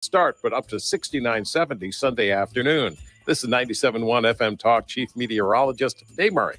start, but up to 69.70 Sunday afternoon. This is 97.1 FM Talk Chief Meteorologist Dave Murray.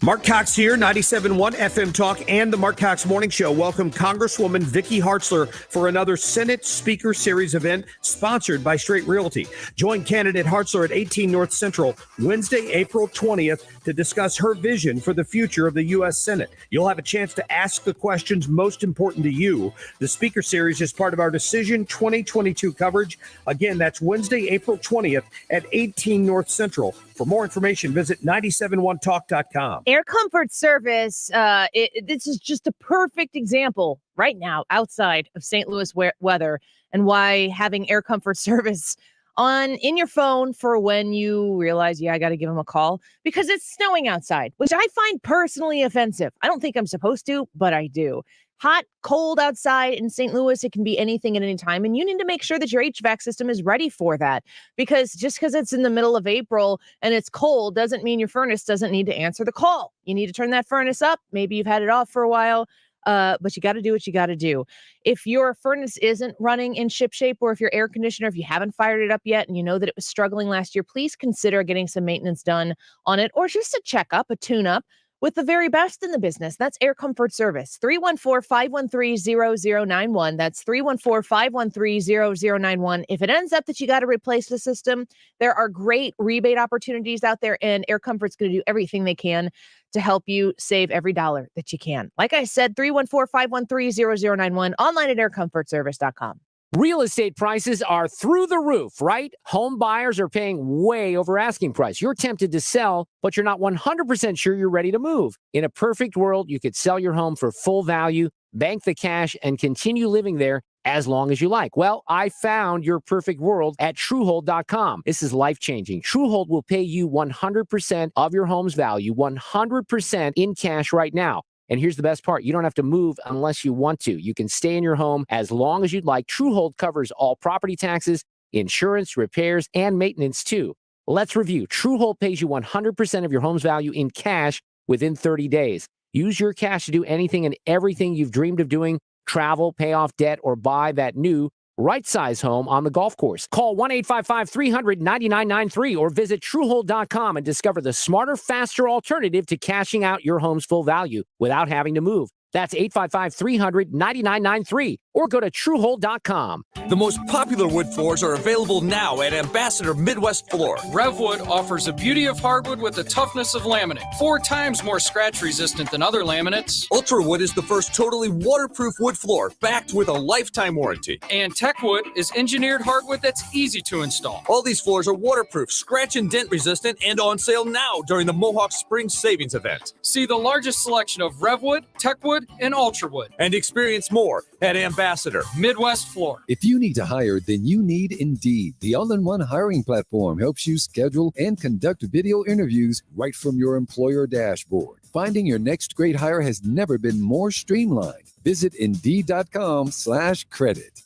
Mark Cox here, 97.1 FM Talk and the Mark Cox Morning Show. Welcome Congresswoman Vicky Hartzler for another Senate Speaker Series event sponsored by Straight Realty. Join candidate Hartzler at 18 North Central Wednesday, April 20th to discuss her vision for the future of the U.S. Senate. You'll have a chance to ask the questions most important to you. The Speaker Series is part of our Decision 2022 coverage. Again, that's Wednesday, April 20th at 18 North Central. For more information, visit 971talk.com. Air Comfort Service, this is just a perfect example right now outside of St. Louis weather and why having Air Comfort Service in your phone for when you realize, I got to give them a call because it's snowing outside, which I find personally offensive. I don't think I'm supposed to, but I do. Hot, cold outside in St. Louis, it can be anything at any time. And you need to make sure that your HVAC system is ready for that. Because just because it's in the middle of April and it's cold doesn't mean your furnace doesn't need to answer the call. You need to turn that furnace up. Maybe you've had it off for a while, but you got to do what you got to do. If your furnace isn't running in ship shape, or if your air conditioner, if you haven't fired it up yet and you know that it was struggling last year, please consider getting some maintenance done on it, or just a checkup, a tune-up, with the very best in the business. That's Air Comfort Service. 314-513-0091. That's 314-513-0091. If it ends up that you got to replace the system, there are great rebate opportunities out there, and Air Comfort's going to do everything they can to help you save every dollar that you can. Like I said, 314-513-0091, online at aircomfortservice.com. Real estate prices are through the roof, right? Home buyers are paying way over asking price. You're tempted to sell, but you're not 100% sure you're ready to move. In a perfect world, you could sell your home for full value, bank the cash, and continue living there as long as you like. Well, I found your perfect world at Truehold.com. This is life-changing. Truehold will pay you 100% of your home's value, 100% in cash right now. And here's the best part. You don't have to move unless you want to. You can stay in your home as long as you'd like. Truehold covers all property taxes, insurance, repairs, and maintenance too. Let's review. Truehold pays you 100% of your home's value in cash within 30 days. Use your cash to do anything and everything you've dreamed of doing. Travel, pay off debt, or buy that new right-size home on the golf course. Call 1-855-300-9993 or visit Truehold.com and discover the smarter, faster alternative to cashing out your home's full value without having to move. That's 855-300-9993 or go to Truehold.com. The most popular wood floors are available now at Ambassador Midwest Floor. RevWood offers the beauty of hardwood with the toughness of laminate. 4 times more scratch resistant than other laminates. Ultrawood is the first totally waterproof wood floor backed with a lifetime warranty. And Techwood is engineered hardwood that's easy to install. All these floors are waterproof, scratch and dent resistant, and on sale now during the Mohawk Spring Savings Event. See the largest selection of RevWood, Techwood, and Ultrawood. And experience more at Ambassador Midwest Floor. If you need to hire, then you need Indeed. The all-in-one hiring platform helps you schedule and conduct video interviews right from your employer dashboard. Finding your next great hire has never been more streamlined. Visit Indeed.com/credit.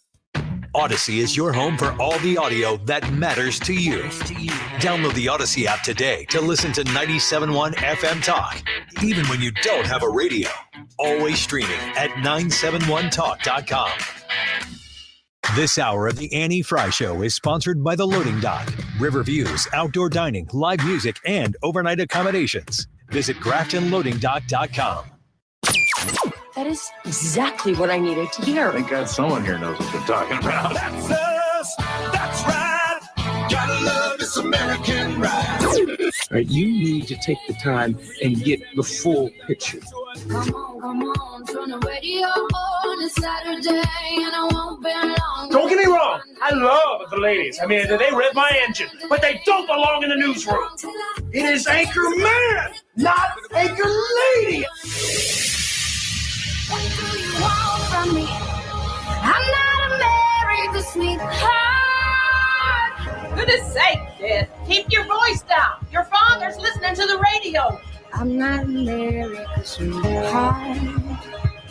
Odyssey is your home for all the audio that matters to you. Download the Odyssey app today to listen to 97.1 FM Talk, even when you don't have a radio. Always streaming at 971talk.com. This hour of the Annie Frey Show is sponsored by The Loading Dock, Riverviews, outdoor dining, live music, and overnight accommodations. Visit GraftonLoadingDock.com. That is exactly what I needed to hear. Thank God someone here knows what they're talking about. That's us. That's right. Gotta love this American ride. All right, you need to take the time and get the full picture. Come on, turn the radio on. It's Saturday and I won't be long. Don't get me wrong, I love the ladies. I mean, they rev my engine, but they don't belong in the newsroom. It is Anchor Man, not Anchor Lady. What do you want from me? I'm not America's sweetheart. Goodness sake, kid. Keep your voice down. Your father's listening to the radio. I'm not America's sweetheart.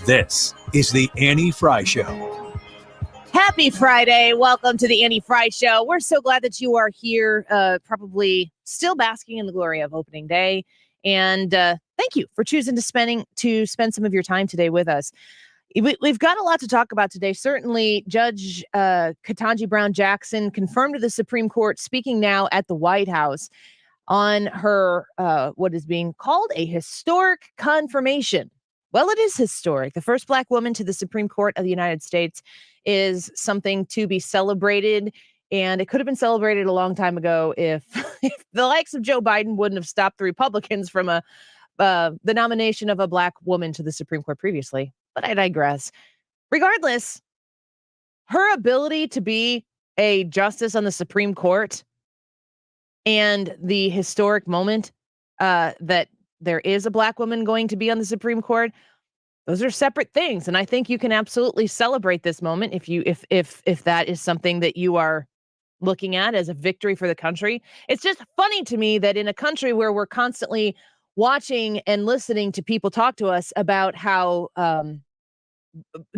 This is the Annie Frey Show. Happy Friday. Welcome to the Annie Frey Show. We're so glad that you are here, probably still basking in the glory of opening day. And thank you for choosing to spend some of your time today with us. We've got a lot to talk about today. Certainly, Judge Ketanji Brown Jackson confirmed to the Supreme Court, speaking now at the White House on her what is being called a historic confirmation. Well, it is historic. The first Black woman to the Supreme Court of the United States is something to be celebrated. And it could have been celebrated a long time ago if the likes of Joe Biden wouldn't have stopped the Republicans from the nomination of a Black woman to the Supreme Court previously. But I digress. Regardless, her ability to be a justice on the Supreme Court and the historic moment that there is a Black woman going to be on the Supreme Court, those are separate things. And I think you can absolutely celebrate this moment if that is something that you are looking at as a victory for the country. It's just funny to me that in a country where we're constantly watching and listening to people talk to us about how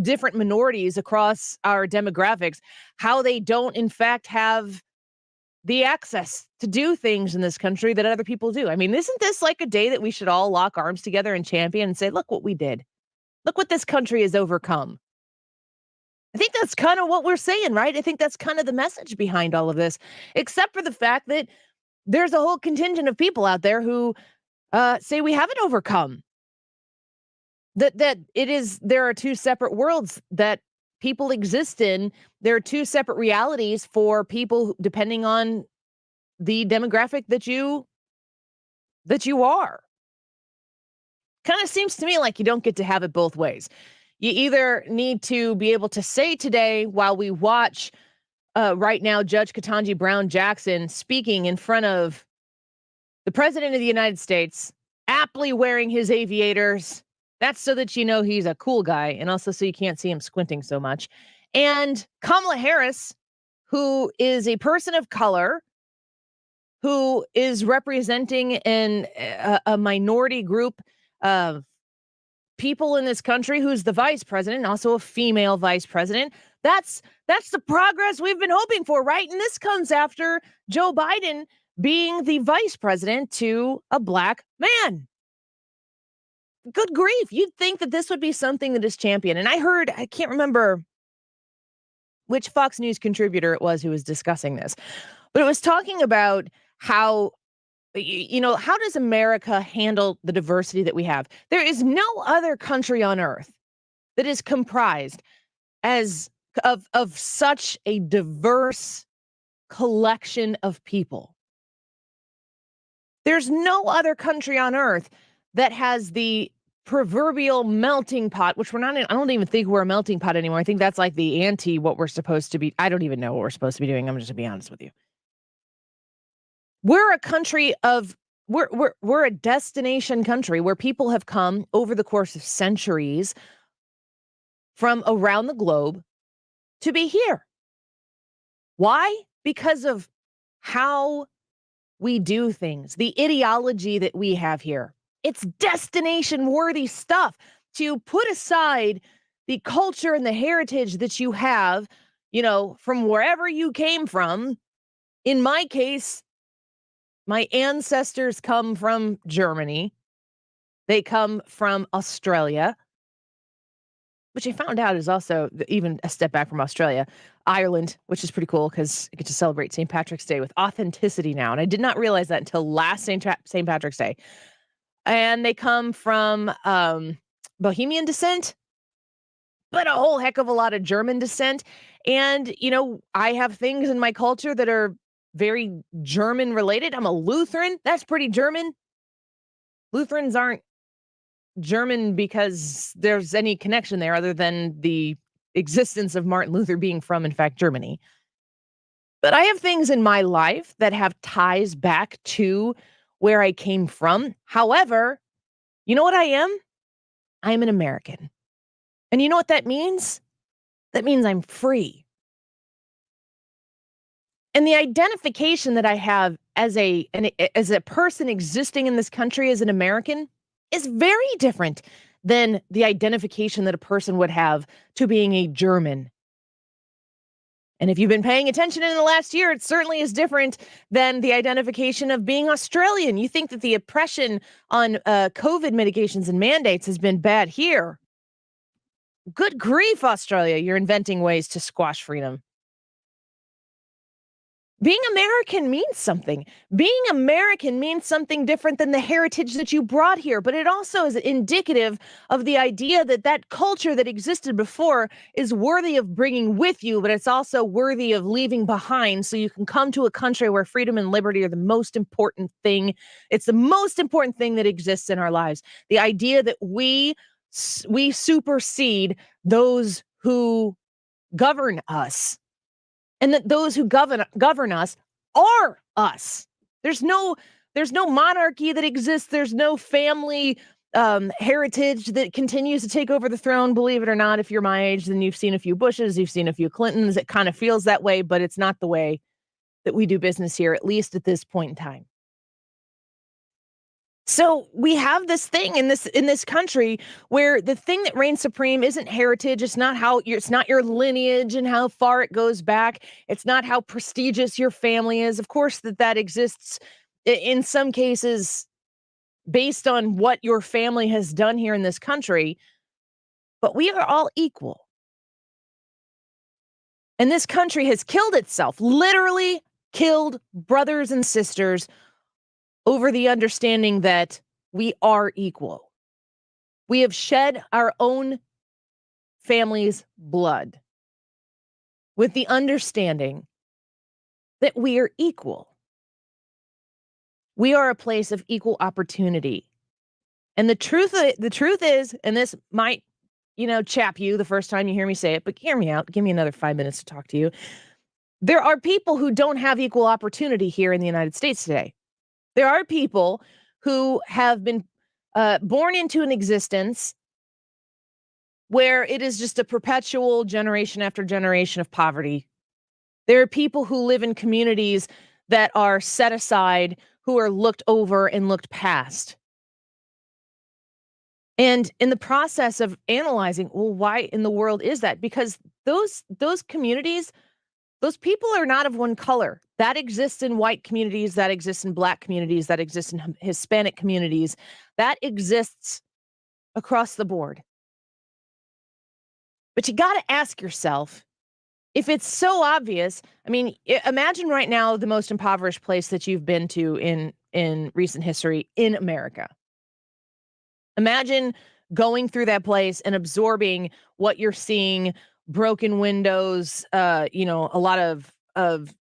different minorities across our demographics, how they don't in fact have the access to do things in this country that other people do. I mean, isn't this like a day that we should all lock arms together and champion and say, look what we did. Look what this country has overcome. I think that's kind of what we're saying, right? I think that's kind of the message behind all of this, except for the fact that there's a whole contingent of people out there who say we haven't overcome. That there are two separate worlds that people exist in. There are two separate realities for people depending on the demographic that you are. Kind of seems to me like you don't get to have it both ways. You either need to be able to say today, while we watch right now Judge Ketanji Brown Jackson speaking in front of the President of the United States, aptly wearing his aviators. That's so that you know he's a cool guy, and also so you can't see him squinting so much. And Kamala Harris, who is a person of color, who is representing a minority group of people in this country, who's the vice president, also a female vice president. That's the progress we've been hoping for, right? And this comes after Joe Biden being the vice president to a Black man. Good grief. You'd think that this would be something that is championed. And I can't remember which Fox News contributor it was who was discussing this, but it was talking about how, how does America handle the diversity that we have? There is no other country on earth that is comprised of such a diverse collection of people. There's no other country on earth that has the proverbial melting pot, which we're not in. I don't even think we're a melting pot anymore. I think that's like the anti what we're supposed to be. I don't even know what we're supposed to be doing. I'm just going to be honest with you. We're a country we're a destination country where people have come over the course of centuries from around the globe to be here. Why? Because of how we do things, the ideology that we have here. It's destination worthy stuff. To put aside the culture and the heritage that you have, from wherever you came from. In my case, my ancestors come from Germany. They come from Australia, which I found out is also even a step back from Australia. Ireland, which is pretty cool because I get to celebrate St. Patrick's Day with authenticity now. And I did not realize that until last St. Patrick's Day. And they come from Bohemian descent, but a whole heck of a lot of German descent. And, I have things in my culture that are very German related. I'm a Lutheran. That's pretty German. Lutherans aren't German because there's any connection there other than the existence of Martin Luther being from, in fact, Germany. But I have things in my life that have ties back to where I came from. However, you know what I am? I am an American. And you know what that means? That means I'm free. And the identification that I have as a person existing in this country as an American is very different than the identification that a person would have to being a German. And if you've been paying attention in the last year, it certainly is different than the identification of being Australian. You think that the oppression on COVID mitigations and mandates has been bad here. Good grief, Australia, you're inventing ways to squash freedom. Being American means something. Being American means something different than the heritage that you brought here, but it also is indicative of the idea that that culture that existed before is worthy of bringing with you, but it's also worthy of leaving behind so you can come to a country where freedom and liberty are the most important thing. It's the most important thing that exists in our lives. The idea that we supersede those who govern us. And that those who govern us are us. There's no monarchy that exists. There's no family heritage that continues to take over the throne. Believe it or not, if you're my age, then you've seen a few Bushes, you've seen a few Clintons. It kind of feels that way, but it's not the way that we do business here, at least at this point in time. So we have this thing in this country where the thing that reigns supreme isn't heritage. It's not your lineage and how far it goes back. It's not how prestigious your family is. Of course, that exists in some cases based on what your family has done here in this country. But we are all equal. And this country has killed itself, literally killed brothers and sisters over the understanding that we are equal. We have shed our own family's blood with the understanding that we are equal. We are a place of equal opportunity. And the truth is, and this might, chap you the first time you hear me say it, but hear me out. Give me another 5 minutes to talk to you. There are people who don't have equal opportunity here in the United States today. There are people who have been born into an existence where it is just a perpetual generation after generation of poverty. There are people who live in communities that are set aside, who are looked over and looked past. And in the process of analyzing, well, why in the world is that? Because those communities, those people are not of one color. That exists in white communities, that exists in Black communities, that exists in Hispanic communities, that exists across the board. But you got to ask yourself, if it's so obvious, imagine right now the most impoverished place that you've been to in recent history in America. Imagine going through that place and absorbing what you're seeing, broken windows, a lot of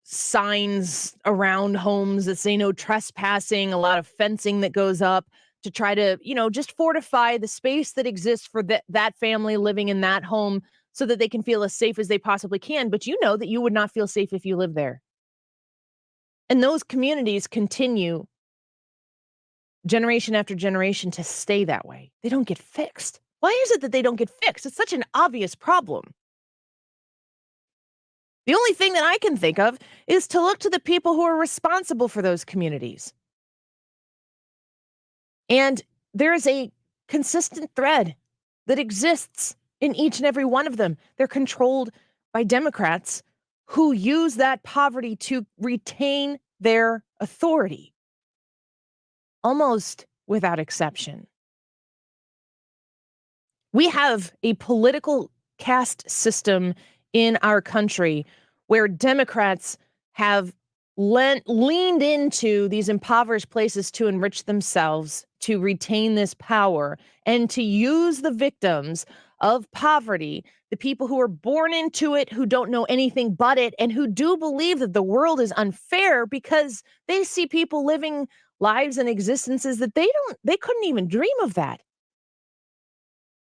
signs around homes that say no trespassing, a lot of fencing that goes up to try to, just fortify the space that exists for that family living in that home so that they can feel as safe as they possibly can. But you know that you would not feel safe if you lived there. And those communities continue generation after generation to stay that way. They don't get fixed. Why is it that they don't get fixed? It's such an obvious problem. The only thing that I can think of is to look to the people who are responsible for those communities. And there is a consistent thread that exists in each and every one of them. They're controlled by Democrats who use that poverty to retain their authority, almost without exception. We have a political caste system in our country where Democrats have leaned into these impoverished places to enrich themselves, to retain this power, and to use the victims of poverty, the people who are born into it, who don't know anything but it, and who do believe that the world is unfair because they see people living lives and existences that they couldn't even dream of that.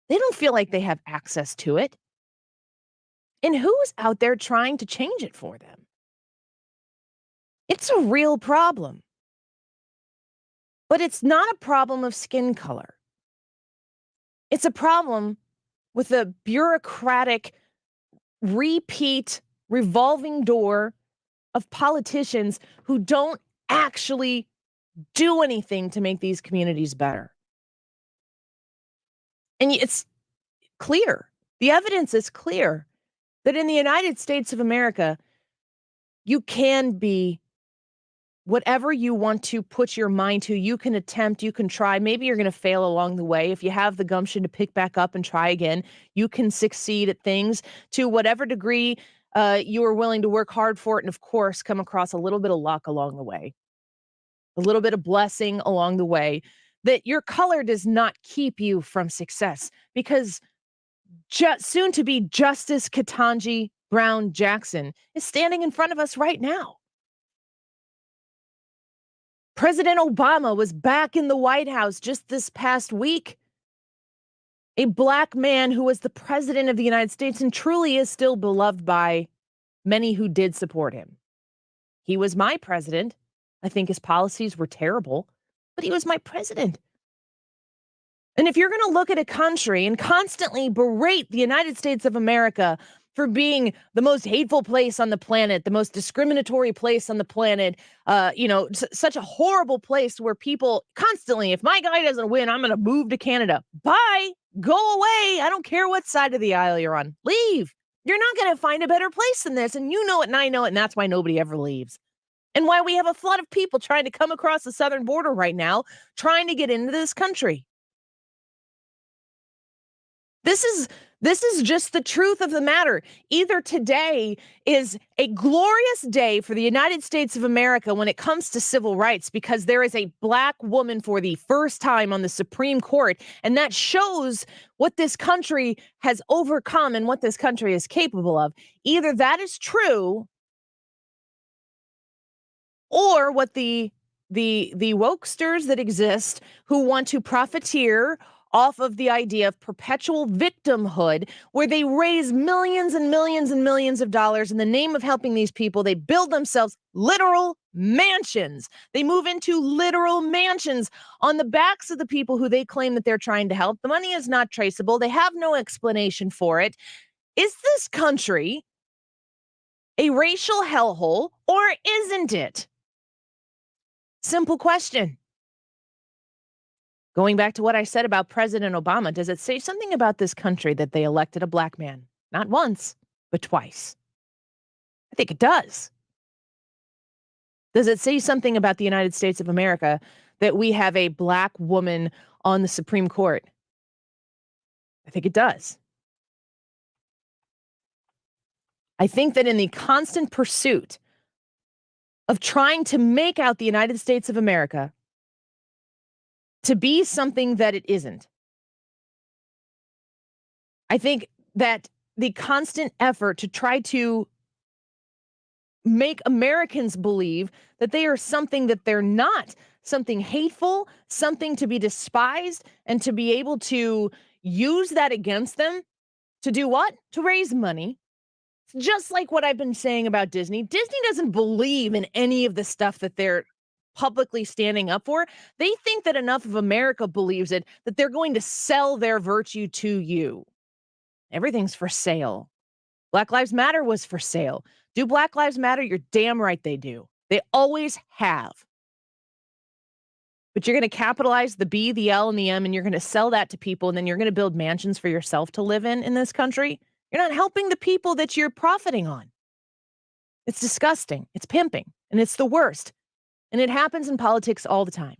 They don't feel like they have access to it. And who's out there trying to change it for them? It's a real problem. But it's not a problem of skin color. It's a problem with a bureaucratic, repeat, revolving door of politicians who don't actually do anything to make these communities better. And it's clear. The evidence is clear that in the United States of America, you can be whatever you want to put your mind to, you can attempt, you can try. Maybe you're going to fail along the way. If you have the gumption to pick back up and try again, you can succeed at things to whatever degree you are willing to work hard for it. And of course, come across a little bit of luck along the way, a little bit of blessing along the way, that your color does not keep you from success, because soon to be Justice Ketanji Brown Jackson is standing in front of us right now. President Obama was back in the White House just this past week. A black man who was the president of the United States and truly is still beloved by many who did support him. He was my president. I think his policies were terrible, but he was my president. And if you're going to look at a country and constantly berate the United States of America for being the most hateful place on the planet, the most discriminatory place on the planet, such a horrible place where people constantly, if my guy doesn't win, I'm going to move to Canada. Bye. Go away. I don't care what side of the aisle you're on. Leave. You're not going to find a better place than this. And you know it and I know it. And that's why nobody ever leaves. And why we have a flood of people trying to come across the southern border right now, trying to get into this country. This is just the truth of the matter. Either today is a glorious day for the United States of America when it comes to civil rights, because there is a black woman for the first time on the Supreme Court, and that shows what this country has overcome and what this country is capable of. Either that is true, or what the wokesters that exist who want to profiteer off of the idea of perpetual victimhood, where they raise millions and millions and millions of dollars in the name of helping these people. They build themselves literal mansions. They move into literal mansions on the backs of the people who they claim that they're trying to help. The money is not traceable. They have no explanation for it. Is this country a racial hellhole, or isn't it? Simple question. Going back to what I said about President Obama, does it say something about this country that they elected a black man? Not once, but twice. I think it does. Does it say something about the United States of America that we have a black woman on the Supreme Court? I think it does. I think that in the constant pursuit of trying to make out the United States of America to be something that it isn't, I think that the constant effort to try to make Americans believe that they are something that they're not, something hateful, something to be despised, and to be able to use that against them to do what? To raise money. Just like what I've been saying about Disney. Disney doesn't believe in any of the stuff that they're publicly standing up for. They think that enough of America believes it, that they're going to sell their virtue to you. Everything's for sale. Black Lives Matter was for sale. Do Black Lives Matter? You're damn right they do. They always have. But you're going to capitalize the B, the L, and the M, and you're going to sell that to people, and then you're going to build mansions for yourself to live in this country. You're not helping the people that you're profiting on. It's disgusting. It's pimping, and it's the worst. And it happens in politics all the time.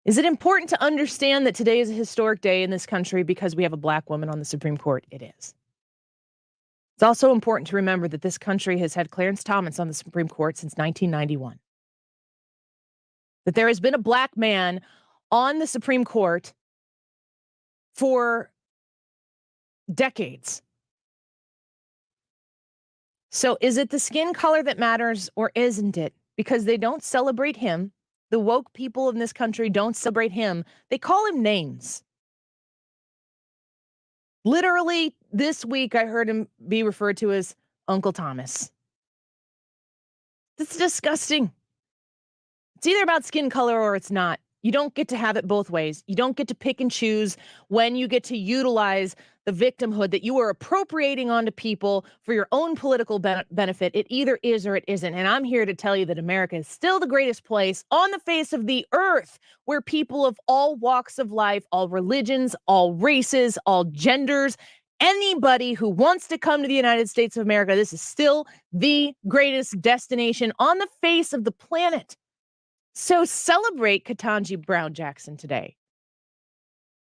Is it important to understand that today is a historic day in this country because we have a black woman on the Supreme Court? It is. It's also important to remember that this country has had Clarence Thomas on the Supreme Court since 1991. That there has been a black man on the Supreme Court for decades. So is it the skin color that matters, or isn't it? Because they don't celebrate him. The woke people in this country don't celebrate him. They call him names. Literally this week, I heard him be referred to as Uncle Thomas. That's disgusting. It's either about skin color or it's not. You don't get to have it both ways. You don't get to pick and choose when you get to utilize the victimhood that you are appropriating onto people for your own political benefit. It either is or it isn't. And I'm here to tell you that America is still the greatest place on the face of the earth, where people of all walks of life, all religions, all races, all genders, anybody who wants to come to the United States of America, this is still the greatest destination on the face of the planet. So celebrate Ketanji Brown Jackson today,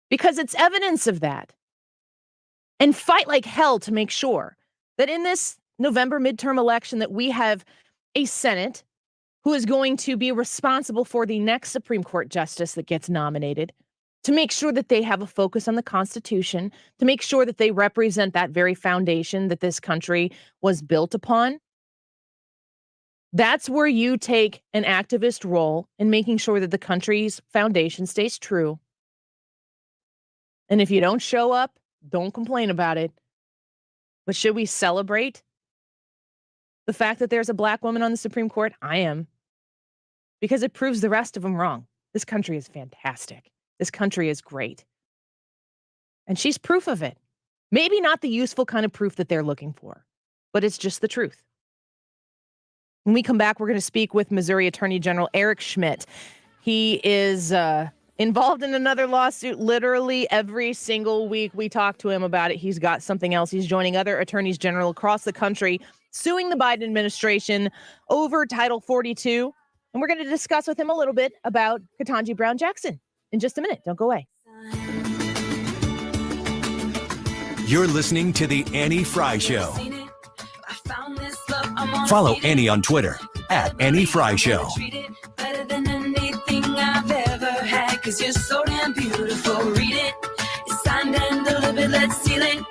because it's evidence of that. And fight like hell to make sure that in this November midterm election that we have a Senate who is going to be responsible for the next Supreme Court justice that gets nominated, to make sure that they have a focus on the Constitution, to make sure that they represent that very foundation that this country was built upon. That's where you take an activist role in making sure that the country's foundation stays true. And if you don't show up, don't complain about it. But should we celebrate the fact that there's a black woman on the Supreme Court? I am. Because it proves the rest of them wrong. This country is fantastic. This country is great. And she's proof of it. Maybe not the useful kind of proof that they're looking for, but it's just the truth. When we come back, we're going to speak with Missouri Attorney General Eric Schmitt. He is involved in another lawsuit literally every single week. We talk to him about it. He's got something else. He's joining other attorneys general across the country, suing the Biden administration over Title 42. And we're going to discuss with him a little bit about Ketanji Brown Jackson in just a minute. Don't go away. You're listening to The Annie Frey Show. Follow Annie on Twitter @AnnieFreyShow. Better than anything I've ever had, 'cause you're so damn beautiful. Read it. It's signed and delivered. Let's seal it.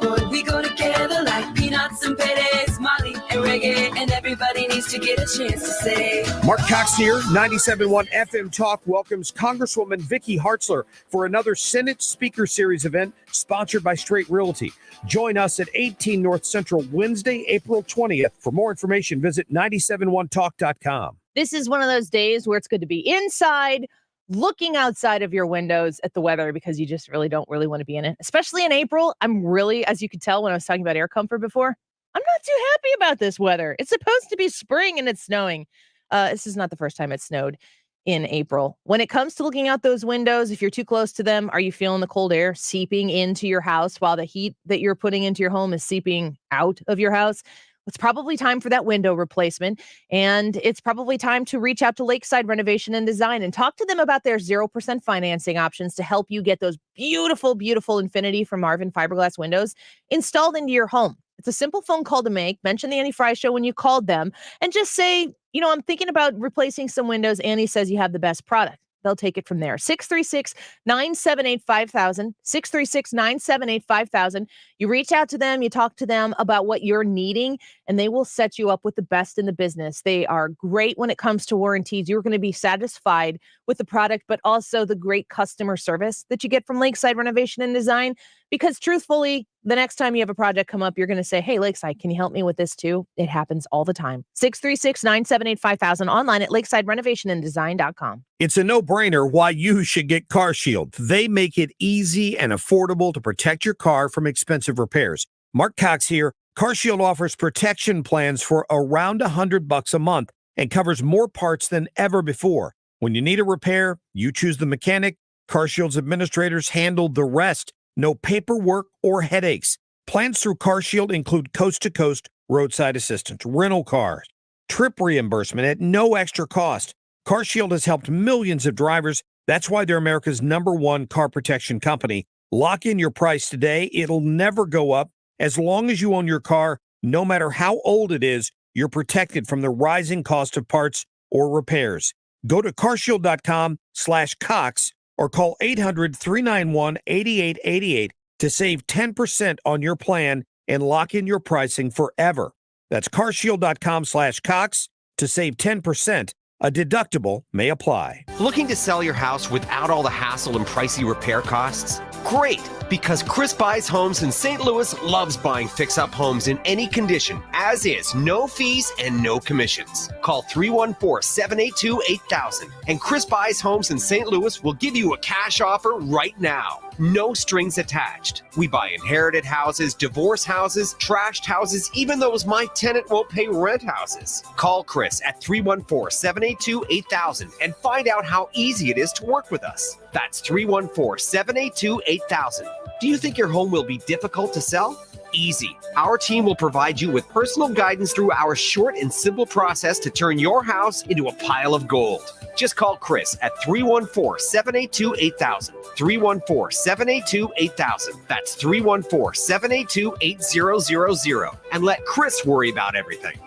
Boy, we go together like peanuts and paydays, Molly and reggae, and everybody needs to get a chance to say. Mark Cox here, 97.1 FM Talk welcomes Congresswoman Vicky Hartzler for another Senate Speaker Series event sponsored by Straight Realty. Join us at 18 North Central Wednesday, April 20th. For more information, visit 971talk.com. This is one of those days where it's good to be inside, looking outside of your windows at the weather, because you just don't really want to be in it, especially in April. I'm really, as you could tell when I was talking about air comfort before, I'm not too happy about this weather. It's supposed to be spring and it's snowing. This is not the first time it snowed in April. When it comes to looking out those windows, if you're too close to them, are you feeling the cold air seeping into your house while the heat that you're putting into your home is seeping out of your house? It's probably time for that window replacement, and it's probably time to reach out to Lakeside Renovation and Design and talk to them about their 0% financing options to help you get those beautiful, beautiful Infinity from Marvin fiberglass windows installed into your home. It's a simple phone call to make. Mention the Annie Frey Show when you called them and just say, I'm thinking about replacing some windows. Annie says you have the best product. They'll take it from there. 636-978-5000, 636-978-5000. You reach out to them, you talk to them about what you're needing, and they will set you up with the best in the business. They are great when it comes to warranties. You're going to be satisfied with the product, but also the great customer service that you get from Lakeside Renovation and Design. Because truthfully, the next time you have a project come up, you're going to say, hey, Lakeside, can you help me with this too? It happens all the time. 636-978-5000, online at lakesidrenovationanddesign.com. It's a no-brainer why you should get CarShield. They make it easy and affordable to protect your car from expensive repairs. Mark Cox here. CarShield offers protection plans for around $100 a month and covers more parts than ever before. When you need a repair, you choose the mechanic. CarShield's administrators handle the rest. No paperwork or headaches. Plans through CarShield include coast-to-coast roadside assistance, rental cars, trip reimbursement at no extra cost. CarShield has helped millions of drivers. That's why they're America's #1 car protection company. Lock in your price today. It'll never go up. As long as you own your car, no matter how old it is, you're protected from the rising cost of parts or repairs. Go to carshield.com/Cox or call 800-391-8888 to save 10% on your plan and lock in your pricing forever. That's carshield.com/Cox to save 10%. A deductible may apply. Looking to sell your house without all the hassle and pricey repair costs? Great, because Chris Buys Homes in St. Louis loves buying fix-up homes in any condition, as is, no fees and no commissions. Call 314-782-8000, and Chris Buys Homes in St. Louis will give you a cash offer right now. No strings attached. We buy inherited houses, divorce houses, trashed houses, even those my tenant won't pay rent houses. Call Chris at 314-782-8000 and find out how easy it is to work with us. That's 314-782-8000. Do you think your home will be difficult to sell? Easy. Our team will provide you with personal guidance through our short and simple process to turn your house into a pile of gold. Just call Chris at 314-782-8000. 314-782-8000. That's 314-782-8000. And let Chris worry about everything.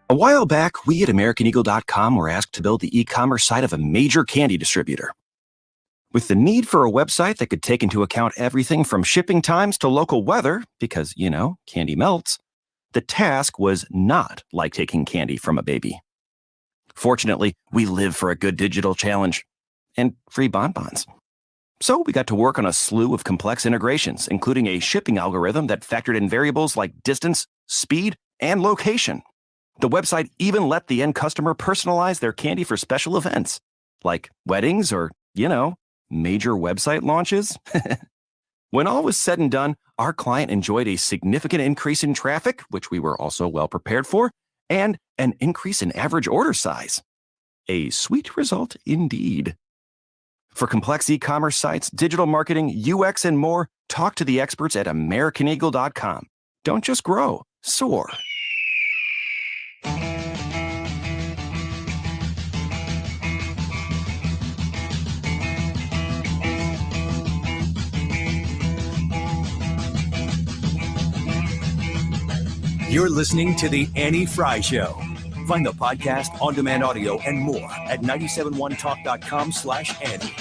A while back, we at AmericanEagle.com were asked to build the e-commerce site of a major candy distributor. With the need for a website that could take into account everything from shipping times to local weather, because, candy melts, the task was not like taking candy from a baby. Fortunately, we live for a good digital challenge and free bonbons. So we got to work on a slew of complex integrations, including a shipping algorithm that factored in variables like distance, speed, and location. The website even let the end customer personalize their candy for special events, like weddings or, major website launches. When all was said and done, our client enjoyed a significant increase in traffic, which we were also well prepared for, and an increase in average order size. A sweet result indeed. For complex e-commerce sites, digital marketing, UX, and more, talk to the experts at AmericanEagle.com. Don't just grow, soar. You're listening to The Annie Frey Show. Find the podcast, on-demand audio, and more at 971talk.com/Annie.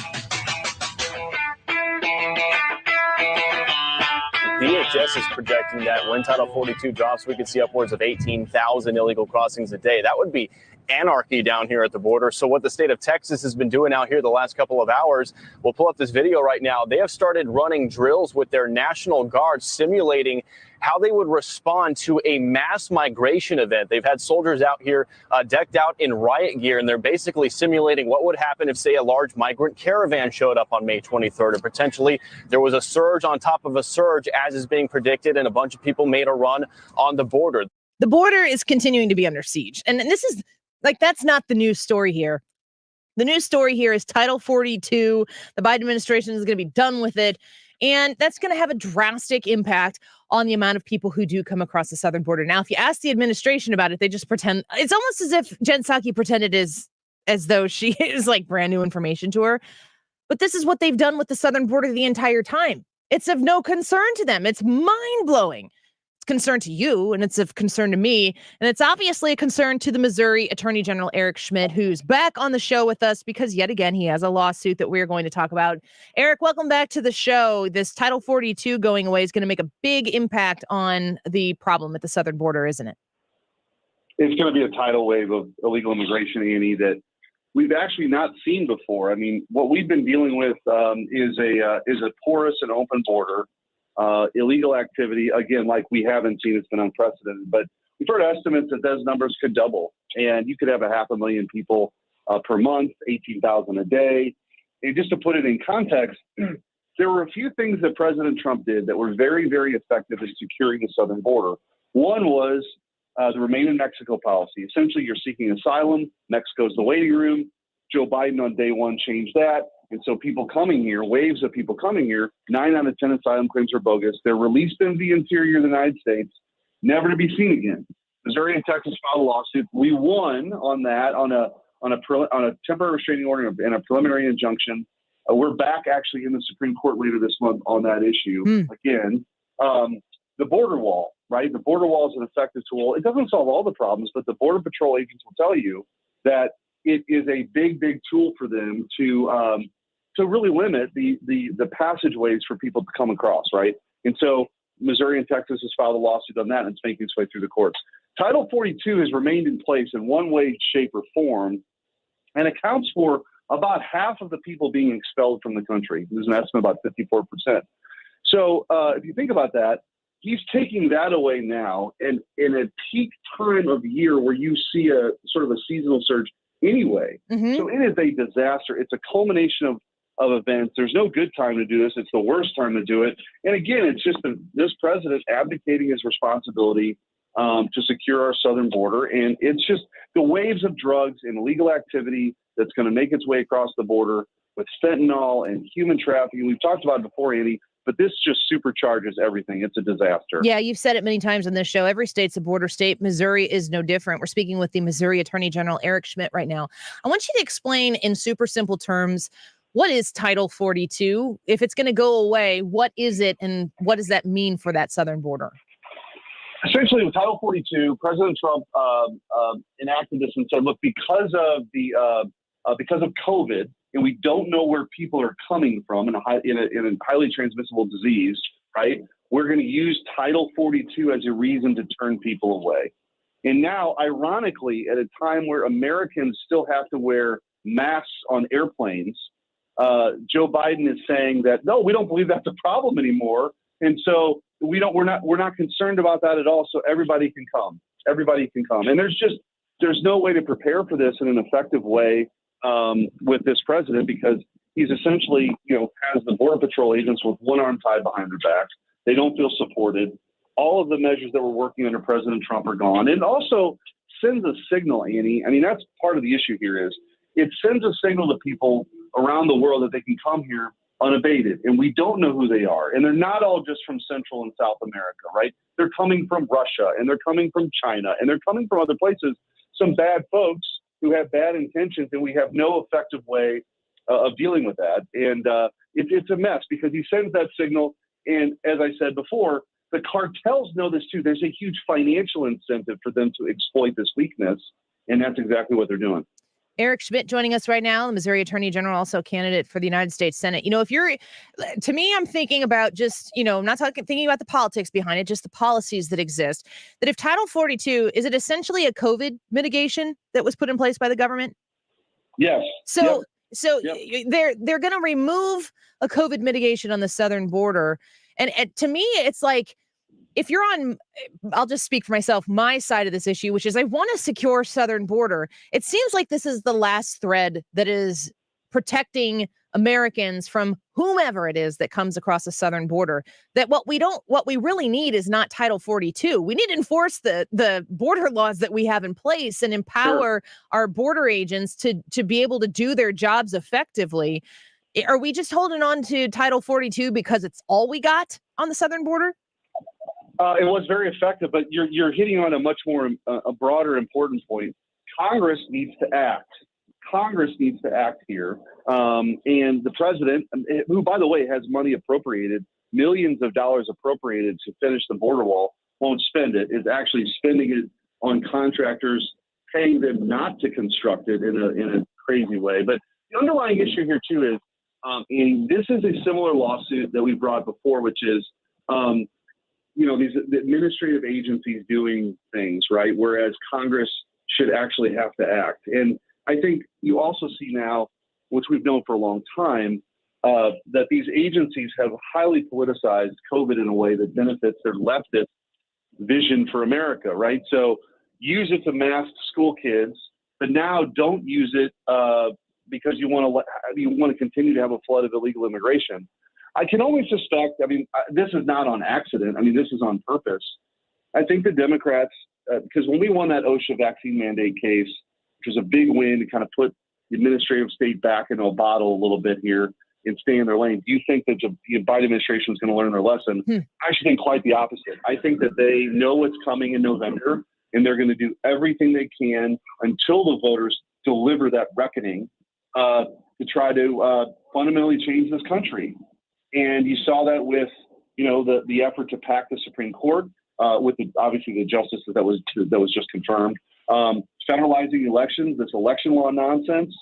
DHS is projecting that when Title 42 drops, we could see upwards of 18,000 illegal crossings a day. That would be anarchy down here at the border. So what the state of Texas has been doing out here the last couple of hours, we'll pull up this video right now. They have started running drills with their National Guard, simulating how they would respond to a mass migration event. They've had soldiers out here decked out in riot gear, and they're basically simulating what would happen if, say, a large migrant caravan showed up on May 23rd, and potentially there was a surge on top of a surge, as is being predicted, and a bunch of people made a run on the border. The border is continuing to be under siege. And this is that's not the news story here. The news story here is Title 42. The Biden administration is going to be done with it. And that's going to have a drastic impact on the amount of people who do come across the southern border. Now, if you ask the administration about it, they just pretend. It's almost as if Jen Psaki pretended as though she is brand new information to her. But this is what they've done with the southern border the entire time. It's of no concern to them. It's mind-blowing. It's concern to you, and it's of concern to me, and it's obviously a concern to the Missouri Attorney General Eric Schmitt, who's back on the show with us because yet again he has a lawsuit that we're going to talk about. Eric, welcome back to the show. This Title 42 going away is going to make a big impact on the problem at the southern border, isn't it? It's going to be a tidal wave of illegal immigration, Annie, that we've actually not seen before. I mean, what we've been dealing with is a porous and open border. Illegal activity, again, like we haven't seen, it's been unprecedented, but we've heard estimates that those numbers could double, and you could have 500,000 people per month, 18,000 a day. And just to put it in context, there were a few things that President Trump did that were very, very effective in securing the southern border. One was the Remain in Mexico policy. Essentially, you're seeking asylum, Mexico's the waiting room. Joe Biden on day one changed that. And so people coming here, waves of people coming here, 9 out of 10 asylum claims are bogus. They're released into the interior of the United States, never to be seen again. Missouri and Texas filed a lawsuit. We won on that on a temporary restraining order and a preliminary injunction. We're back actually in the Supreme Court later this month on that issue. Again, the border wall, right? The border wall is an effective tool. It doesn't solve all the problems, but the Border Patrol agents will tell you that it is a big, big tool for them to really limit the passageways for people to come across, right? And so Missouri and Texas has filed a lawsuit on that, and it's making its way through the courts. Title 42 has remained in place in one way, shape, or form, and accounts for about half of the people being expelled from the country. There's an estimate about 54%. So if you think about that, he's taking that away now, and in a peak time of year where you see a sort of a seasonal surge anyway. Mm-hmm. So it is a disaster. It's a culmination of events. There's no good time to do this. It's the worst time to do it. And again, it's just this president abdicating his responsibility to secure our southern border. And it's just the waves of drugs and illegal activity that's going to make its way across the border with fentanyl and human trafficking. We've talked about it before, Andy, but this just supercharges everything. It's a disaster. Yeah, you've said it many times on this show. Every state's a border state. Missouri is no different. We're speaking with the Missouri Attorney General, Eric Schmitt, right now. I want you to explain in super simple terms, what is Title 42? If it's going to go away, what is it, and what does that mean for that southern border? Essentially, with Title 42, President Trump enacted this and said, look, because of COVID, and we don't know where people are coming from in a highly transmissible disease, right? We're going to use Title 42 as a reason to turn people away. And now, ironically, at a time where Americans still have to wear masks on airplanes, Joe Biden is saying that, no, we don't believe that's a problem anymore. And so we're not concerned about that at all. So everybody can come. Everybody can come. And there's no way to prepare for this in an effective way with this president, because he's essentially, has the Border Patrol agents with one arm tied behind their back. They don't feel supported. All of the measures that were working under President Trump are gone. And also sends a signal, Annie. I mean, that's part of the issue here is it sends a signal to people around the world that they can come here unabated. And we don't know who they are. And they're not all just from Central and South America, right? They're coming from Russia, and they're coming from China, and they're coming from other places, some bad folks who have bad intentions, and we have no effective way of dealing with that. And it's a mess because he sends that signal. And as I said before, the cartels know this too. There's a huge financial incentive for them to exploit this weakness. And that's exactly what they're doing. Eric Schmitt joining us right now, the Missouri Attorney General, also a candidate for the United States Senate. To me, I'm thinking about just, I'm not thinking about the politics behind it, just the policies that exist. That if Title 42, is it essentially a COVID mitigation that was put in place by the government? Yes. So they're going to remove a COVID mitigation on the southern border. And to me, it's like, if you're on, I'll just speak for myself, my side of this issue, which is I want a secure southern border. It seems like this is the last thread that is protecting Americans from whomever it is that comes across the southern border. That what we really need is not Title 42. We need to enforce the border laws that we have in place and empower our border agents to be able to do their jobs effectively. Are we just holding on to Title 42 because it's all we got on the southern border? It was very effective, but you're hitting on a much more a broader, important point. Congress needs to act. Congress needs to act here, and the president, who, by the way, has money appropriated, millions of dollars appropriated to finish the border wall, won't spend it. Is actually spending it on contractors, paying them not to construct it in a crazy way. But the underlying issue here too is, and this is a similar lawsuit that we brought before, which is. The administrative agencies doing things, right? Whereas Congress should actually have to act. And I think you also see now, which we've known for a long time, that these agencies have highly politicized COVID in a way that benefits their leftist vision for America, right? So use it to mask school kids, but now don't use it because you want to continue to have a flood of illegal immigration. I can only suspect, this is not on accident. This is on purpose. I think the Democrats, because when we won that OSHA vaccine mandate case, which was a big win to kind of put the administrative state back into a bottle a little bit here and stay in their lane, do you think that the Biden administration is going to learn their lesson? I actually think quite the opposite. I think that they know what's coming in November, and they're going to do everything they can until the voters deliver that reckoning to try to fundamentally change this country. And you saw that with, the effort to pack the Supreme Court with obviously the justices that was just confirmed. Federalizing elections, this election law nonsense.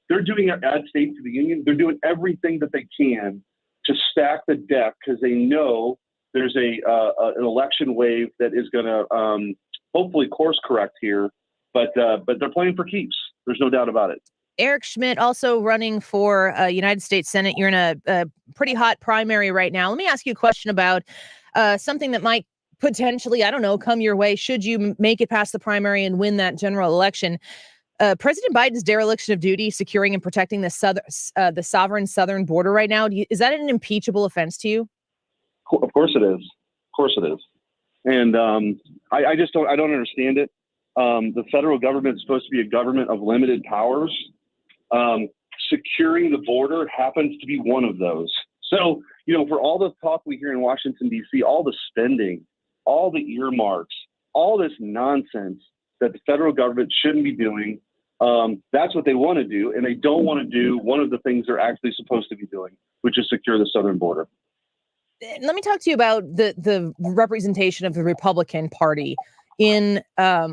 They're doing it, add states to the union. They're doing everything that they can to stack the deck because they know there's an election wave that is going to hopefully course correct here. But they're playing for keeps. There's no doubt about it. Eric Schmitt also running for United States Senate. You're in a pretty hot primary right now. Let me ask you a question about something that might potentially, come your way should you make it past the primary and win that general election. President Biden's dereliction of duty, securing and protecting the sovereign southern border right now. Is that an impeachable offense to you? Of course it is. Of course it is. And I don't understand it. The federal government is supposed to be a government of limited powers. securing the border happens to be one of those. So, for all the talk we hear in Washington, D.C., all the spending, all the earmarks, all this nonsense that the federal government shouldn't be doing, that's what they want to do. And they don't want to do one of the things they're actually supposed to be doing, which is secure the southern border. Let me talk to you about the representation of the Republican Party in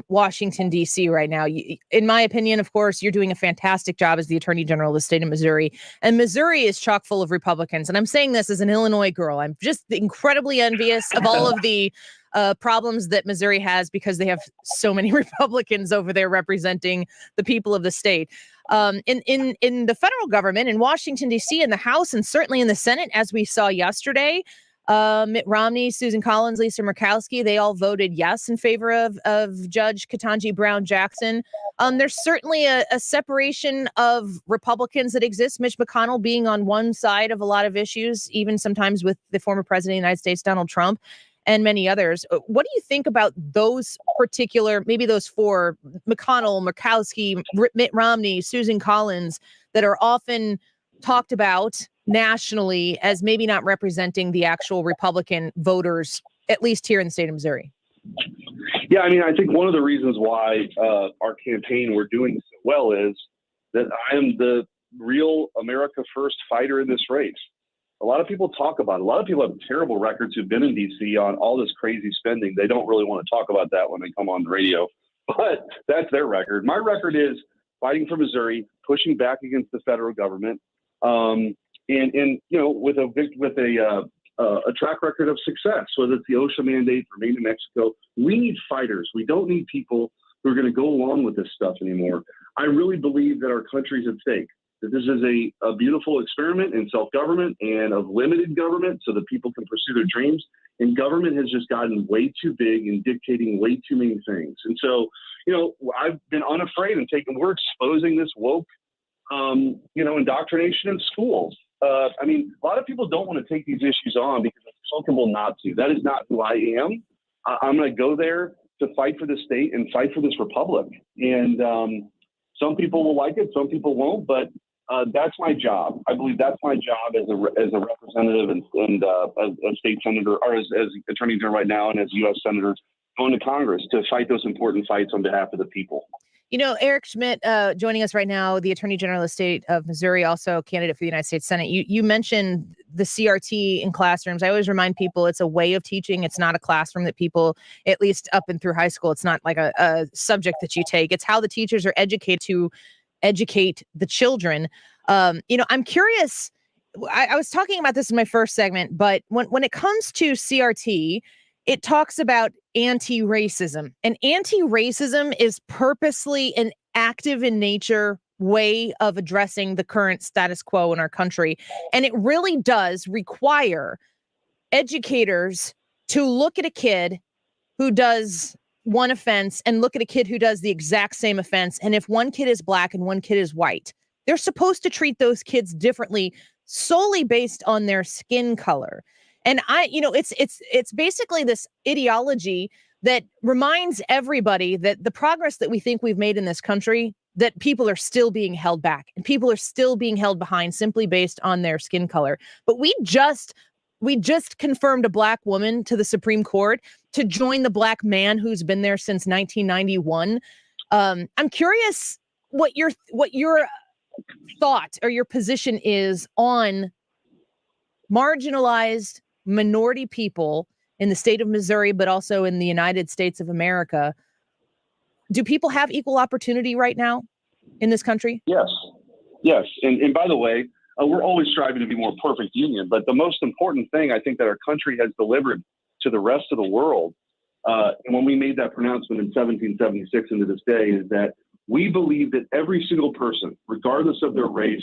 Washington, D.C. right now. In my opinion, of course, you're doing a fantastic job as the Attorney General of the state of Missouri. And Missouri is chock full of Republicans. And I'm saying this as an Illinois girl. I'm just incredibly envious of all of the problems that Missouri has because they have so many Republicans over there representing the people of the state. In the federal government, in Washington, D.C., in the House, and certainly in the Senate, as we saw yesterday, Mitt Romney, Susan Collins, Lisa Murkowski, they all voted yes in favor of Judge Ketanji Brown Jackson. There's certainly a separation of Republicans that exists, Mitch McConnell being on one side of a lot of issues, even sometimes with the former president of the United States, Donald Trump, and many others. What do you think about those particular, maybe those four, McConnell, Murkowski, Mitt Romney, Susan Collins, that are often talked about nationally as maybe not representing the actual Republican voters, at least here in the state of Missouri? Yeah, I think one of the reasons why our campaign we're doing so well is that I am the real America First fighter in this race. A lot of people talk about it. A lot of people have terrible records who've been in D.C. on all this crazy spending. They don't really want to talk about that when they come on the radio, but that's their record. My record is fighting for Missouri, pushing back against the federal government, and with a track record of success, whether it's the OSHA mandate for Maine and Mexico. We need fighters. We don't need people who are going to go along with this stuff anymore. I really believe that our country's at stake, that this is a beautiful experiment in self-government and of limited government so that people can pursue their dreams. And government has just gotten way too big and dictating way too many things. And so, I've been unafraid and we're exposing this woke, indoctrination in schools. A lot of people don't want to take these issues on because it's comfortable not to. That is not who I am. I'm going to go there to fight for the state and fight for this republic. And some people will like it, some people won't, but that's my job. I believe that's my job as a representative and a state senator, or as Attorney General right now and as U.S. Senator going to Congress to fight those important fights on behalf of the people. Eric Schmitt joining us right now, the Attorney General of the state of Missouri, also candidate for the United States Senate. You mentioned the CRT in classrooms. I always remind people it's a way of teaching. It's not a classroom that people, at least up and through high school, it's not like a subject that you take. It's how the teachers are educated to educate the children. I'm curious. I was talking about this in my first segment, but when it comes to CRT, it talks about anti-racism, and anti-racism is purposely an active in nature way of addressing the current status quo in our country. And it really does require educators to look at a kid who does one offense and look at a kid who does the exact same offense. And if one kid is black and one kid is white, they're supposed to treat those kids differently solely based on their skin color. And it's basically this ideology that reminds everybody that the progress that we think we've made in this country, that people are still being held back and people are still being held behind simply based on their skin color. But we just confirmed a black woman to the Supreme Court to join the black man who's been there since 1991. I'm curious what your thought or your position is on marginalized minority people in the state of Missouri, but also in the United States of America. Do people have equal opportunity right now in this country? Yes. And by the way, we're always striving to be more perfect union, but the most important thing I think that our country has delivered to the rest of the world, and when we made that pronouncement in 1776 into this day, is that we believe that every single person, regardless of their race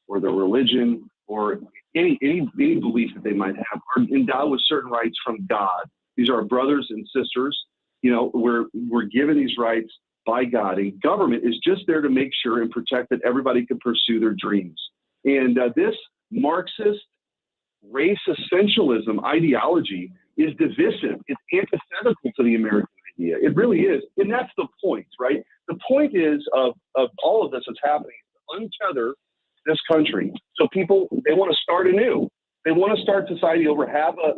or their religion or any belief that they might have, are endowed with certain rights from God. These are our brothers and sisters. We're given these rights by God, and government is just there to make sure and protect that everybody can pursue their dreams. And this Marxist race essentialism ideology is divisive. It's antithetical to the American idea. It really is. And that's the point, right? The point is of all of this that's happening is to untether this country. So people, they want to start anew. They want to start society over, have a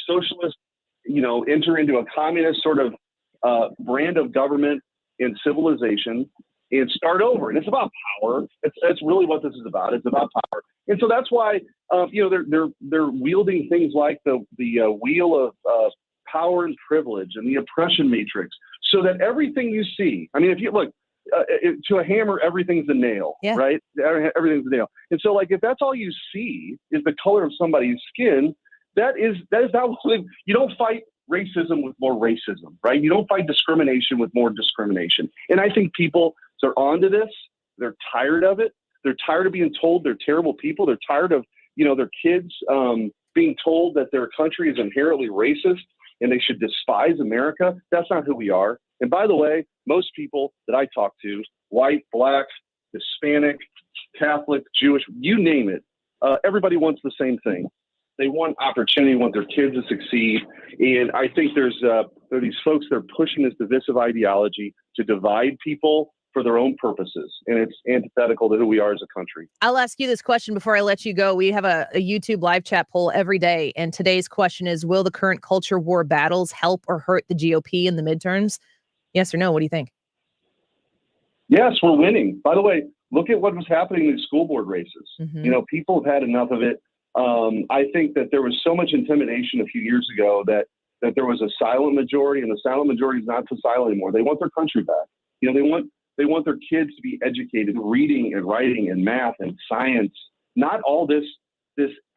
socialist, enter into a communist sort of brand of government and civilization and start over. And it's about power. That's really what this is about. It's about power. And so that's why, they're wielding things like the wheel of power and privilege and the oppression matrix, so that everything you see, I mean, if you look, to a hammer, everything's a nail, right? Everything's a nail. And so, like, if that's all you see is the color of somebody's skin, that is not what you don't fight racism with more racism, right? You don't fight discrimination with more discrimination. And I think people are onto this. They're tired of it. They're tired of being told they're terrible people. They're tired of, their kids being told that their country is inherently racist and they should despise America. That's not who we are. And by the way, most people that I talk to, white, black, Hispanic, Catholic, Jewish, you name it, everybody wants the same thing. They want opportunity, want their kids to succeed. And I think there are these folks that are pushing this divisive ideology to divide people for their own purposes. And it's antithetical to who we are as a country. I'll ask you this question before I let you go. We have a YouTube live chat poll every day. And today's question is, will the current culture war battles help or hurt the GOP in the midterms? Yes or no? What do you think? Yes, we're winning. By the way, look at what was happening in the school board races. Mm-hmm. People have had enough of it. I think that there was so much intimidation a few years ago that there was a silent majority, and the silent majority is not so silent anymore. They want their country back. They want their kids to be educated, reading and writing and math and science, not all this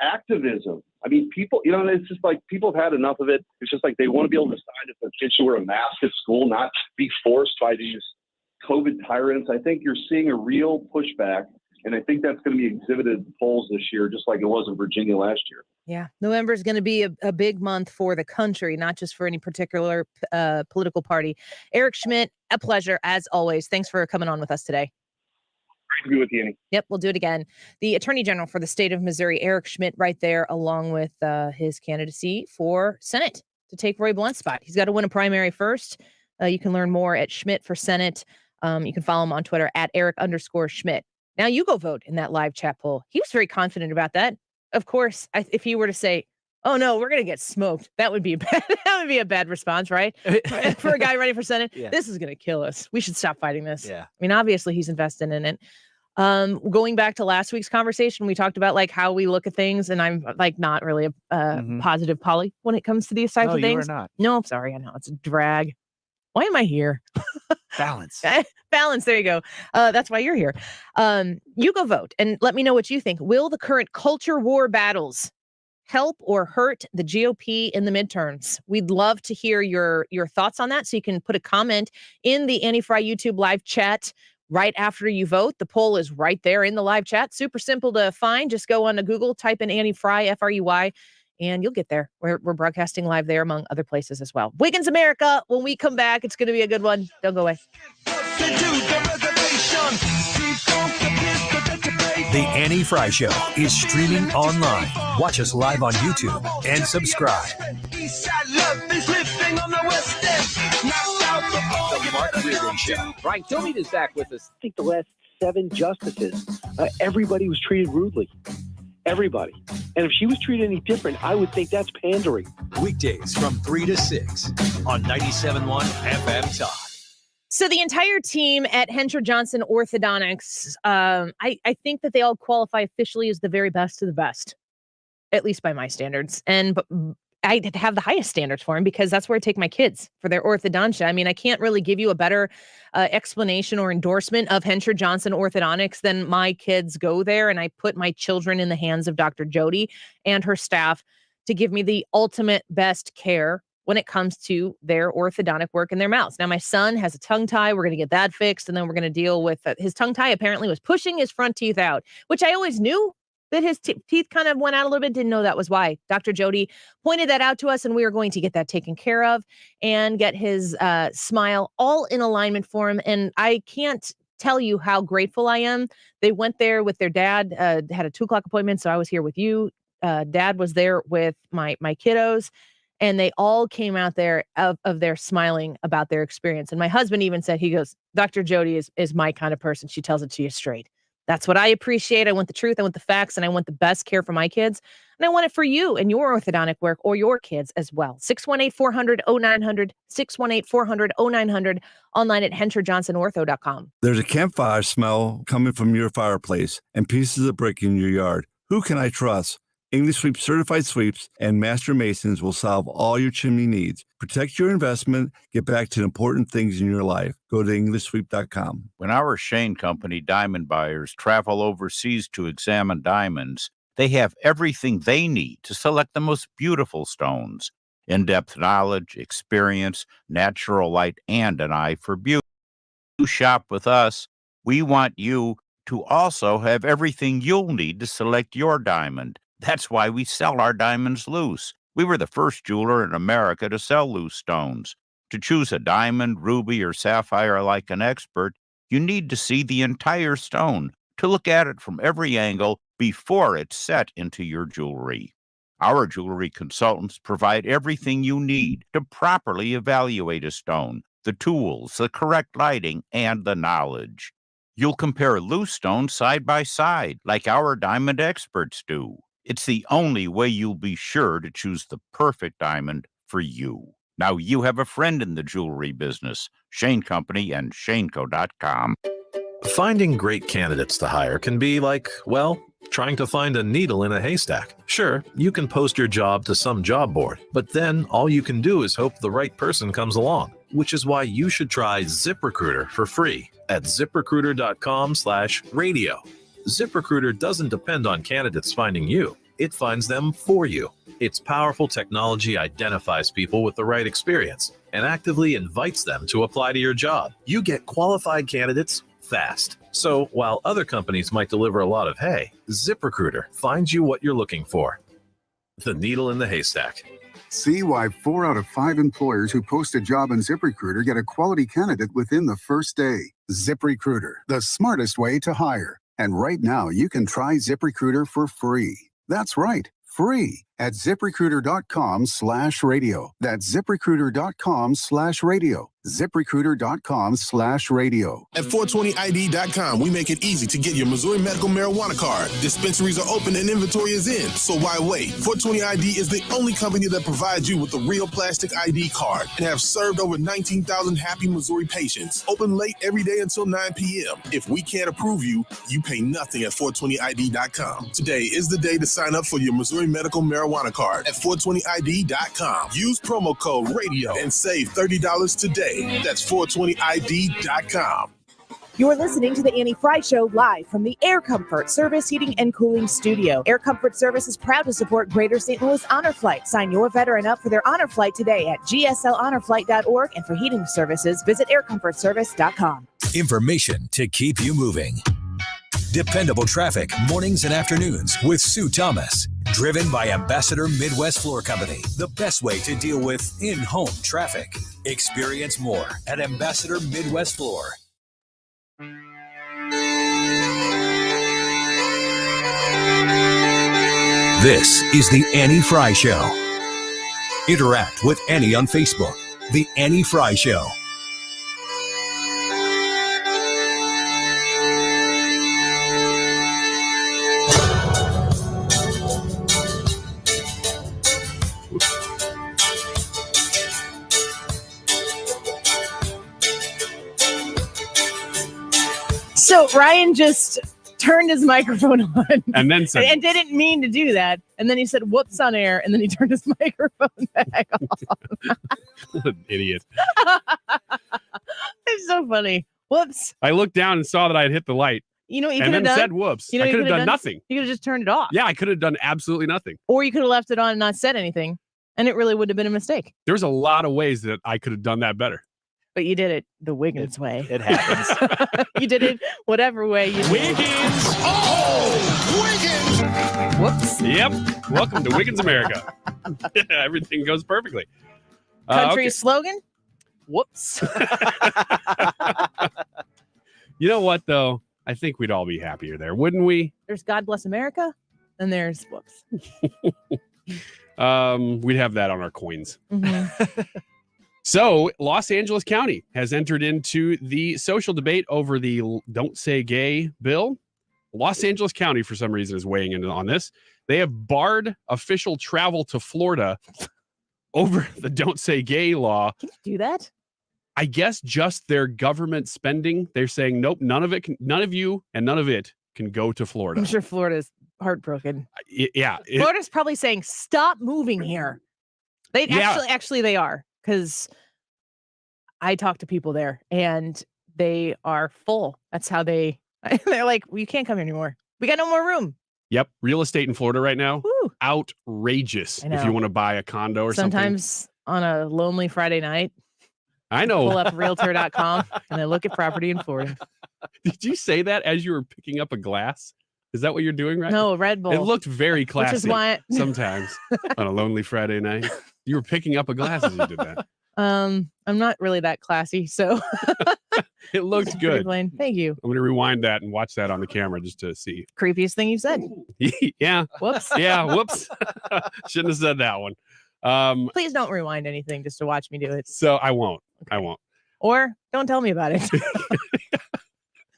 activism. I mean, people, it's just like people have had enough of it. It's just like they want to be able to decide if their kids should wear a mask at school, not be forced by these COVID tyrants. I think you're seeing a real pushback, and I think that's going to be exhibited in polls this year, just like it was in Virginia last year. Yeah, November is going to be a big month for the country, not just for any particular political party. Eric Schmitt, a pleasure as always. Thanks for coming on with us today. Great to be with you, Annie. Yep, we'll do it again. The Attorney General for the state of Missouri, Eric Schmitt, right there, along with his candidacy for Senate to take Roy Blunt's spot. He's got to win a primary first. You can learn more at Schmitt for Senate. You can follow him on Twitter at Eric_Schmitt. Now you go vote in that live chat poll. He was very confident about that. Of course, if he were to say, "Oh no, we're going to get smoked," that would be a bad response, right? For a guy running for Senate, This is going to kill us. We should stop fighting this. Yeah. I mean, obviously he's invested in it. Going back to last week's conversation, we talked about like how we look at things, and I'm like not really a positive Polly when it comes to these types of things. You are not. No, I'm sorry. I know it's a drag. Why am I here? Balance. Balance. There you go. That's why you're here. You go vote and let me know what you think. Will the current culture war battles help or hurt the GOP in the midterms? We'd love to hear your thoughts on that. So you can put a comment in the Annie Frey YouTube live chat right after you vote. The poll is right there in the live chat. Super simple to find. Just go on to Google, type in Annie Frey, Frey, and you'll get there. We're broadcasting live there, among other places as well. Wiggins America. When we come back, it's going to be a good one. Don't go away. The Annie Frey Show is streaming online. Watch us live on YouTube and subscribe. The Mark Reardon Show. Brian Kilmeade is back with us. I think the last 7 justices, everybody was treated rudely. Everybody. And if she was treated any different, I would think that's pandering. Weekdays from 3 to 6 on 97.1 FM Talk. So the entire team at Hensher Johnson Orthodontics, I think that they all qualify officially as the very best of the best, at least by my standards. And I have the highest standards for them because that's where I take my kids for their orthodontia. I mean, I can't really give you a better explanation or endorsement of Hensher Johnson Orthodontics than my kids go there. And I put my children in the hands of Dr. Jody and her staff to give me the ultimate best care when it comes to their orthodontic work in their mouths. Now, my son has a tongue tie. We're going to get that fixed. And then we're going to deal with his tongue tie apparently was pushing his front teeth out, which I always knew that his teeth kind of went out a little bit. Didn't know that was why. Dr. Jody pointed that out to us, and we are going to get that taken care of and get his smile all in alignment for him. And I can't tell you how grateful I am. They went there with their dad, had a 2:00 appointment. So I was here with you. Dad was there with my kiddos, and they all came out there of their smiling about their experience. And my husband even said, he goes, Dr. Jody is my kind of person. She tells it to you straight. That's what I appreciate. I want the truth. I want the facts, and I want the best care for my kids. And I want it for you and your orthodontic work or your kids as well. 618-400-0900, 618-400-0900, online at HenterJohnsonOrtho.com. There's a campfire smell coming from your fireplace and pieces of brick in your yard. Who can I trust? English Sweep Certified Sweeps and Master Masons will solve all your chimney needs. Protect your investment. Get back to important things in your life. Go to EnglishSweep.com. When our Shane Company diamond buyers travel overseas to examine diamonds, they have everything they need to select the most beautiful stones. In-depth knowledge, experience, natural light, and an eye for beauty. You shop with us, we want you to also have everything you'll need to select your diamond. That's why we sell our diamonds loose. We were the first jeweler in America to sell loose stones. To choose a diamond, ruby, or sapphire like an expert, you need to see the entire stone, to look at it from every angle before it's set into your jewelry. Our jewelry consultants provide everything you need to properly evaluate a stone, the tools, the correct lighting, and the knowledge. You'll compare loose stones side by side, like our diamond experts do. It's the only way you'll be sure to choose the perfect diamond for you. Now you have a friend in the jewelry business. Shane Company and ShaneCo.com. Finding great candidates to hire can be like, well, trying to find a needle in a haystack. Sure, you can post your job to some job board, but then all you can do is hope the right person comes along, which is why you should try ZipRecruiter for free at ZipRecruiter.com/radio. ZipRecruiter doesn't depend on candidates finding you. It finds them for you. Its powerful technology identifies people with the right experience and actively invites them to apply to your job. You get qualified candidates fast. So while other companies might deliver a lot of hay, ZipRecruiter finds you what you're looking for. The needle in the haystack. See why 4 out of 5 employers who post a job on ZipRecruiter get a quality candidate within the first day. ZipRecruiter, the smartest way to hire. And right now, you can try ZipRecruiter for free. That's right, free at ZipRecruiter.com/radio. That's ZipRecruiter.com/radio. ZipRecruiter.com/radio. At 420ID.com, we make it easy to get your Missouri medical marijuana card. Dispensaries are open and inventory is in, so why wait? 420ID is the only company that provides you with a real plastic ID card and have served over 19,000 happy Missouri patients. Open late every day until 9 p.m. If we can't approve you, you pay nothing at 420ID.com. Today is the day to sign up for your Missouri medical marijuana card at 420ID.com. Use promo code RADIO and save $30 today. That's 420ID.com. You're listening to the Annie Frey Show live from the Air Comfort Service Heating and Cooling Studio. Air Comfort Service is proud to support Greater St. Louis Honor Flight. Sign your veteran up for their honor flight today at gslhonorflight.org. And for heating services, visit aircomfortservice.com. Information to keep you moving. Dependable traffic, mornings and afternoons with Sue Thomas. Driven by Ambassador Midwest Floor Company, the best way to deal with in-home traffic. Experience more at Ambassador Midwest Floor. This is the Annie Frey Show. Interact with Annie on Facebook. The Annie Frey Show. So Ryan just turned his microphone on and then said, and didn't mean to do that. And then he said, whoops, on air. And then he turned his microphone back on. What an idiot. It's so funny. Whoops. I looked down and saw that I had hit the light. You know what you and could have then done? said whoops. You know I what could you have done nothing. You could have just turned it off. Yeah, I could have done absolutely nothing. Or you could have left it on and not said anything. And it really would have been a mistake. There's a lot of ways that I could have done that better. But you did it the Wiggins way. It happens. You did it whatever way you did. Wiggins! Oh! Wiggins! Whoops. Yep. Welcome to Wiggins America. Everything goes perfectly. Country Okay. slogan? Whoops. You know what, though? I think we'd all be happier there, wouldn't we? There's God Bless America, and there's whoops. We'd have that on our coins. Mm-hmm. So, Los Angeles County has entered into the social debate over the Don't Say Gay bill. Los Angeles County, for some reason, is weighing in on this. They have barred official travel to Florida over the Don't Say Gay law. Can you do that? I guess just their government spending. They're saying, nope, none of you and none of it can go to Florida. I'm sure Florida's heartbroken. Yeah. Florida's probably saying, stop moving here. Actually they are, because I talk to people there and they are full. That's how they're like, well, you can't come here anymore. We got no more room. Yep. Real estate in Florida right now. Woo. Outrageous. If you want to buy a condo or sometimes on a lonely Friday night. I know. Pull up realtor.com and then look at property in Florida. Did you say that as you were picking up a glass? Is that what you're doing right now? No, Red Bull. It looked very classy. Which is why sometimes on a lonely Friday night. You were picking up a glass as you did that. I'm not really that classy, so it looked good. Plain. Thank you. I'm going to rewind that and watch that on the camera just to see. Creepiest thing you said. Yeah. Whoops. Yeah. Whoops. Shouldn't have said that one. Please don't rewind anything just to watch me do it. So I won't. Okay. I won't. Or don't tell me about it.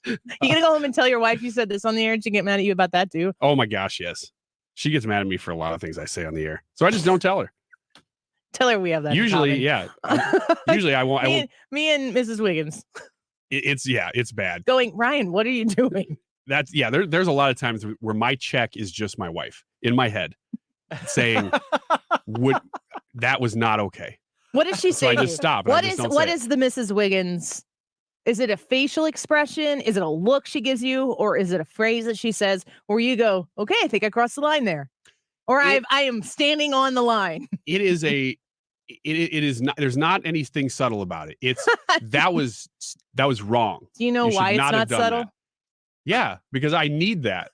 You gonna go home and tell your wife you said this on the air and she get mad at you about that too? Oh my gosh, yes. She gets mad at me for a lot of things I say on the air. So I just don't tell her. Tell her we have that. Usually, yeah. Usually I won't. Me and Mrs. Wiggins. It's bad. Going, Ryan, what are you doing? There's a lot of times where my check is just my wife in my head saying, that was not okay. What does she say? So I just stop. What is the Mrs. Wiggins? Is it a facial expression? Is it a look she gives you? Or is it a phrase that she says where you go, okay, I think I crossed the line there. Or I am standing on the line. It is not, there's not anything subtle about it. It's that was wrong. Do you know why it's not subtle? That. Yeah, because I need that.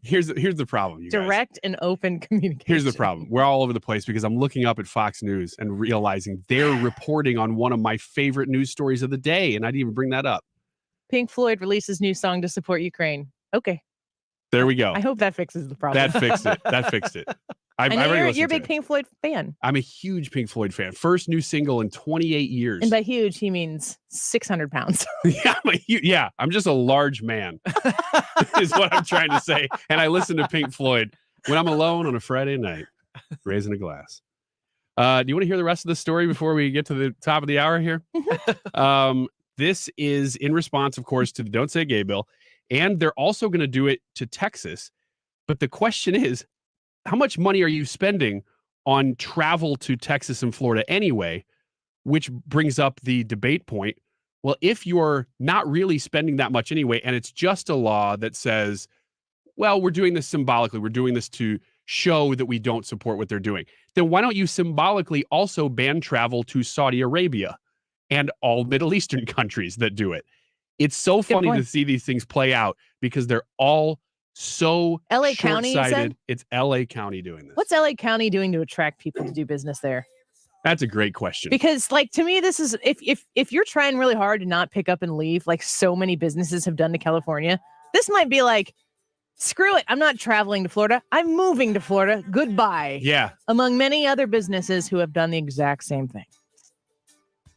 Here's the problem, you Direct guys. and open communication. Here's the problem. We're all over the place because I'm looking up at Fox News and realizing they're reporting on one of my favorite news stories of the day, and I didn't even bring that up. Pink Floyd releases new song to support Ukraine. Okay. There we go. I hope that fixes the problem. That fixed it. You're a big Pink Floyd fan. I'm a huge Pink Floyd fan. First new single in 28 years. And by huge, he means 600 pounds. I'm just a large man is what I'm trying to say. And I listen to Pink Floyd when I'm alone on a Friday night, raising a glass. Do you want to hear the rest of the story before we get to the top of the hour here? This is in response, of course, to the Don't Say Gay bill. And they're also going to do it to Texas. But the question is, how much money are you spending on travel to Texas and Florida anyway? Which brings up the debate point. Well, if you're not really spending that much anyway, and it's just a law that says, well, we're doing this symbolically, we're doing this to show that we don't support what they're doing, then why don't you symbolically also ban travel to Saudi Arabia and all Middle Eastern countries that do it? It's so funny to see these things play out because they're all so LA County, you said? It's LA County doing this. What's LA County doing to attract people to do business there? That's a great question. Because, like, to me, this is if you're trying really hard to not pick up and leave, like so many businesses have done to California, this might be like, screw it. I'm not traveling to Florida. I'm moving to Florida. Goodbye. Yeah. Among many other businesses who have done the exact same thing.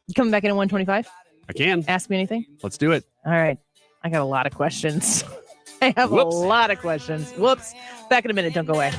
You coming back in at 125? I can. Ask me anything. Let's do it. All right. I got a lot of questions. I have a lot of questions. Whoops. Back in a minute. Don't go away.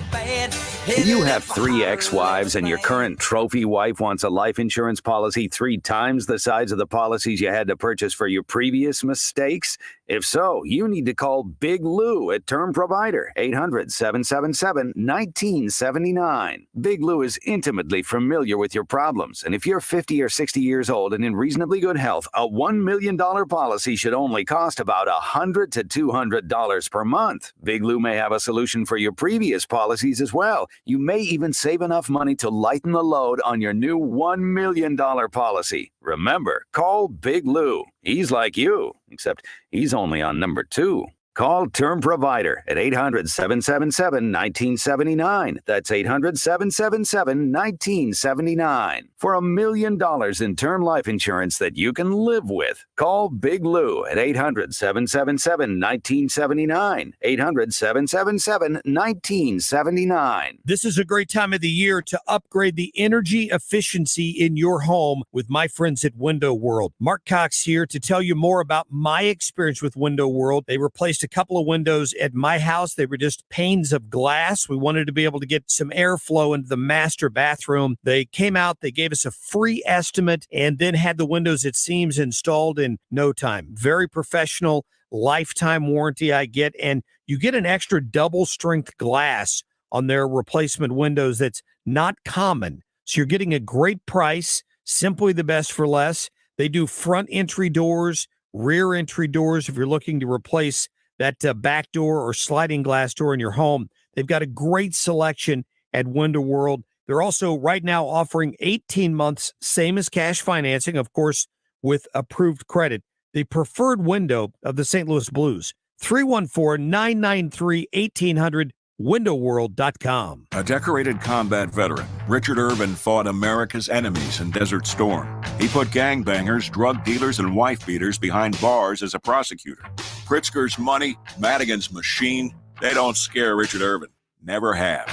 You have 3 ex-wives and your current trophy wife wants a life insurance policy 3 times the size of the policies you had to purchase for your previous mistakes? If so, you need to call Big Lou at Term Provider, 800-777-1979. Big Lou is intimately familiar with your problems, and if you're 50 or 60 years old and in reasonably good health, a $1 million policy should only cost about $100 to $200 per month. Big Lou may have a solution for your previous policies as well. You may even save enough money to lighten the load on your new $1 million policy. Remember, call Big Lou. He's like you, except he's only on number 2. Call Term Provider at 800-777-1979. That's 800-777-1979. For $1 million in term life insurance that you can live with. Call Big Lou at 800-777-1979. 800-777-1979. This is a great time of the year to upgrade the energy efficiency in your home with my friends at Window World. Mark Cox here to tell you more about my experience with Window World. They replaced a couple of windows at my house. They were just panes of glass. We wanted to be able to get some airflow into the master bathroom. They came out, they gave us a free estimate, and then had the windows at seams installed in no time. Very professional, lifetime warranty I get, and you get an extra double strength glass on their replacement windows that's not common. So you're getting a great price, simply the best for less. They do front entry doors, rear entry doors if you're looking to replace that back door or sliding glass door in your home. They've got a great selection at Window World. They're also right now offering 18 months, same as cash financing, of course, with approved credit. The preferred window of the St. Louis Blues, 314-993-1800, windowworld.com. A decorated combat veteran, Richard Irvin fought America's enemies in Desert Storm. He put gangbangers, drug dealers, and wife-beaters behind bars as a prosecutor. Pritzker's money, Madigan's machine, they don't scare Richard Irvin. Never have.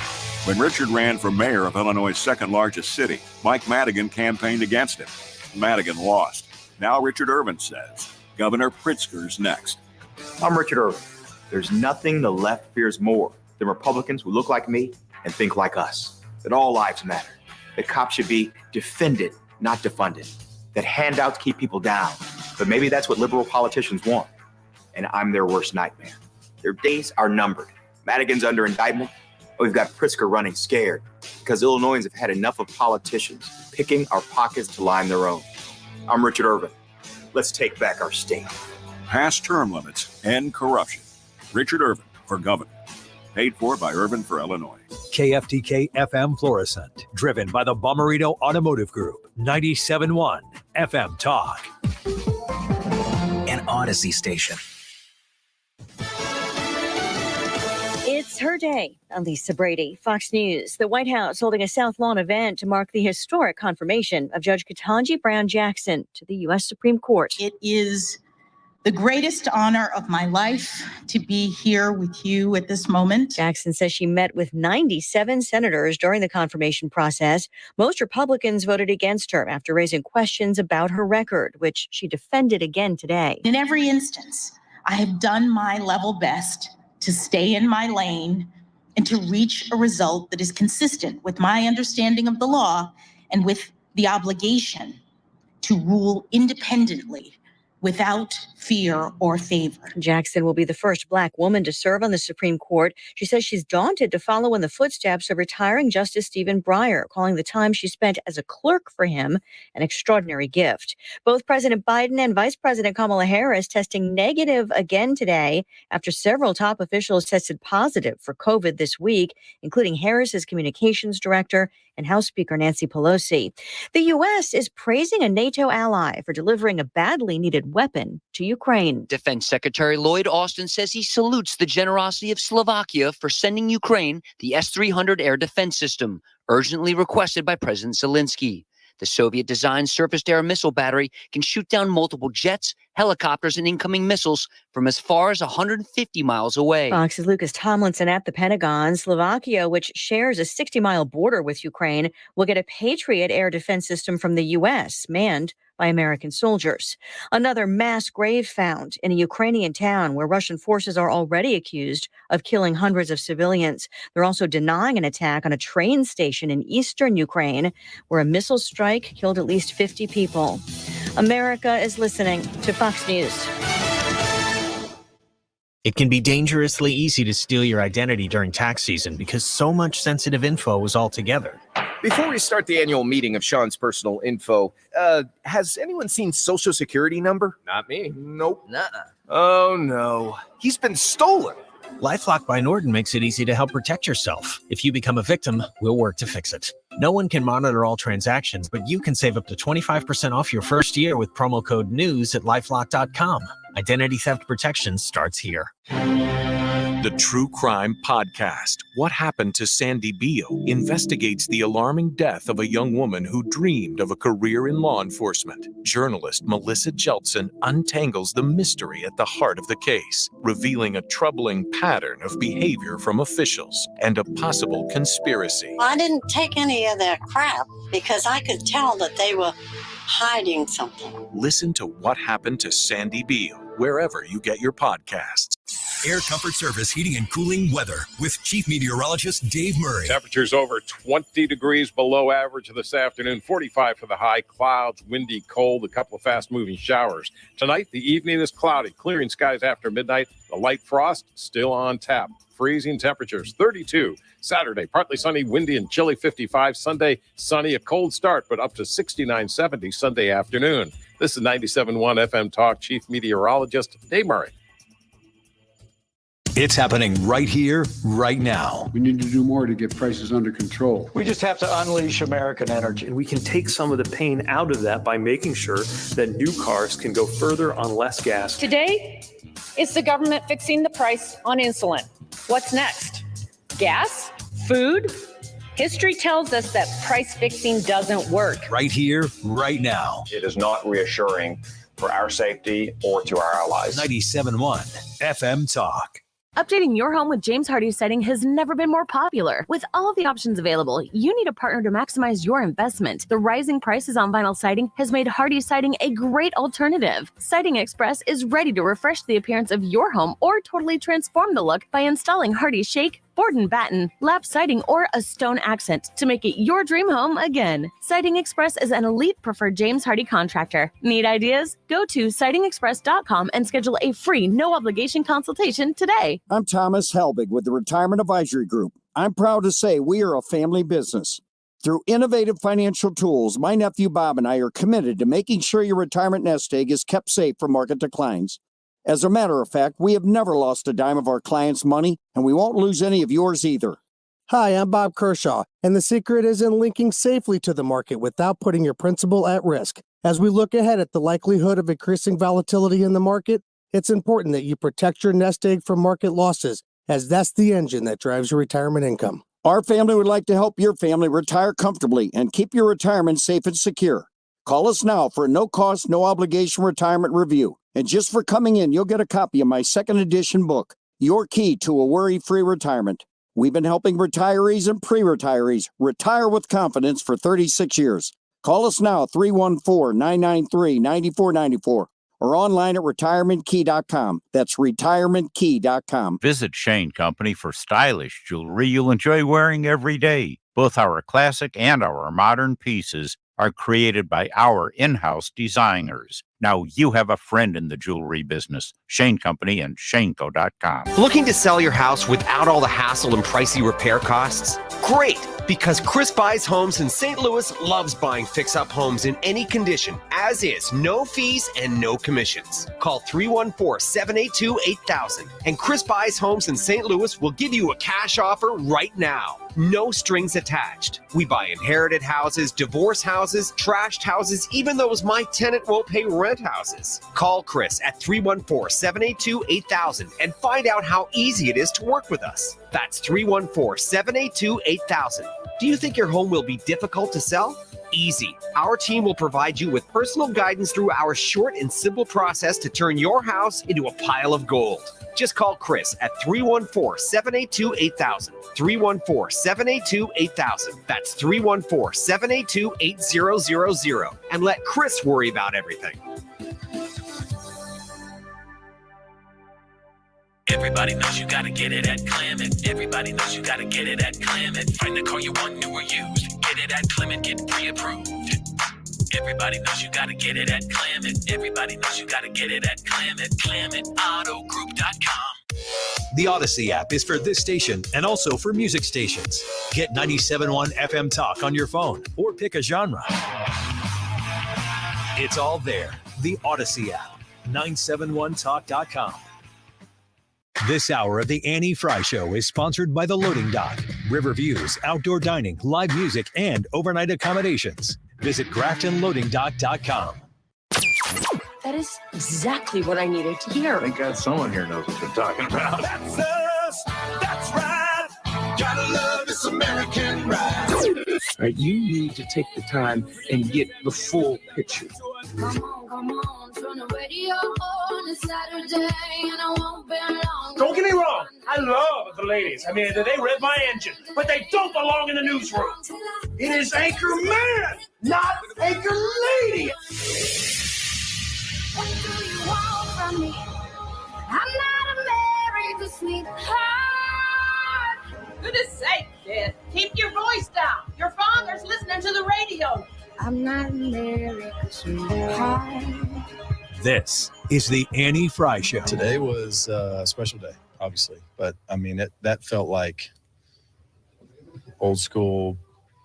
When Richard ran for mayor of Illinois' second largest city, Mike Madigan campaigned against him. Madigan lost. Now Richard Irvin says, Governor Pritzker's next. I'm Richard Irvin. There's nothing the left fears more than Republicans who look like me and think like us. That all lives matter. That cops should be defended, not defunded. That handouts keep people down. But maybe that's what liberal politicians want. And I'm their worst nightmare. Their days are numbered. Madigan's under indictment. We've got Pritzker running scared because Illinoisans have had enough of politicians picking our pockets to line their own. I'm Richard Irvin. Let's take back our state. Pass term limits, end corruption. Richard Irvin for governor. Paid for by Irvin for Illinois. KFTK FM Florissant, driven by the Bomarito Automotive Group, 97.1 FM Talk. An Odyssey station. It's her day. Lisa Brady, Fox News. The White House holding a South Lawn event to mark the historic confirmation of Judge Ketanji Brown Jackson to the U.S. Supreme Court. It is the greatest honor of my life to be here with you at this moment. Jackson says she met with 97 senators during the confirmation process. Most Republicans voted against her after raising questions about her record, which she defended again today. In every instance, I have done my level best to stay in my lane and to reach a result that is consistent with my understanding of the law and with the obligation to rule independently without fear or favor. Jackson will be the first Black woman to serve on the Supreme Court. She says she's daunted to follow in the footsteps of retiring Justice Stephen Breyer, calling the time she spent as a clerk for him an extraordinary gift. Both President Biden and Vice President Kamala Harris testing negative again today after several top officials tested positive for COVID this week, including Harris's communications director and House Speaker Nancy Pelosi. The U.S. is praising a NATO ally for delivering a badly needed weapon to Ukraine. Defense Secretary Lloyd Austin says he salutes the generosity of Slovakia for sending Ukraine the S-300 air defense system, urgently requested by President Zelensky. The Soviet-designed surface-to-air missile battery can shoot down multiple jets, helicopters, and incoming missiles from as far as 150 miles away. Fox's Lucas Tomlinson at the Pentagon. Slovakia, which shares a 60-mile border with Ukraine, will get a Patriot air defense system from the U.S., manned by American soldiers. Another mass grave found in a Ukrainian town where Russian forces are already accused of killing hundreds of civilians. They're also denying an attack on a train station in eastern Ukraine where a missile strike killed at least 50 people. America is listening to Fox News. It can be dangerously easy to steal your identity during tax season because so much sensitive info is all together. Before we start the annual meeting of Sean's personal info, has anyone seen Social Security number? Not me. Nope. Nuh-uh. Oh, no. He's been stolen. LifeLock by Norton makes it easy to help protect yourself. If you become a victim, we'll work to fix it. No one can monitor all transactions, but you can save up to 25% off your first year with promo code NEWS at LifeLock.com. Identity theft protection starts here. The True Crime Podcast, What Happened to Sandy Beale, investigates the alarming death of a young woman who dreamed of a career in law enforcement. Journalist Melissa Jeltsin untangles the mystery at the heart of the case, revealing a troubling pattern of behavior from officials and a possible conspiracy. I didn't take any of their crap because I could tell that they were hiding something. Listen to What Happened to Sandy Beale, wherever you get your podcasts. Air Comfort Service Heating and Cooling Weather with Chief Meteorologist Dave Murray. Temperatures over 20 degrees below average this afternoon, 45 for the high, clouds, windy, cold, a couple of fast-moving showers. Tonight, the evening is cloudy, clearing skies after midnight. The light frost still on tap. Freezing temperatures, 32. Saturday, partly sunny, windy and chilly, 55. Sunday, sunny, a cold start, but up to 69, 70 Sunday afternoon. This is 97.1 FM Talk, Chief Meteorologist Dave Murray. It's happening right here, right now. We need to do more to get prices under control. We just have to unleash American energy. And we can take some of the pain out of that by making sure that new cars can go further on less gas. Today, it's the government fixing the price on insulin. What's next? Gas? Food? History tells us that price fixing doesn't work. Right here, right now. It is not reassuring for our safety or to our allies. 97.1 FM Talk. Updating your home with James Hardie's siding has never been more popular. With all of the options available, you need a partner to maximize your investment. The rising prices on vinyl siding has made Hardie's siding a great alternative. Siding Express is ready to refresh the appearance of your home or totally transform the look by installing Hardie's Shake, board and batten, lap siding, or a stone accent to make it your dream home again. Siding Express is an elite preferred James Hardie contractor. Need ideas? Go to sidingexpress.com and schedule a free, no-obligation consultation today. I'm Thomas Helbig with the Retirement Advisory Group. I'm proud to say we are a family business. Through innovative financial tools, my nephew Bob and I are committed to making sure your retirement nest egg is kept safe from market declines. As a matter of fact, we have never lost a dime of our clients' money, and we won't lose any of yours either. Hi, I'm Bob Kershaw, and the secret is in linking safely to the market without putting your principal at risk. As we look ahead at the likelihood of increasing volatility in the market, it's important that you protect your nest egg from market losses, as that's the engine that drives your retirement income. Our family would like to help your family retire comfortably and keep your retirement safe and secure. Call us now for a no-cost, no-obligation retirement review. And just for coming in, you'll get a copy of my second edition book, Your Key to a Worry-Free Retirement. We've been helping retirees and pre-retirees retire with confidence for 36 years. Call us now, 314-993-9494, or online at retirementkey.com. That's retirementkey.com. Visit Shane Company for stylish jewelry you'll enjoy wearing every day. Both our classic and our modern pieces are created by our in-house designers. Now you have a friend in the jewelry business. Shane Company and shaneco.com. Looking to sell your house without all the hassle and pricey repair costs? Great! Because Chris Buys Homes in St. Louis loves buying fix-up homes in any condition, as is, no fees and no commissions. Call 314-782-8000, and Chris Buys Homes in St. Louis will give you a cash offer right now. No strings attached. We buy inherited houses, divorce houses, trashed houses, even those my tenant won't pay rent houses. Call Chris at 314-782-8000 and find out how easy it is to work with us. That's 314-782-8000. Do you think your home will be difficult to sell? Easy. Our team will provide you with personal guidance through our short and simple process to turn your house into a pile of gold. Just call Chris at 314-782-8000. 314-782-8000. That's 314-782-8000. And let Chris worry about everything. Everybody knows you gotta get it at Clement. Everybody knows you gotta get it at Clement. Find the car you want, new or used. Get it at Clement, get pre-approved. Everybody knows you gotta get it at Clement. Everybody knows you gotta get it at Clement. ClementAutoGroup.com. The Odyssey app is for this station and also for music stations. Get 97.1 FM Talk on your phone or pick a genre. It's all there. The Odyssey app. 971talk.com. This hour of the Annie Frey Show is sponsored by The Loading Dock, Riverviews, outdoor dining, live music, and overnight accommodations. Visit GraftonLoadingDock.com. That is exactly what I needed to hear. Thank God someone here knows what they're talking about. That's us. That's right. Gotta love this American ride. All right, you need to take the time and get the full picture. Come on, turn the radio on. It's Saturday and I won't be long. Don't get me wrong. I love the ladies. I mean, they rev my engine, but they don't belong in the newsroom. It is Anchor Man, not Anchor Lady. What do you want from about me. I'm not a America's sweetheart. Goodness sake, kid. Keep your voice down. Your father's listening to the radio. I'm not America's sweetheart. This is the Annie Frey Show. Today was a special day, obviously. But, I mean, that felt like old school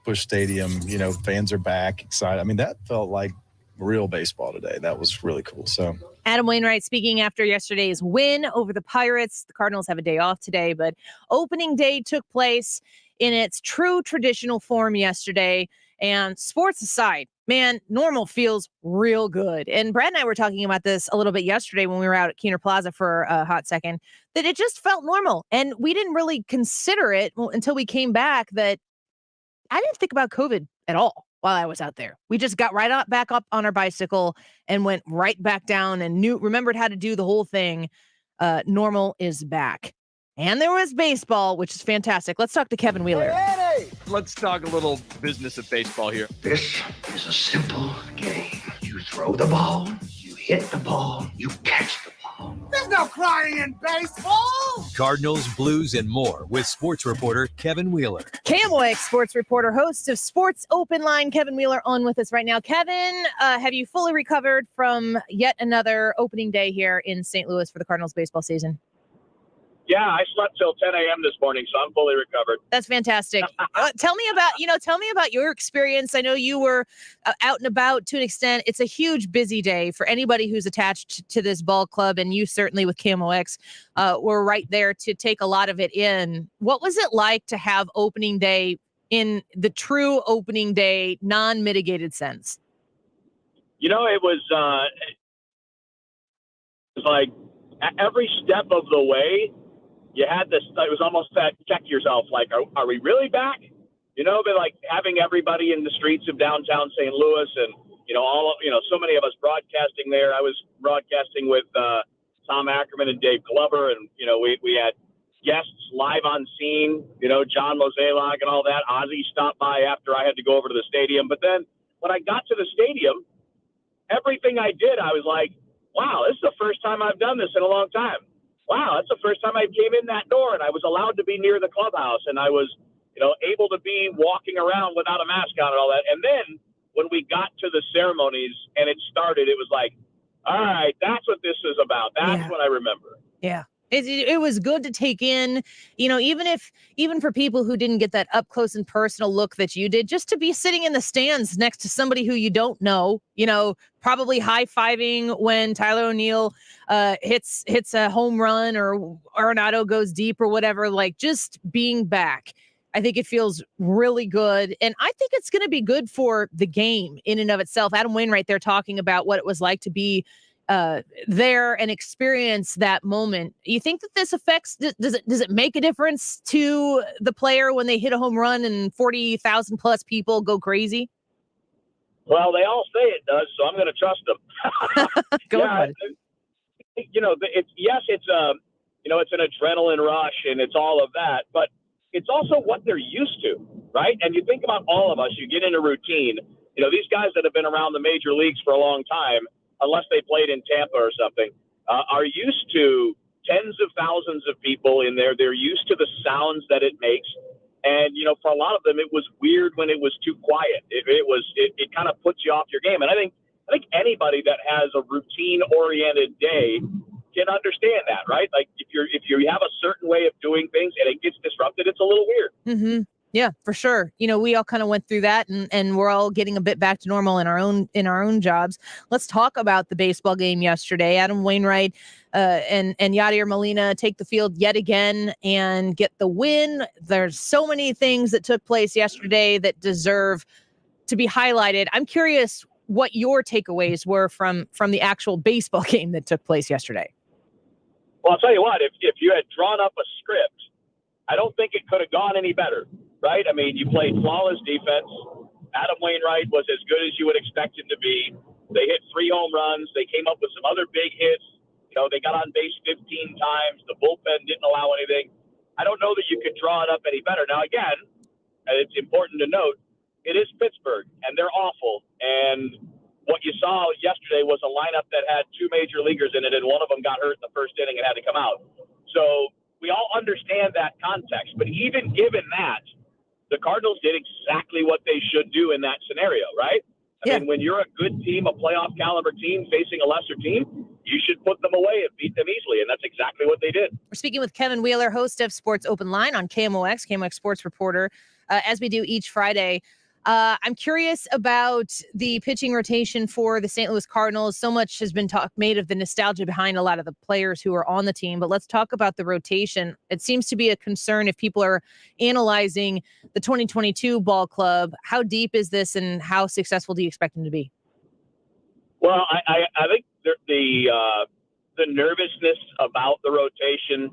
Busch Stadium, fans are back, excited. I mean, that felt like real baseball today. That was really cool. So Adam Wainwright speaking after yesterday's win over the Pirates. The Cardinals have a day off today, but opening day took place in its true traditional form yesterday. And sports aside, man, normal feels real good. And Brad and I were talking about this a little bit yesterday when we were out at Keener Plaza for a hot second, that it just felt normal. And we didn't really consider it until we came back that I didn't think about COVID at all while I was out there. We just got back up on our bicycle and went right back down and remembered how to do the whole thing. Normal is back. And there was baseball, which is fantastic. Let's talk to Kevin Wheeler. Hey! Let's talk a little business of baseball here. This is a simple game. You throw the ball, you hit the ball, you catch the ball. There's no crying in baseball. Cardinals, Blues, and more with sports reporter Kevin Wheeler. KMOX sports reporter, host of Sports Open Line, Kevin Wheeler, on with us right now. Kevin, have you fully recovered from yet another opening day here in St. Louis for the Cardinals baseball season? Yeah, I slept till 10 a.m. this morning, so I'm fully recovered. That's fantastic. Tell me about your experience. I know you were out and about to an extent. It's a huge busy day for anybody who's attached to this ball club, and you certainly with KMOX were right there to take a lot of it in. What was it like to have opening day in the true opening day, non-mitigated sense? It was like every step of the way, you had this, it was almost that check yourself, like, are we really back? But like having everybody in the streets of downtown St. Louis and, so many of us broadcasting there. I was broadcasting with Tom Ackerman and Dave Glover, and, we had guests live on scene, John Mozeliak and all that. Ozzy stopped by after I had to go over to the stadium. But then when I got to the stadium, everything I did, I was like, wow, this is the first time I've done this in a long time. Wow, that's the first time I came in that door and I was allowed to be near the clubhouse and I was, able to be walking around without a mask on and all that. And then when we got to the ceremonies and it started, it was like, all right, that's what this is about. That's what I remember. Yeah. It was good to take in, even for people who didn't get that up close and personal look that you did, just to be sitting in the stands next to somebody who you don't know, probably high-fiving when Tyler O'Neill hits a home run or Arenado goes deep or whatever, like just being back. I think it feels really good. And I think it's going to be good for the game in and of itself. Adam Wainwright there talking about what it was like to be there and experience that moment. You think that this affects, does it make a difference to the player when they hit a home run and 40,000 plus people go crazy? Well, they all say it does, so I'm going to trust them. Go ahead. It's an adrenaline rush and it's all of that, but it's also what they're used to, right? And you think about all of us, you get in a routine, these guys that have been around the major leagues for a long time, unless they played in Tampa or something, are used to tens of thousands of people in there. They're used to the sounds that it makes. And, for a lot of them, it was weird when it was too quiet. It kind of puts you off your game. And I think anybody that has a routine-oriented day can understand that, right? Like if you have a certain way of doing things and it gets disrupted, it's a little weird. Mm-hmm. Yeah, for sure. We all kind of went through that and we're all getting a bit back to normal in our own jobs. Let's talk about the baseball game yesterday. Adam Wainwright and Yadier Molina take the field yet again and get the win. There's so many things that took place yesterday that deserve to be highlighted. I'm curious what your takeaways were from the actual baseball game that took place yesterday. Well, I'll tell you what, if you had drawn up a script, I don't think it could have gone any better, right? I mean, you played flawless defense. Adam Wainwright was as good as you would expect him to be. They hit 3 home runs. They came up with some other big hits. They got on base 15 times. The bullpen didn't allow anything. I don't know that you could draw it up any better. Now, again, it's important to note, it is Pittsburgh, and they're awful. And what you saw yesterday was a lineup that had 2 major leaguers in it, and one of them even given that, the Cardinals did exactly what they should do in that scenario, right? I mean, when you're a good team, a playoff caliber team facing a lesser team, you should put them away and beat them easily. And that's exactly what they did. We're speaking with Kevin Wheeler, host of Sports Open Line on KMOX Sports Reporter, as we do each Friday. I'm curious about the pitching rotation for the St. Louis Cardinals. So much has been made of the nostalgia behind a lot of the players who are on the team, but let's talk about the rotation. It seems to be a concern if people are analyzing the 2022 ball club. How deep is this and how successful do you expect them to be? Well, I think the nervousness about the rotation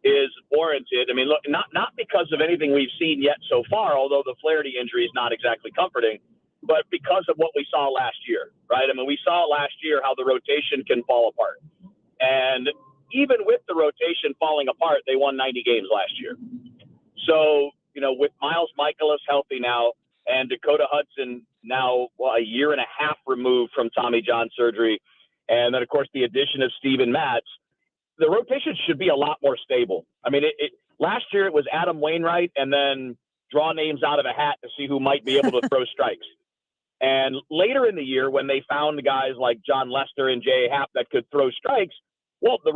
is warranted. I mean, look, not because of anything we've seen yet so far, although the Flaherty injury is not exactly comforting, but because of what we saw last year, right? I mean, we saw last year how the rotation can fall apart. And even with the rotation falling apart, they won 90 games last year. So, with Miles Michaelis healthy now and Dakota Hudson now a year and a half removed from Tommy John surgery, and then, of course, the addition of Steven Matz, the rotation should be a lot more stable. I mean, last year it was Adam Wainwright and then draw names out of a hat to see who might be able to throw strikes. And later in the year, when they found guys like John Lester and Jay Happ that could throw strikes, well, the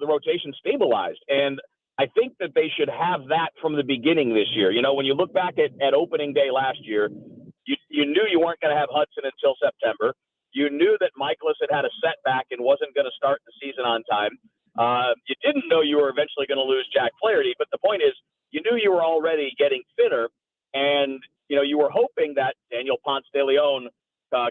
rotation stabilized. And I think that they should have that from the beginning this year. When you look back at opening day last year, you knew you weren't going to have Hudson until September. You knew that Michaelis had a setback and wasn't going to start the season on time. You didn't know you were eventually going to lose Jack Flaherty, but the point is you knew you were already getting thinner, and you were hoping that Daniel Ponce de Leon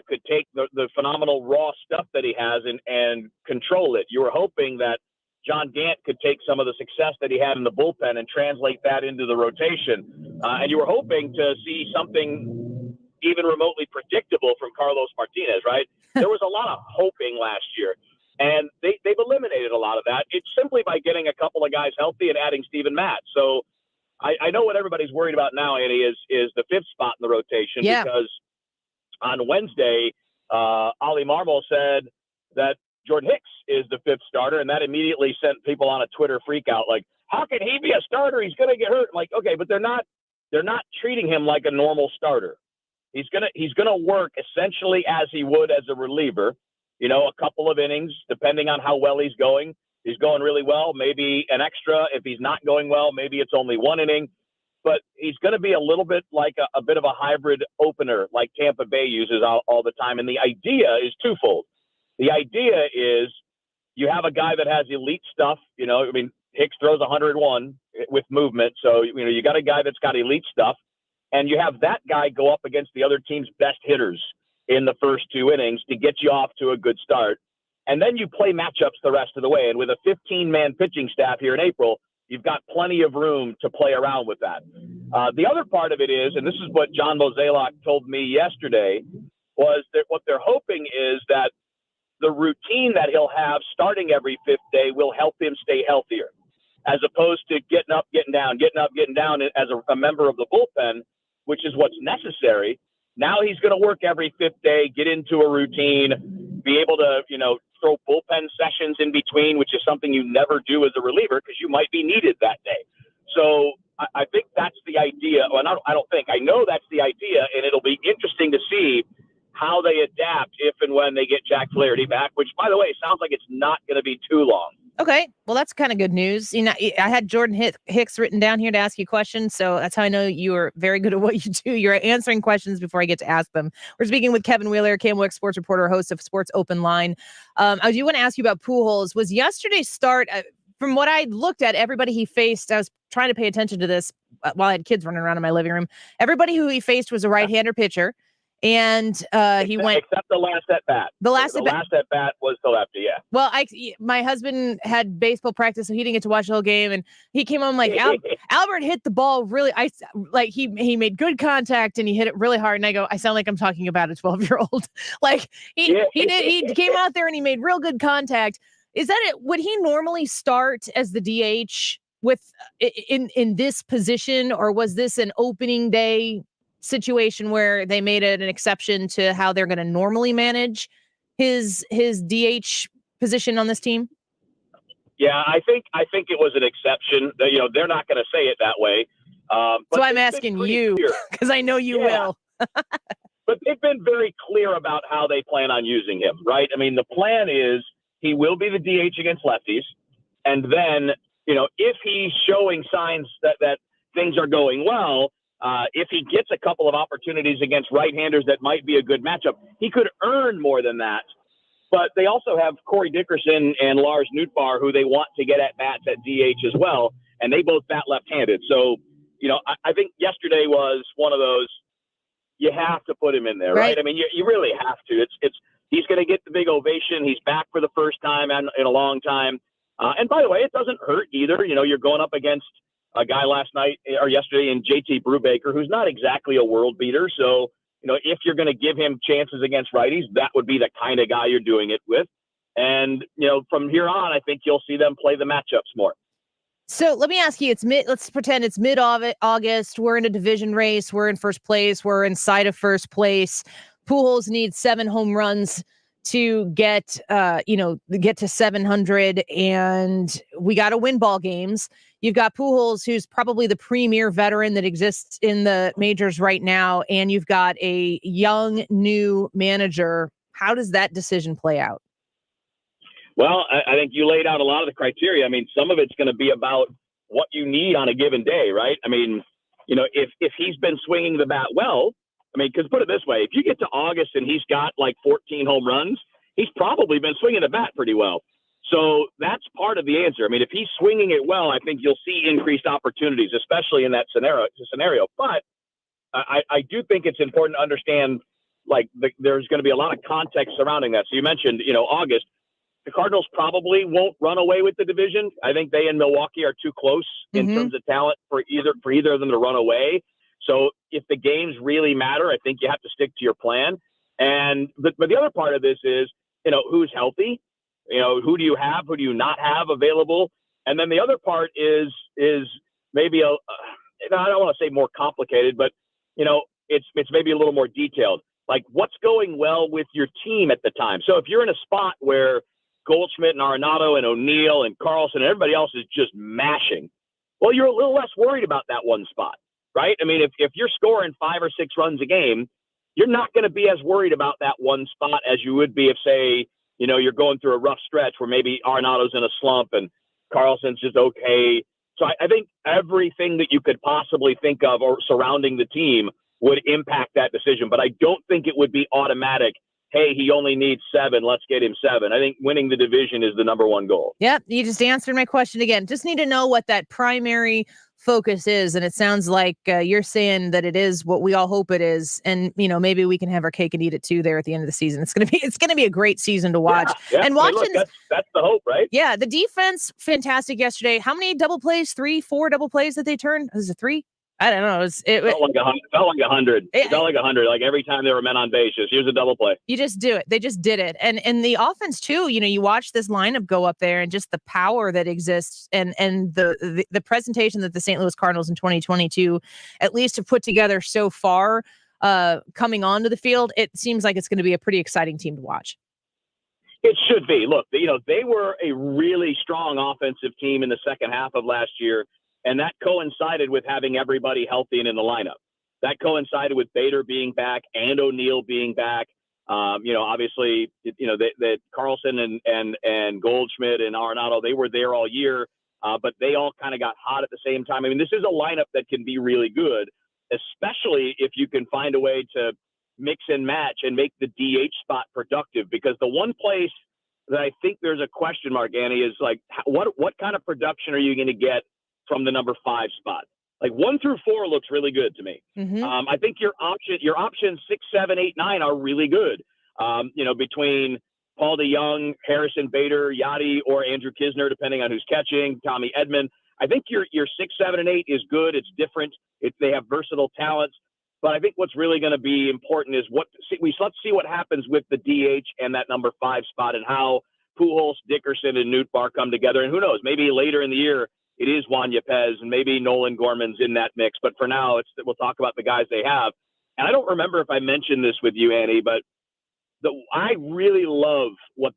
could take the phenomenal raw stuff that he has and control it. You were hoping that John Gant could take some of the success that he had in the bullpen and translate that into the rotation, and you were hoping to see something even remotely predictable from Carlos Martinez, right? There was a lot of hoping last year. And they've eliminated a lot of that. It's simply by getting a couple of guys healthy and adding Steven Matz. So I know what everybody's worried about now, Annie, is the fifth spot in the rotation. Yeah. Because on Wednesday, Ollie Marmol said that Jordan Hicks is the fifth starter, and that immediately sent people on a Twitter freak out. Like, how can he be a starter? He's going to get hurt. Like, okay, but they're not treating him like a normal starter. He's gonna work essentially as he would as a reliever. A couple of innings, depending on how well he's going. He's going really well, maybe an extra. If he's not going well, maybe it's only one inning. But he's going to be a little bit like a bit of a hybrid opener like Tampa Bay uses all the time. And the idea is twofold. The idea is you have a guy that has elite stuff. Hicks throws 101 with movement. So, you got a guy that's got elite stuff. And you have that guy go up against the other team's best hitters in the first two innings to get you off to a good start. And then you play matchups the rest of the way. And with a 15-man pitching staff here in April, you've got plenty of room to play around with that. The other part of it is, and this is what John Mozeliak told me yesterday, was that what they're hoping is that the routine that he'll have starting every fifth day will help him stay healthier, as opposed to getting up, getting down as a member of the bullpen, which is what's necessary. Now he's going to work every fifth day, get into a routine, be able to, throw bullpen sessions in between, which is something you never do as a reliever because you might be needed that day. So I think that's the idea. Well, I know that's the idea, and it'll be interesting to see how they adapt if and when they get Jack Flaherty back, which, by the way, sounds like it's not going to be too long. Okay, well, that's kind of good news. I had Jordan Hicks written down here to ask you questions, so that's how I know you are very good at what you do. You're answering questions before I get to ask them. We're speaking with Kevin Wheeler, KMOX Sports Reporter, host of Sports Open Line. I do want to ask you about Pujols. Was yesterday's start, from what I looked at, everybody he faced, I was trying to pay attention to this while I had kids running around in my living room. Everybody who he faced was a right-hander pitcher. And he went except the last at bat. The last at bat was the lefty. Yeah. Well, my husband had baseball practice, so he didn't get to watch the whole game. And he came home like Albert hit the ball really. He made good contact and he hit it really hard. And I sound like I'm talking about a 12-year-old. Like he came out there and he made real good contact. Is that it? Would he normally start as the DH in this position, or was this an opening day situation where they made it an exception to how they're going to normally manage his DH position on this team? Yeah, I think it was an exception. They're not going to say it that way. So I'm asking you because I know you will. But they've been very clear about how they plan on using him, right? I mean, the plan is he will be the DH against lefties. And then, if he's showing signs that things are going well, if he gets a couple of opportunities against right-handers that might be a good matchup, he could earn more than that. But they also have Corey Dickerson and Lars Nootbaar, who they want to get at bats at DH as well, and they both bat left-handed. So, I think yesterday was one of those, you have to put him in there, right? I mean, you really have to. He's going to get the big ovation. He's back for the first time in a long time. And by the way, it doesn't hurt either. You're going up against a guy yesterday in JT Brubaker, who's not exactly a world beater. So, if you're going to give him chances against righties, that would be the kind of guy you're doing it with. And, from here on, I think you'll see them play the matchups more. So let me ask you, let's pretend it's mid-August. We're in a division race. We're in first place. We're inside of first place. Pujols needs 7 home runs to get to 700, and we got to win ball games. You've got Pujols, who's probably the premier veteran that exists in the majors right now, and you've got a young, new manager. How does that decision play out? Well, I think you laid out a lot of the criteria. I mean, some of it's going to be about what you need on a given day, right? I mean, if he's been swinging the bat well, I mean, because put it this way, if you get to August and he's got like 14 home runs, he's probably been swinging the bat pretty well. So that's part of the answer. I mean, if he's swinging it well, I think you'll see increased opportunities, especially in that scenario. But I do think it's important to understand, there's going to be a lot of context surrounding that. So you mentioned, August. The Cardinals probably won't run away with the division. I think they and Milwaukee are too close in terms of talent for either of them to run away. So if the games really matter, I think you have to stick to your plan. But the other part of this is, who's healthy? Who do you have? Who do you not have available? And then the other part is maybe I don't want to say more complicated, but it's maybe a little more detailed. Like what's going well with your team at the time. So if you're in a spot where Goldschmitt and Arenado and O'Neill and Carlson and everybody else is just mashing, well, you're a little less worried about that one spot, right? I mean, if you're scoring 5 or 6 runs a game, you're not going to be as worried about that one spot as you would be if, say, you're going through a rough stretch where maybe Arenado's in a slump and Carlson's just okay. So I think everything that you could possibly think of or surrounding the team would impact that decision. But I don't think it would be automatic. Hey, he only needs 7. Let's get him 7. I think winning the division is the number one goal. Yep. You just answered my question again. Just need to know what that primary focus is. And it sounds like you're saying that it is what we all hope it is. And, maybe we can have our cake and eat it too there at the end of the season. It's going to be a great season to watch. Yeah. And watching, hey, look, that's the hope, right? Yeah. The defense, fantastic yesterday. How many double plays? 3, 4 double plays that they turned? Was it 3? I don't know. It felt like 100. It felt like 100. Like every time they were men on base, here's a double play. You just do it. They just did it. And the offense too, you watch this lineup go up there and just the power that exists and the presentation that the St. Louis Cardinals in 2022 at least have put together so far coming onto the field, it seems like it's going to be a pretty exciting team to watch. It should be. Look, they were a really strong offensive team in the second half of last year. And that coincided with having everybody healthy and in the lineup. That coincided with Bader being back and O'Neill being back. Obviously, that Carlson and Goldschmitt and Arenado, they were there all year, but they all kind of got hot at the same time. I mean, this is a lineup that can be really good, especially if you can find a way to mix and match and make the DH spot productive. Because the one place that I think there's a question mark, Annie, is like, what kind of production are you going to get from the number 5 spot? Like 1 through 4 looks really good to me. I think your options 6, 7, 8, 9 are really good. Between Paul DeYoung, Harrison Bader, Yachty, or Andrew Kisner, depending on who's catching, Tommy Edman. I think your 6, 7, and 8 is good. It's different. They have versatile talents. But I think what's really going to be important is let's see what happens with the DH and that number 5 spot and how Pujols, Dickerson, and Nootbaar come together. And who knows, maybe later in the year, it is Juan Yepez and maybe Nolan Gorman's in that mix. But for now, we'll talk about the guys they have. And I don't remember if I mentioned this with you, Annie, but I really love what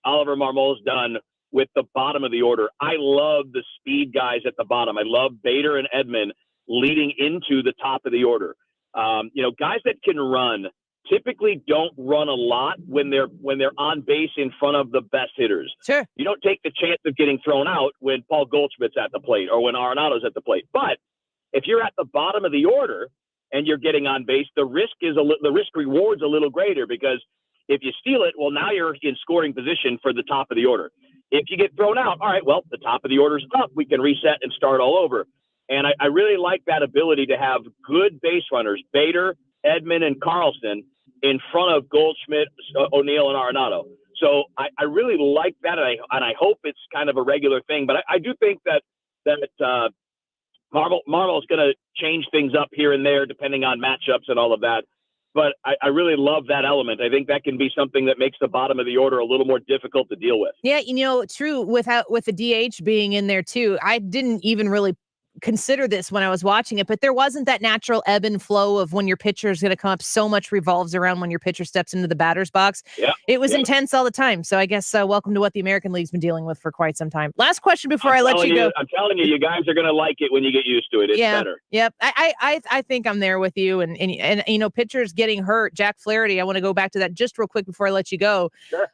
Oliver Marmol's done with the bottom of the order. I love the speed guys at the bottom. I love Bader and Edman leading into the top of the order. Guys that can run typically don't run a lot when they're on base in front of the best hitters. Sure. You don't take the chance of getting thrown out when Paul Goldschmidt's at the plate or when Arenado's at the plate. But if you're at the bottom of the order and you're getting on base, the risk reward's a little greater, because if you steal it, well, now you're in scoring position for the top of the order. If you get thrown out, all right, well, the top of the order's up. We can reset and start all over. And I really like that ability to have good base runners, Bader, Edman, and Carlson, in front of Goldschmidt, O'Neill, and Arenado. So I really like that, and I hope it's kind of a regular thing. But I do think that Marvel is going to change things up here and there depending on matchups and all of that. But I really love that element. I think that can be something that makes the bottom of the order a little more difficult to deal with. Yeah, true. With the DH being in there too, I didn't even really consider this when I was watching it, but there wasn't that natural ebb and flow of when your pitcher is going to come up. So much revolves around when your pitcher steps into the batter's box. Yeah, it was intense all the time. So I guess welcome to what the American League's been dealing with for quite some time. Last question before I let you go. I'm telling you, you guys are going to like it when you get used to it. It's better. Yep. I think I'm there with you. And pitchers getting hurt. Jack Flaherty, I want to go back to that just real quick before I let you go. Sure.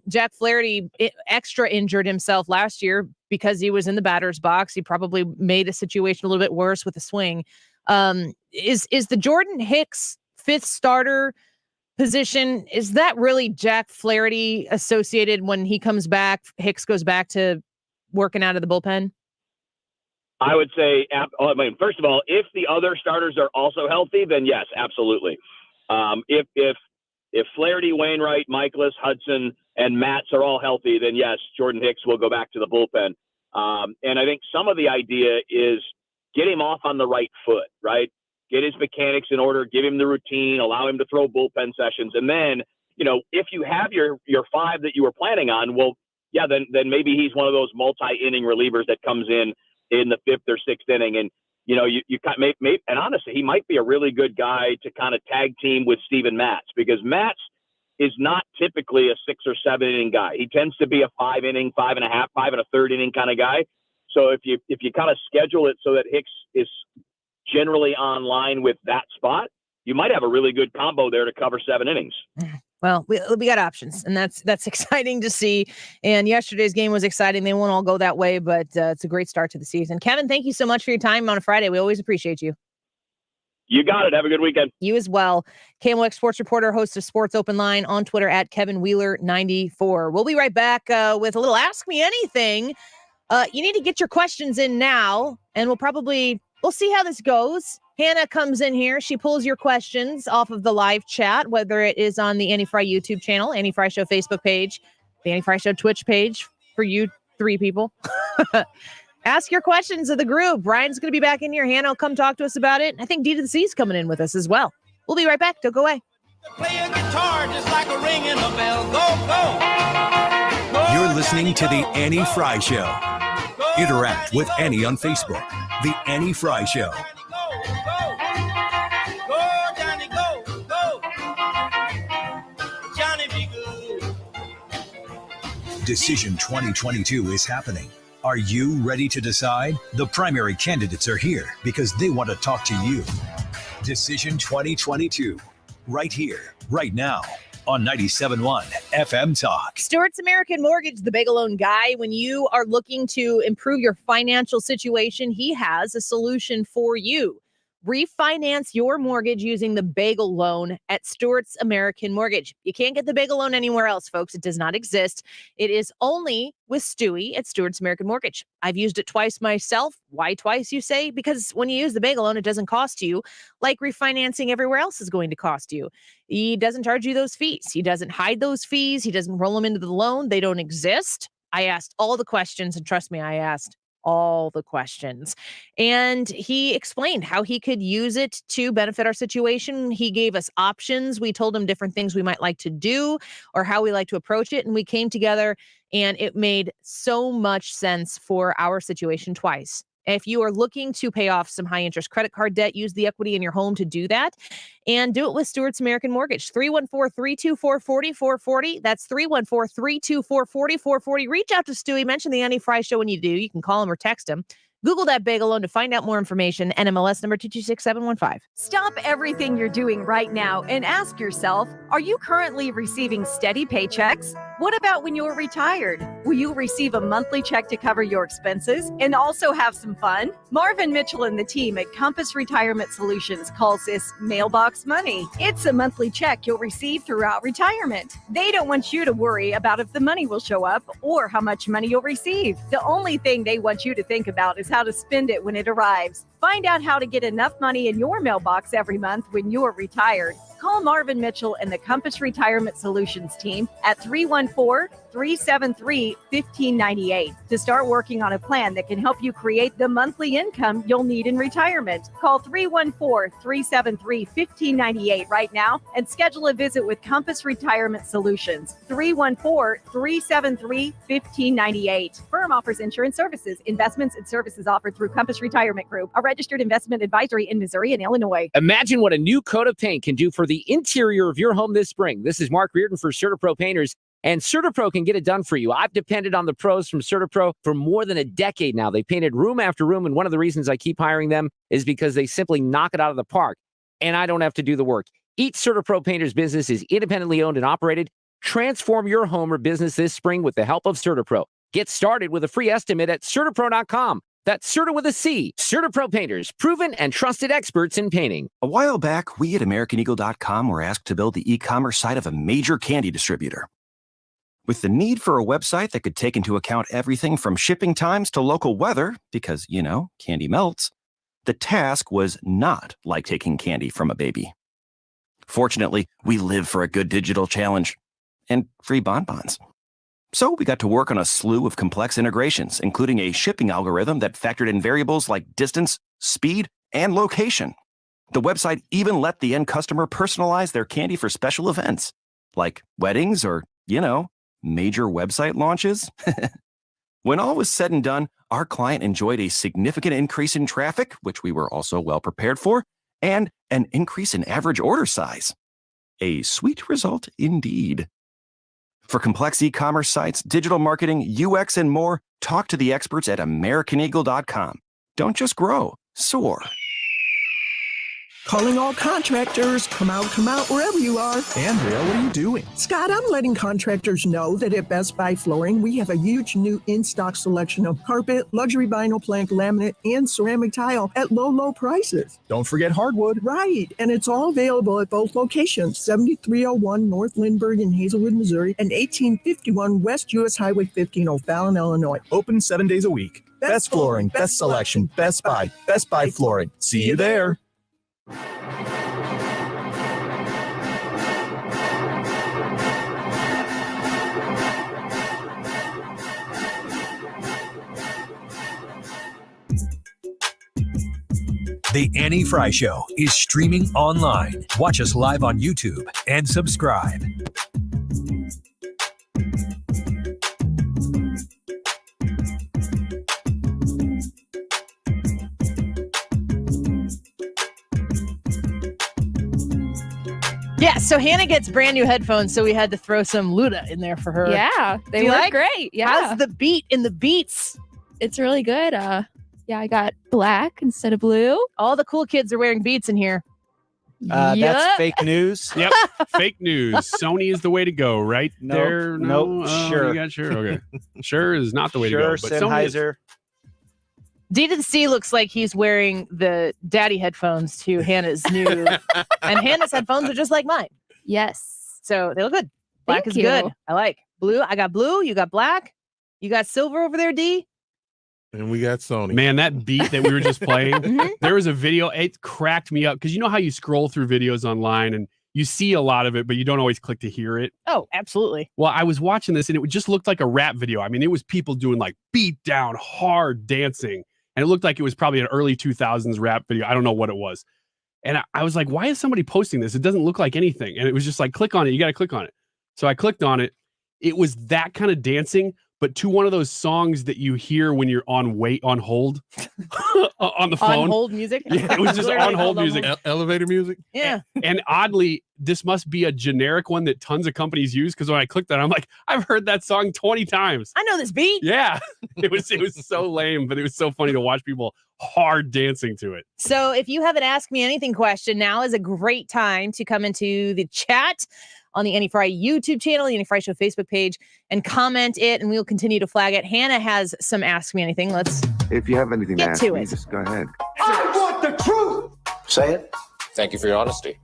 Jack Flaherty extra injured himself last year because he was in the batter's box. He probably made a situation a little bit worse with the swing. Is the Jordan Hicks fifth starter position, is that really Jack Flaherty associated? When he comes back, Hicks goes back to working out of the bullpen? I would say, first of all, if the other starters are also healthy, then yes, absolutely. If Flaherty, Wainwright, Michaelis, Hudson, and Matz are all healthy, then yes, Jordan Hicks will go back to the bullpen. And I think some of the idea is get him off on the right foot, right? Get his mechanics in order, give him the routine, allow him to throw bullpen sessions. And then, if you have your five that you were planning on, well, yeah, then maybe he's one of those multi-inning relievers that comes in the fifth or sixth inning. And, you and honestly, he might be a really good guy to kind of tag team with Steven Matz, because Matz is not typically a 6 or 7 inning guy. He tends to be a 5 inning, 5.5, 5 1/3 inning kind of guy. So if you kind of schedule it so that Hicks is generally on line with that spot, you might have a really good combo there to cover 7 innings. Well, we got options, and that's exciting to see. And yesterday's game was exciting. They won't all go that way, but it's a great start to the season. Kevin, thank you so much for your time on a Friday. We always appreciate you. You got it. Have a good weekend. You as well. KMOX Sports Reporter, host of Sports Open Line, on Twitter at Kevin Wheeler 94. We'll be right back with a little Ask Me Anything. You need to get your questions in now, and we'll see how this goes. Hannah comes in here. She pulls your questions off of the live chat, whether it is on the Annie Frey YouTube channel, Annie Frey Show Facebook page, the Annie Frey Show Twitch page for you 3 people. Ask your questions of the group. Brian's going to be back in here. Hannah will come talk to us about it. I think D to the C is coming in with us as well. We'll be right back. Don't go away. Play a guitar just like a ring in a bell. Go, go. You're listening to The Annie Frey Show. Interact with Annie on Facebook. The Annie Frey Show. Decision 2022 is happening. Are you ready to decide? The primary candidates are here because they want to talk to you. Decision 2022, right here, right now, on 97.1 FM Talk. Stewart's American Mortgage, the bagel loan guy. When you are looking to improve your financial situation, he has a solution for you. Refinance your mortgage using the bagel loan at Stewart's American Mortgage. You can't get the bagel loan anywhere else, folks. It does not exist. It is only with Stewie at Stewart's American Mortgage. I've used it twice myself. Why twice, you say? Because when you use the bagel loan, it doesn't cost you like refinancing everywhere else is going to cost you. He doesn't charge you those fees. He doesn't hide those fees. He doesn't roll them into the loan. They don't exist. I asked all the questions, and trust me, I asked all the questions. And he explained how he could use it to benefit our situation. He gave us options. We told him different things we might like to do or how we like to approach it. And we came together, and it made so much sense for our situation twice. If you are looking to pay off some high interest credit card debt, use the equity in your home to do that. And do it with Stewart's American Mortgage. 314-324-4440. That's 314-324-4440. Reach out to Stewie. Mention the Annie Frey Show when you do. You can call him or text him. Google that bagel loan to find out more information. NMLS number 226715. Stop everything you're doing right now and ask yourself, are you currently receiving steady paychecks? What about when you're retired? Will you receive a monthly check to cover your expenses and also have some fun? Marvin Mitchell and the team at Compass Retirement Solutions calls this mailbox money. It's a monthly check you'll receive throughout retirement. They don't want you to worry about if the money will show up or how much money you'll receive. The only thing they want you to think about is how to spend it when it arrives. Find out how to get enough money in your mailbox every month when you're retired. Call Marvin Mitchell and the Compass Retirement Solutions team at 314-373-1598 to start working on a plan that can help you create the monthly income you'll need in retirement. Call 314-373-1598 right now and schedule a visit with Compass Retirement Solutions. 314-373-1598. Firm offers insurance services, investments, and services offered through Compass Retirement Group, a registered investment advisory in Missouri and Illinois. Imagine what a new coat of paint can do for the interior of your home this spring. This is Mark Reardon for CertaPro Painters, and CertaPro can get it done for you. I've depended on the pros from CertaPro for more than a decade now. They painted room after room, and one of the reasons I keep hiring them is because they simply knock it out of the park, and I don't have to do the work. Each CertaPro Painters business is independently owned and operated. Transform your home or business this spring with the help of CertaPro. Get started with a free estimate at CertaPro.com. That's Certa with a C. CertaPro Painters, proven and trusted experts in painting. A while back, we at AmericanEagle.com were asked to build the e-commerce site of a major candy distributor. With the need for a website that could take into account everything from shipping times to local weather, because, candy melts, the task was not like taking candy from a baby. Fortunately, we live for a good digital challenge and free bonbons. So we got to work on a slew of complex integrations, including a shipping algorithm that factored in variables like distance, speed, and location. The website even let the end customer personalize their candy for special events, like weddings or, major website launches. When all was said and done, our client enjoyed a significant increase in traffic, which we were also well prepared for, and an increase in average order size. A sweet result indeed. For complex e-commerce sites, digital marketing, UX, and more, talk to the experts at AmericanEagle.com. Don't just grow, soar. Calling all contractors. Come out wherever you are. Andrea, what are you doing? Scott, I'm letting contractors know that at Best Buy Flooring, we have a huge new in-stock selection of carpet, luxury vinyl plank, laminate, and ceramic tile at low, low prices. Don't forget hardwood. Right, and it's all available at both locations, 7301 North Lindbergh in Hazelwood, Missouri, and 1851 West US Highway 50 in O'Fallon, Illinois. Open 7 days a week. Best flooring, best selection, Best Buy Flooring. See you there. The Annie Frey Show is streaming online. Watch us live on YouTube and subscribe. Yeah, so Hannah gets brand new headphones, so we had to throw some Luda in there for her. Yeah, they look great. Yeah. How's the beat in the beats? It's really good. Yeah, I got black instead of blue. All the cool kids are wearing Beats in here. That's fake news. Yep, fake news. Sony is the way to go, right? Nope. There. Nope. Sure. You got sure. Okay. Sure is not the way to go. But Sennheiser. D to the C looks like he's wearing the daddy headphones to Hannah's new, and Hannah's headphones are just like mine. Yes. So they look good. Black Thank is you. good. I like blue. I got blue. You got black. You got silver over there, D. And we got Sony. Man, that beat that we were just playing, there was a video. It cracked me up because you know how you scroll through videos online and you see a lot of it, but you don't always click to hear it. Oh, absolutely. Well, I was watching this and it just looked like a rap video. I mean, it was people doing like beat down, hard dancing. And it looked like it was probably an early 2000s rap video. I don't know what it was. And I was like, why is somebody posting this? It doesn't look like anything. And it was just like, click on it. You got to click on it. So I clicked on it. It was that kind of dancing, but to one of those songs that you hear when you're on hold on the phone. On hold music? Yeah, it was just on hold music. Elevator music? Yeah. And oddly, this must be a generic one that tons of companies use, because when I clicked that, I'm like, I've heard that song 20 times. I know this beat. Yeah. It was so lame, but it was so funny to watch people hard dancing to it. So if you have an Ask Me Anything question, now is a great time to come into the chat on the Annie Frey YouTube channel, the Annie Frey Show Facebook page, and comment it, and we'll continue to flag it. Hannah has some Ask Me Anything. Let's If you have anything to get ask to me, it. just go ahead. I want the truth. Say it. Thank you for your honesty.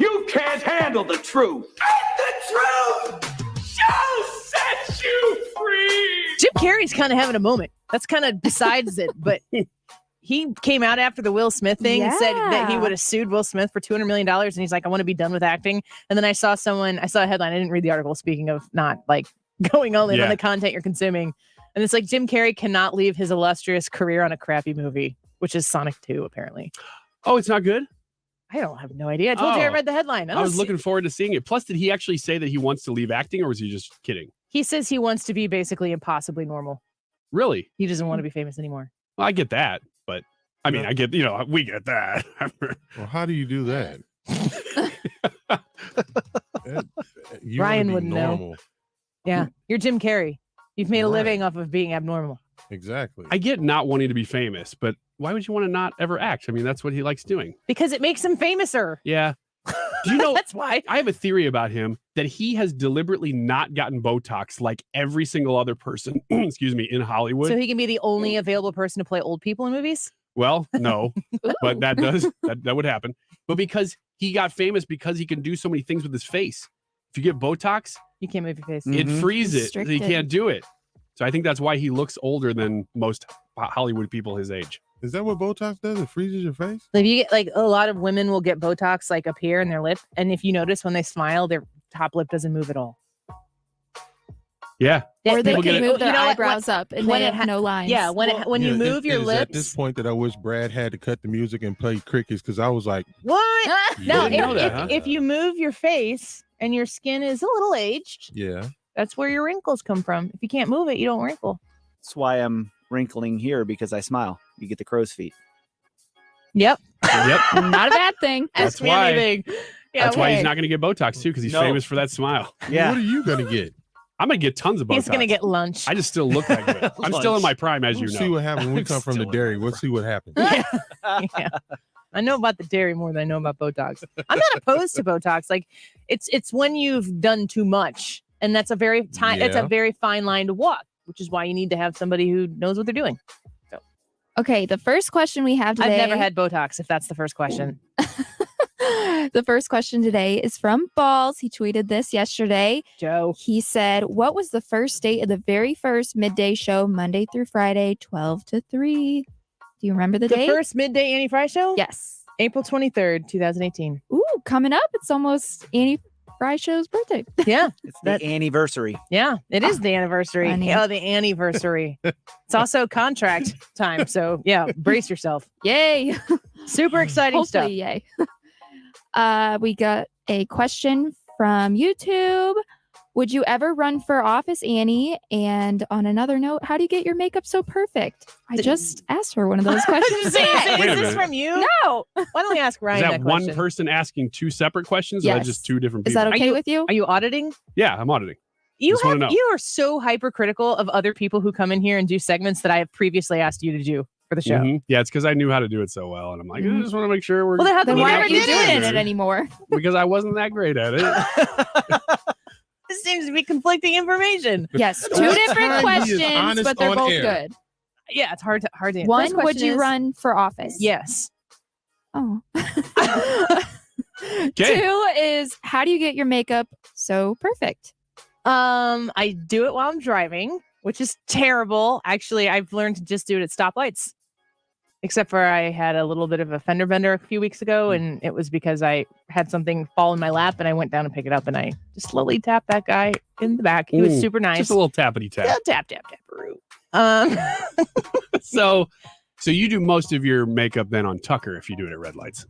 You can't handle the truth. And the truth shall set you free. Jim Carrey's kind of having a moment. That's kind of besides it, but he came out after the Will Smith thing and said that he would have sued Will Smith for $200 million. And he's like, I want to be done with acting. And then I saw a headline. I didn't read the article, speaking of not like going all in on the content you're consuming. And it's like Jim Carrey cannot leave his illustrious career on a crappy movie, which is Sonic 2, apparently. Oh, it's not good? I don't have no idea. I told you I read the headline. I was looking forward to seeing it. Plus, did he actually say that he wants to leave acting, or was he just kidding? He says he wants to be basically impossibly normal. Really? He doesn't want to be famous anymore. Well, I get that, but I mean, we get that. Well, how do you do that? Ryan wouldn't know. Yeah, you're Jim Carrey. You've made a living off of being abnormal. Exactly. I get not wanting to be famous, but why would you want to not ever act? I mean, that's what he likes doing. Because it makes him famouser. Yeah. Do you know, that's why. I have a theory about him that he has deliberately not gotten Botox like every single other person, excuse me, in Hollywood. So he can be the only available person to play old people in movies? Well, no, but that would happen. But because he got famous because he can do so many things with his face. If you get Botox, you can't move your face. It frees it. So he can't do it. So I think that's why he looks older than most Hollywood people his age. Is that what Botox does? It freezes your face? If you get like a lot of women will get Botox like up here in their lip. And if you notice when they smile, their top lip doesn't move at all. Yeah. Or they People can get move it. their eyebrows up and when they it have no lines. Yeah, when you move your It is lips. at this point that I wish Brad had to cut the music and play crickets, because I was like, What? No, didn't know that, huh? if you move your face and your skin is a little aged, yeah. that's where your wrinkles come from. If you can't move it, you don't wrinkle. That's why I'm wrinkling here, because I smile. You get the crow's feet. Yep. Yep. Not a bad thing. Ask me anything. Yeah, That's why he's not going to get Botox too, because he's famous for that smile. Yeah. What are you going to get? I'm going to get tons of Botox. He's going to get lunch. I just still look that good. I'm still in my prime, as We'll you know. see what happens when we come from the dairy. We'll see what happens. Yeah. I know about the dairy more than I know about Botox. I'm not opposed to Botox. Like it's when you've done too much, and that's a very it's a very fine line to walk, which is why you need to have somebody who knows what they're doing. So. Okay, the first question we have today. I've never had Botox, if that's the first question. The first question today is from Balls. He tweeted this yesterday. Joe. He said, what was the first date of the very first midday show, Monday through Friday, 12 to 3? Do you remember the date? The first midday Annie Frey show? Yes. April 23rd, 2018. Ooh, coming up. It's almost Annie Frey show's birthday. Yeah. It's the anniversary. Yeah, it is the anniversary. Funny. Oh, the anniversary. It's also contract time. So yeah, brace yourself. Yay. Super exciting stuff. Hopefully, yay. We got a question from YouTube. Would you ever run for office, Annie? And on another note, how do you get your makeup so perfect? I just asked her one of those questions. Is today. this from you? No. Why don't we ask Ryan Is that that one question? person asking two separate questions, or Yes. is that just two different Is people? that okay with you? Are you auditing? Yeah, I'm auditing. You Just wanna know. you are so hypercritical of other people who come in here and do segments that I have previously asked you to do for the show. Mhm. Yeah, it's because I knew how to do it so well, and I'm like, I just want to make sure we're. Well, then Then why never aren't you did doing it. it anymore? Because I wasn't that great at it. This seems to be conflicting information. Yes, two What different time he is questions, honest but they're on both air? good. Yeah, it's hard to answer. One, First would question you is- run for office? Yes. Oh. Okay. Two is, how do you get your makeup so perfect? I do it while I'm driving, which is terrible. Actually, I've learned to just do it at stoplights. Except for I had a little bit of a fender bender a few weeks ago, and it was because I had something fall in my lap, and I went down and pick it up, and I just slowly tapped that guy in the back. He was Ooh, super nice. Just a little tappity tap. Yeah, tap, tap, taparoo. So you do most of your makeup then on Tucker if you do it at red lights.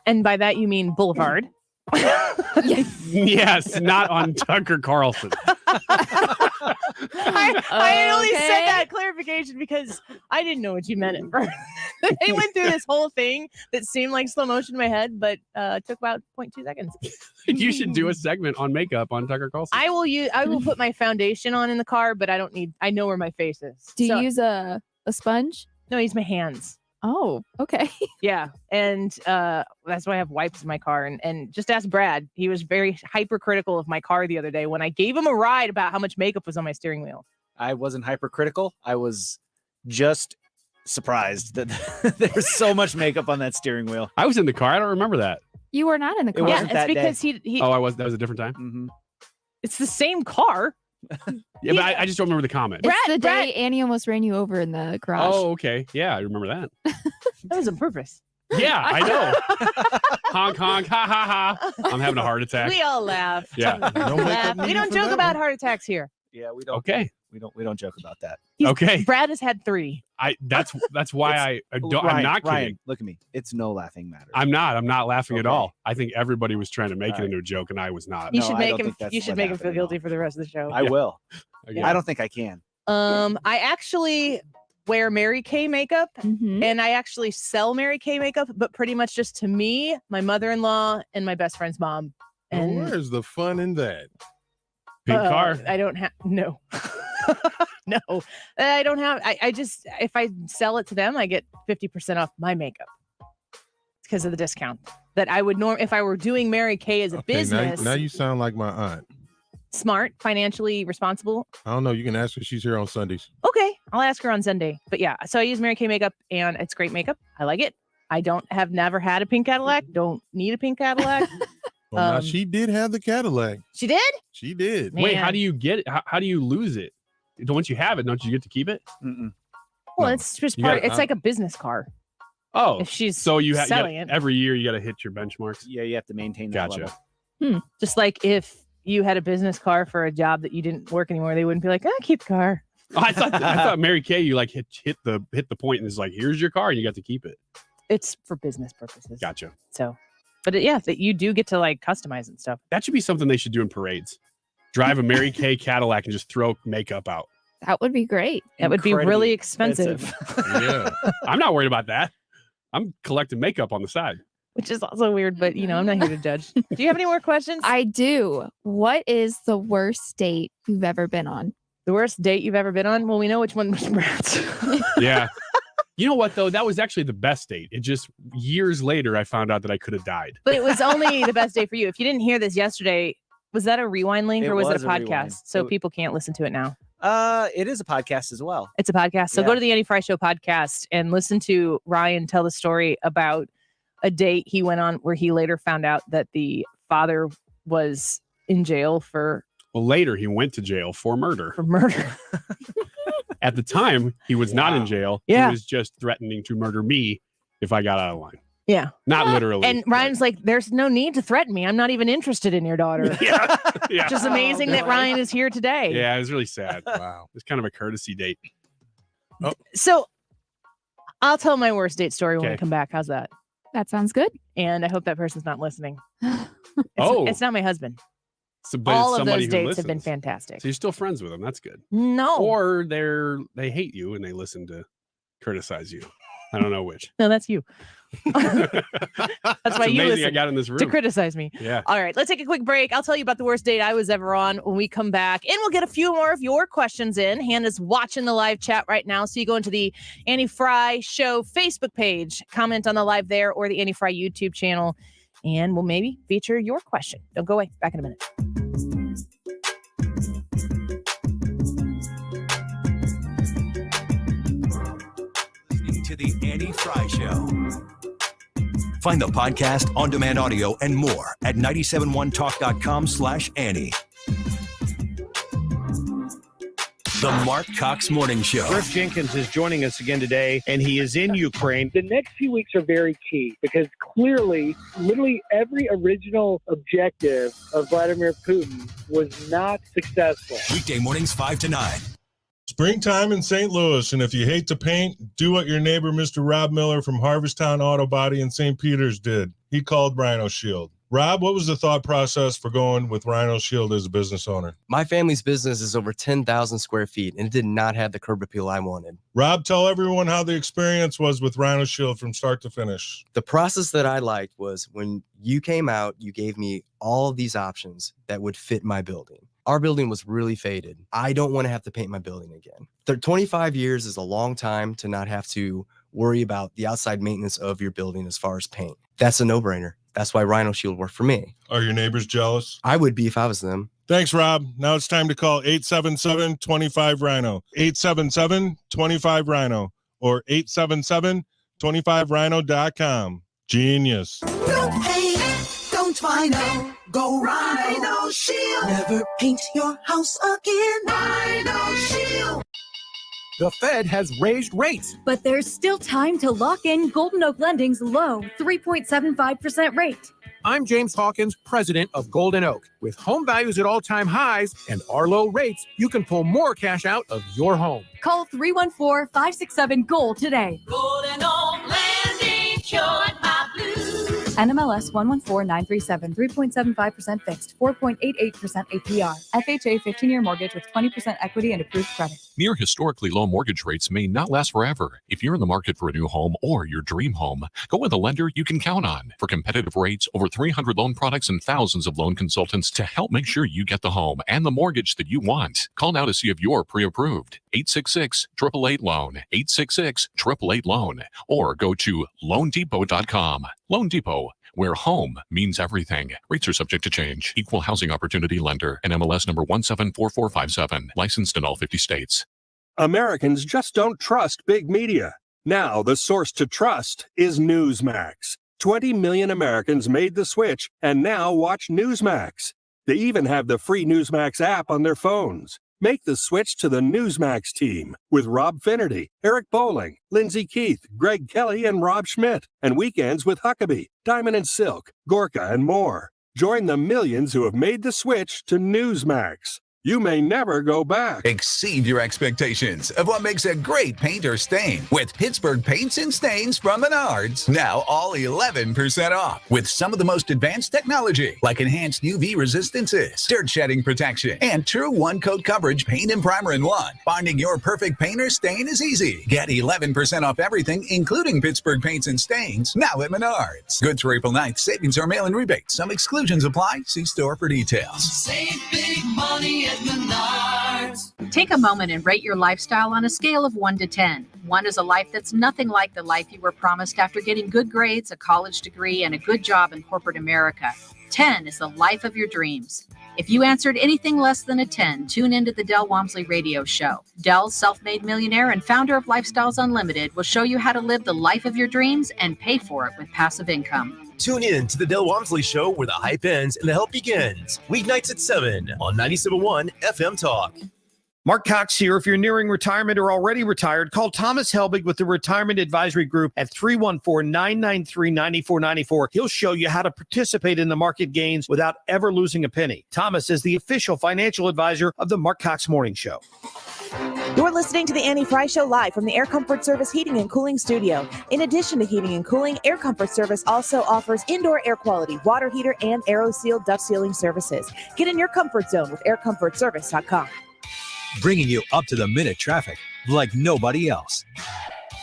And by that you mean Boulevard. Yes, not on Tucker Carlson. I only said that clarification because I didn't know what you meant at first. It went through this whole thing that seemed like slow motion in my head, but took about 0.2 seconds. You should do a segment on makeup on Tucker Carlson. I will put my foundation on in the car, but I know where my face is. Do you use a sponge? No, I use my hands. Oh, okay. Yeah. And that's why I have wipes in my car. And just ask Brad. He was very hypercritical of my car the other day when I gave him a ride about how much makeup was on my steering wheel. I wasn't hypercritical. I was just surprised that there's so much makeup on that steering wheel. I was in the car. I don't remember that. You were not in the car. Yeah, it's because he. Oh, I was. That was a different time. Mm-hmm. It's the same car. Yeah, but I just don't remember the comment. It's the day Annie almost ran you over in the garage. Oh, okay. Yeah, I remember that. That was on purpose. Yeah, I know. Honk, honk, ha, ha, ha. I'm having a heart attack. We all laugh. Yeah. We don't joke about heart attacks here. Yeah, we don't. Okay. We don't joke about that. Okay. Brad has had 3. That's why I'm not kidding. Ryan, look at me. It's no laughing matter. I'm not laughing at all. I think everybody was trying to make it into a joke, and I was not. You should make him feel guilty for the rest of the show. I will. Okay. I don't think I can. I actually wear Mary Kay makeup, and I actually sell Mary Kay makeup, but pretty much just to me, my mother-in-law, and my best friend's mom. And where's the fun in that? Pink car. I don't have no. No, I don't have. I just, if I sell it to them, I get 50% off my makeup because of the discount that I would if I were doing Mary Kay as a business. Now you sound like my aunt. Smart, financially responsible. I don't know. You can ask her. She's here on Sundays. Okay, I'll ask her on Sunday. But yeah, so I use Mary Kay makeup, and it's great makeup. I like it. I never had a pink Cadillac. Don't need a pink Cadillac. Well, now she did have the Cadillac. She did? She did. Man. Wait, how do you get it? How do you lose it? Once you have it, don't you get to keep it? Mm-mm. Well, it's just part. It's like a business car. Oh, if she's so you selling it every year you got to hit your benchmarks. Yeah, you have to maintain that Gotcha. level. Just like if you had a business car for a job that you didn't work anymore, they wouldn't be like, keep the car. Oh, I thought Mary Kay, you like hit the point and it's like, here's your car and you got to keep it. It's for business purposes. Gotcha. So, but that you do get to like customize and stuff. That should be something they should do in parades. Drive a Mary Kay Cadillac and just throw makeup out. That would be great. That would be really expensive. Yeah. I'm not worried about that. I'm collecting makeup on the side. Which is also weird, but I'm not here to judge. Do you have any more questions? I do. What is the worst date you've ever been on? The worst date you've ever been on? Well, we know which one was Brad's. Yeah. You know what, though? That was actually the best date. It just years later, I found out that I could have died. But it was only the best date for you. If you didn't hear this yesterday, was that a rewind link or was it a podcast? Rewind. So people can't listen to it now. It is a podcast as well. It's a podcast. So go to the Annie Frey Show podcast and listen to Ryan tell the story about a date he went on where he later found out that the father was in jail for. Well, later he went to jail for murder. At the time, he was not in jail. Yeah. He was just threatening to murder me if I got out of line. Yeah. Not literally. And Ryan's like, there's no need to threaten me. I'm not even interested in your daughter. Yeah. Just amazing that Ryan is here today. Yeah, it was really sad. Wow. It's kind of a courtesy date. Oh. So I'll tell my worst date story when we come back. How's that? That sounds good. And I hope that person's not listening. Oh. It's not my husband. But all it's of somebody those who dates listens. have been fantastic. So you're still friends with them. That's good. No. Or they hate you and they listen to criticize you. I don't know which. No, that's you. That's why you amazing listen I got in this room to criticize me. Yeah. All right, let's take a quick break. I'll tell you about the worst date I was ever on when we come back, and we'll get a few more of your questions in. Hannah's watching the live chat right now, so you go into the Annie Frey Show Facebook page, comment on the live there, or the Annie Frey YouTube channel, and we'll maybe feature your question. Don't go away. Back in a minute. To the Annie Frey Show. Find the podcast, on-demand audio, and more at 971talk.com/Annie. The Mark Cox Morning Show. Rick Jenkins is joining us again today, and he is in Ukraine. The next few weeks are very key because clearly, literally every original objective of Vladimir Putin was not successful. Weekday mornings 5 to 9. Springtime in St. Louis, and if you hate to paint, do what your neighbor Mr. Rob Miller from Harvesttown Auto Body in St. Peters did. He called Rhino Shield. Rob, what was the thought process for going with Rhino Shield as a business owner? My family's business is over 10,000 square feet, and it did not have the curb appeal I wanted. Rob, tell everyone how the experience was with Rhino Shield from start to finish. The process that I liked was when you came out, you gave me all of these options that would fit my building. Our building was really faded. I don't want to have to paint my building again. 25 years is a long time to not have to worry about the outside maintenance of your building as far as paint. That's a no-brainer. That's why Rhino Shield worked for me. Are your neighbors jealous? I would be if I was them. Thanks, Rob. Now it's time to call 877-25-RHINO, 877-25-RHINO, or 877-25rhino.com. Genius. Don't paint, don't Rhino. Go Rhino Shield. Never paint your house again. Rhino Shield. The Fed has raised rates. But there's still time to lock in Golden Oak Lending's low 3.75% rate. I'm James Hawkins, president of Golden Oak. With home values at all-time highs and our low rates, you can pull more cash out of your home. Call 314-567-GOLD today. Golden Oak Landing, cured my blues. NMLS 114937, 3.75% fixed, 4.88% APR. FHA 15-year mortgage with 20% equity and approved credit. Near historically low mortgage rates may not last forever. If you're in the market for a new home or your dream home, go with a lender you can count on. For competitive rates, over 300 loan products, and thousands of loan consultants to help make sure you get the home and the mortgage that you want. Call now to see if you're pre-approved. 866-888-LOAN, 866-888-LOAN, or go to loandepot.com. Loan Depot, where home means everything. Rates are subject to change. Equal Housing Opportunity Lender. NMLS number 174457. Licensed in all 50 states. Americans just don't trust big media. Now the source to trust is Newsmax. 20 million Americans made the switch and now watch Newsmax. They even have the free Newsmax app on their phones. Make the switch to the Newsmax team with Rob Finnerty, Eric Bowling, Lindsey Keith, Greg Kelly, and Rob Schmitt, and weekends with Huckabee, Diamond and Silk, Gorka, and more. Join the millions who have made the switch to Newsmax. You may never go back. Exceed your expectations of what makes a great paint or stain with Pittsburgh Paints and Stains from Menards. Now all 11% off with some of the most advanced technology like enhanced UV resistances, dirt shedding protection, and true one-coat coverage paint and primer in one. Finding your perfect paint or stain is easy. Get 11% off everything, including Pittsburgh Paints and Stains, now at Menards. Good through April 9th. Savings or mail-in rebates. Some exclusions apply. See store for details. Save big money at Menards. Take a moment and rate your lifestyle on a scale of 1 to 10. 1 is a life that's nothing like the life you were promised after getting good grades, a college degree, and a good job in corporate America. 10 is the life of your dreams. If you answered anything less than a 10, tune into the Del Walmsley Radio Show. Del, self-made millionaire and founder of Lifestyles Unlimited, will show you how to live the life of your dreams and pay for it with passive income. Tune in to the Del Walmsley Show, where the hype ends and the help begins. Weeknights at 7 on 97.1 FM Talk. Mark Cox here. If you're nearing retirement or already retired, call Thomas Helbig with the Retirement Advisory Group at 314-993-9494. He'll show you how to participate in the market gains without ever losing a penny. Thomas is the official financial advisor of the Mark Cox Morning Show. You're listening to the Annie Frey Show live from the Air Comfort Service Heating and Cooling Studio. In addition to heating and cooling, Air Comfort Service also offers indoor air quality, water heater, and AeroSeal duct sealing services. Get in your comfort zone with aircomfortservice.com. Bringing you up-to-the-minute traffic like nobody else.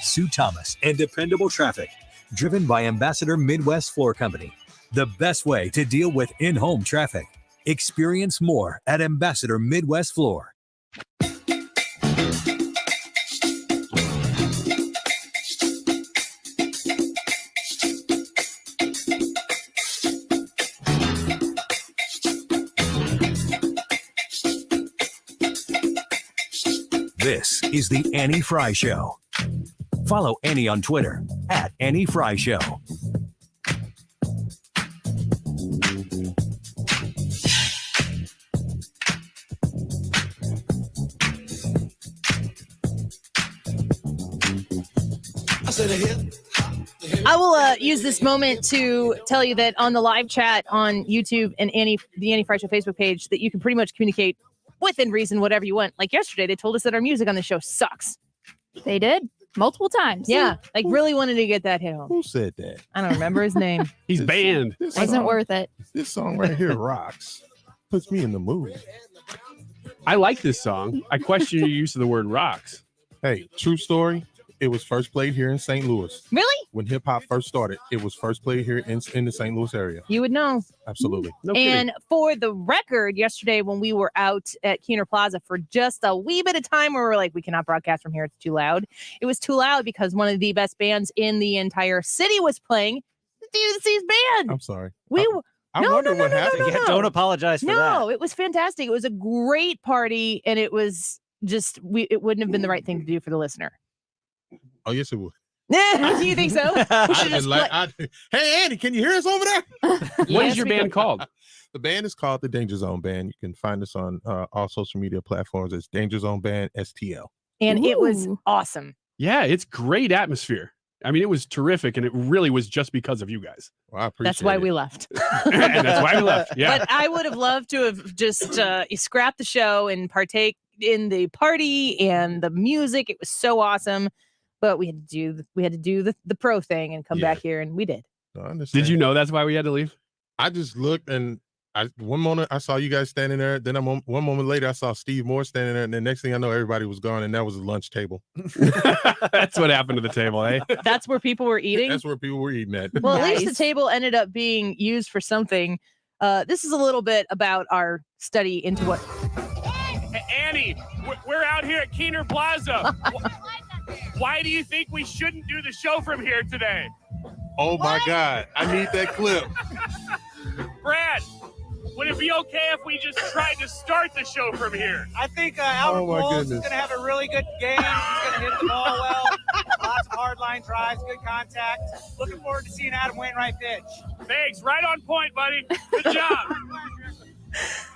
Sue Thomas and dependable traffic, driven by Ambassador Midwest Floor Company. The best way to deal with in-home traffic. Experience more at Ambassador Midwest Floor. This is the Annie Frey Show. Follow Annie on Twitter at Annie Frey Show. I will use this moment to tell you that on the live chat on YouTube and the Annie Frey Show Facebook page, that you can pretty much communicate within reason whatever you want. Like yesterday, they told us that our music on the show sucks. They did. multiple times. Yeah, like really wanted to get that hit home. Who said that? I don't remember his name. He's banned. Wasn't worth it. This song right here rocks. Puts me in the mood. I like this song. I question your use of the word rocks. Hey, true story. It was first played here in St. Louis. Really? When hip hop first started, it was first played here in the St. Louis area. You would know. Absolutely. No And for the record, yesterday when we were out at Keener Plaza for just a wee bit of time where we were like, we cannot broadcast from here, it's too loud. It was too loud because one of the best bands in the entire city was playing the DC's band. I'm sorry. I wonder what happened. Yeah, don't apologize for that. No, it was fantastic. It was a great party, and it was just it wouldn't have been the right thing to do for the listener. Oh, yes, it would. Do you think so? We should just Hey, Andy, can you hear us over there? What is your band called? The band is called the Danger Zone Band. You can find us on all social media platforms as Danger Zone Band STL. And it was awesome. Yeah, it's great atmosphere. I mean, it was terrific, and it really was just because of you guys. Well, I appreciate That's why we left. And that's why we left. Yeah. But I would have loved to have just scrapped the show and partake in the party and the music. It was so awesome. But we had to do the pro thing and come back here, and we did. I understand. Did you know that's why we had to leave? I just looked, and one moment I saw you guys standing there. Then one moment later, I saw Steve Moore standing there, and the next thing I know, everybody was gone, and that was the lunch table. That's what happened to the table, eh? That's where people were eating. That's where people were eating at. Well, at least the table ended up being used for something. This is a little bit about our study into what. Annie, we're out here at Keener Plaza. Why do you think we shouldn't do the show from here today? Oh my God, I need that clip. Brad, would it be okay if we just tried to start the show from here? I think Albert Oh, my Pujols is goodness. going to have a really good game. He's going to hit the ball well. Lots of hard line drives, good contact. Looking forward to seeing Adam Wainwright pitch. Thanks, right on point, buddy. Good job.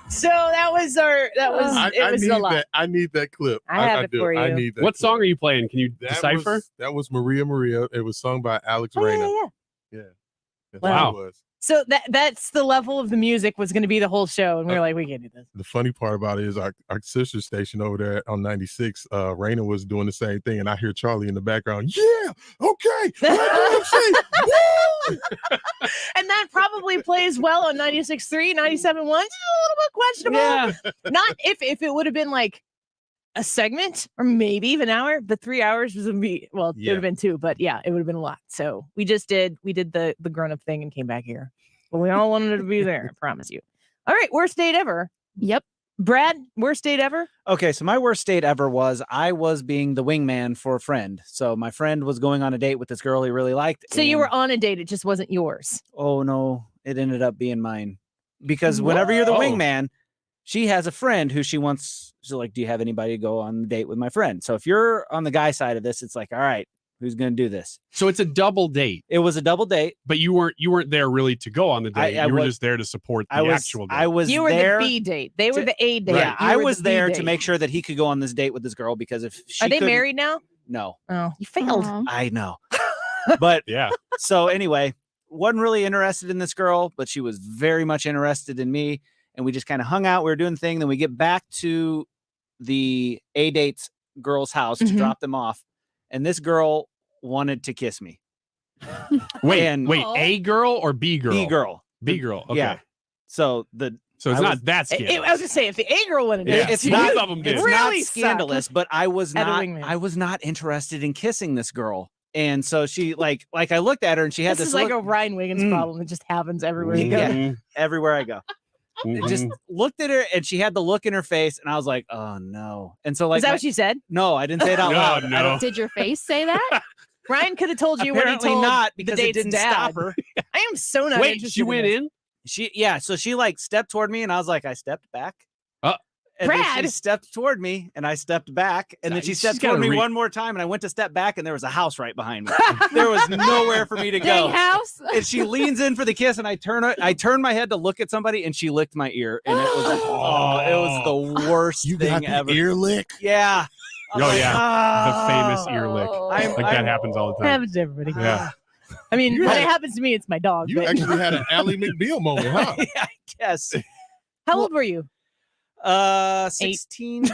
So that was it was a lot. I need that clip. I have it for you. I need that. What clip. song are you playing? Can you decipher? That was Maria Maria. It was sung by Alex Reyna. Yeah. That's Wow. what it was. So that's the level of the music was going to be the whole show, and we were like, we can't do this. The funny part about it is our sister station over there on 96, Raina was doing the same thing, and I hear Charlie in the background. Yeah, okay. Woo! And that probably plays well on 96.3, 97.1. It's a little bit questionable. Yeah. Not if it would have been like a segment or maybe even an hour, but 3 hours would be, well, it would have been 2, but yeah, it would have been a lot. So we did the grown-up thing and came back here. But we all wanted to be there, I promise you. All right, worst date ever. Yep. Brad, worst date ever? Okay, so my worst date ever was I was being the wingman for a friend. So my friend was going on a date with this girl he really liked. So you were on a date, it just wasn't yours. Oh no, it ended up being mine. Because whenever you're the wingman, she has a friend who she's like, do you have anybody to go on the date with my friend? So if you're on the guy side of this, it's like, all right, who's going to do this? So it's a double date. It was a double date. But you weren't there really to go on the date. You were just there to support the actual date. You were the B date. They were the A date. Yeah, I was there to date. make sure that he could go on this date with this girl because if she Are they couldn't- married now? No. Oh, you failed. I know. But yeah. So anyway, wasn't really interested in this girl, but she was very much interested in me. And we just kind of hung out. We were doing the thing. Then we get back to the A date's girl's house to drop them off. And this girl wanted to kiss me. Wait, A girl or B girl? B girl. B girl. Okay. Yeah. So it's not that scandalous. I was gonna say if the A girl wanted to, It's not, Both of them did. it's Really not scandalous, but I was At a not. wingman. I was not interested in kissing this girl, and so she like I looked at her and she had this this is like look- a Ryan Wiggins problem that just happens everywhere you go. Yeah, everywhere I go. Just looked at her and she had the look in her face, and I was like, "Oh no!" And so like, Is that what she said? No, I didn't say it out loud. I don't- Did your face say that? Ryan could have told you Apparently when he told not, the because date's it didn't dad. stop her. I am so not Wait, interested. she went in? So she like stepped toward me, and I was like, I stepped back. And then she Brad! stepped toward me, and I stepped back, and then she She's stepped gotta toward me re- one more time, and I went to step back, and there was a house right behind me. There was nowhere for me to go. Dang house. And she leans in for the kiss, and I turn my head to look at somebody, and she licked my ear, and it was it was the worst You thing got the ever. ear lick? Yeah. I'm Oh like, yeah, the famous ear lick. I'm- Like that happens all the time. Happens to everybody. Yeah. I mean, You when had- it happens to me, it's my dog. You but- actually had an Ally McBeal moment, huh? yeah, I guess. How old were you? 16.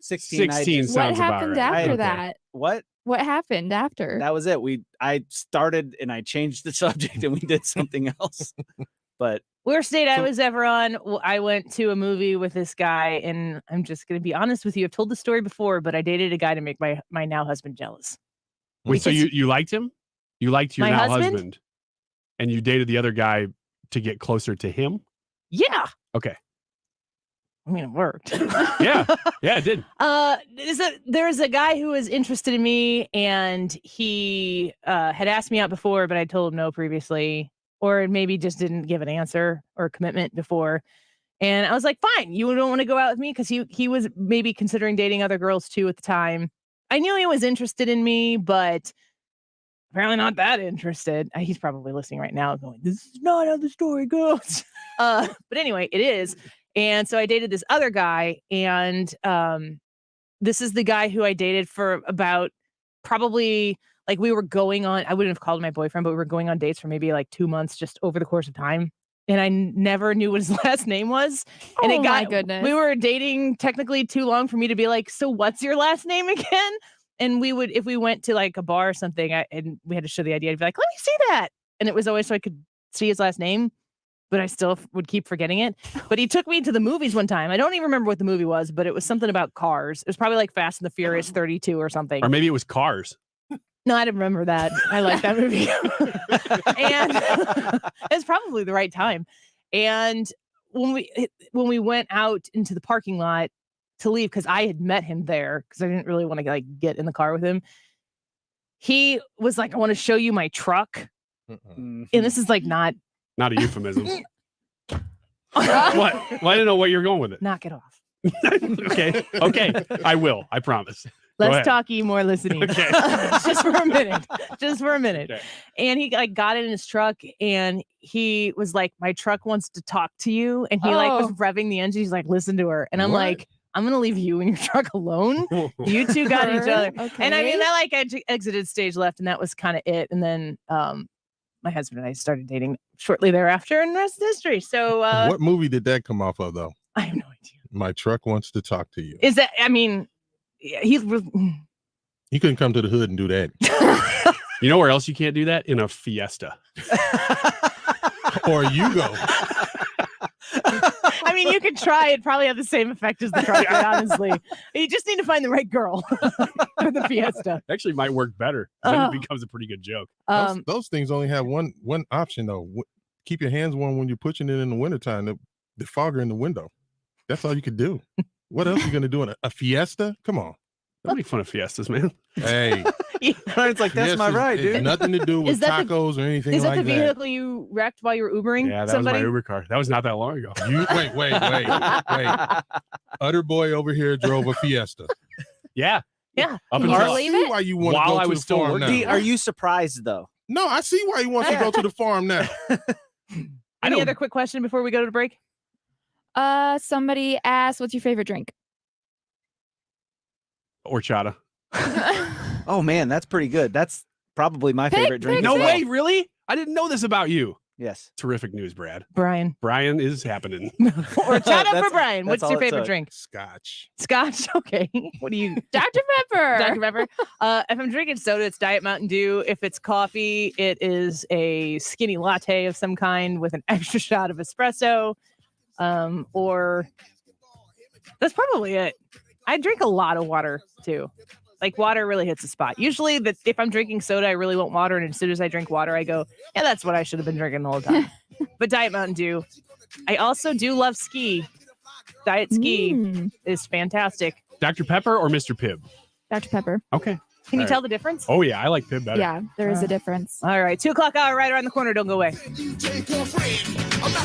16. 16 What sounds about happened right. after I- that? What? What happened after? That was it. I started and I changed the subject and we did something else. But worst date I was ever on, I went to a movie with this guy, and I'm just going to be honest with you. I've told the story before, but I dated a guy to make my now husband jealous. Wait, so you liked him? You liked your My now husband? and you dated the other guy to get closer to him? Yeah. Okay. I mean, it worked. Yeah, it did. There's a guy who was interested in me, and he had asked me out before, but I told him no previously, or maybe just didn't give an answer or commitment before. And I was like, fine, you don't want to go out with me? Because he was maybe considering dating other girls too at the time. I knew he was interested in me, but apparently not that interested. He's probably listening right now going, this is not how the story goes. But anyway, it is. And so I dated this other guy, and this is the guy who I dated for about probably, like, we were going on, I wouldn't have called him my boyfriend, but we were going on dates for maybe like 2 months just over the course of time. And I never knew what his last name was. And my goodness. We were dating technically too long for me to be like, so what's your last name again? And we would, if we went to like a bar or something, and we had to show the ID, I'd be like, let me see that. And it was always so I could see his last name, but I still would keep forgetting it. But he took me to the movies one time. I don't even remember what the movie was, but it was something about cars. It was probably like Fast and the Furious 32 or something. Or maybe it was Cars. No, I didn't remember that. I like that movie. And it's probably the right time. And when we went out into the parking lot to leave, because I had met him there, because I didn't really want to like get in the car with him, he was like, I want to show you my truck. And this is like not a euphemism. What? Well, I didn't know what you're going with it. Knock it off. Okay. I will. I promise. Let's talk more listening. Okay. Just for a minute. Okay. And he like got it in his truck, and he was like, my truck wants to talk to you. And he like was revving the engine. He's like, listen to her. And I'm like, I'm going to leave you in your truck alone. You two got each other. Okay. And I mean, I like exited stage left, and that was kind of it. And then my husband and I started dating shortly thereafter, and the rest is history. So what movie did that come off of, though? I have no idea. My truck wants to talk to you. Is that, I mean, he's You couldn't come to the hood and do that. You know where else you can't do that? In a Fiesta. Or you go. I mean, you could try. It'd probably have the same effect as the truck, honestly. You just need to find the right girl for the Fiesta. Actually might work better. Then it becomes a pretty good joke. Those things only have one option, though. Keep your hands warm when you're pushing it in the wintertime. The fogger in the window. That's all you could do. What else are you going to do in a Fiesta? Come on. Don't make fun of Fiestas, man. Hey. It's like, that's my ride, dude. Nothing to do with tacos or anything like that. Is that the vehicle you wrecked while you were Ubering? Yeah, that somebody? was my Uber car. That was not that long ago. Wait. Utter boy over here drove a Fiesta. Yeah. Yeah. Up Can until you believe it? Why you want to While go I to was the still farm working. now? Are you surprised though? No, I see why he wants to go to the farm now. Any other quick question before we go to the break? Somebody asked, what's your favorite drink? Horchata. Oh man, that's pretty good. That's probably my favorite drink. No as well. way, really? I didn't know this about you. Yes. Terrific news, Brad. Brian is happening. Horchata for Brian. What's your favorite drink? Scotch. Okay. What do you? Dr. Pepper. Dr. Pepper. If I'm drinking soda, it's Diet Mountain Dew. If it's coffee, it is a skinny latte of some kind with an extra shot of espresso. Or that's probably it. I drink a lot of water too. Like, water really hits the spot. Usually if I'm drinking soda, I really want water. And as soon as I drink water, I go, yeah, that's what I should have been drinking the whole time. But Diet Mountain Dew. I also do love ski. Diet ski is fantastic. Dr. Pepper or Mr. Pibb? Dr. Pepper. Okay. Can you tell the difference? Oh, yeah. I like Pibb better. Yeah, there is a difference. All right. 2:00 hour right around the corner. Don't go away.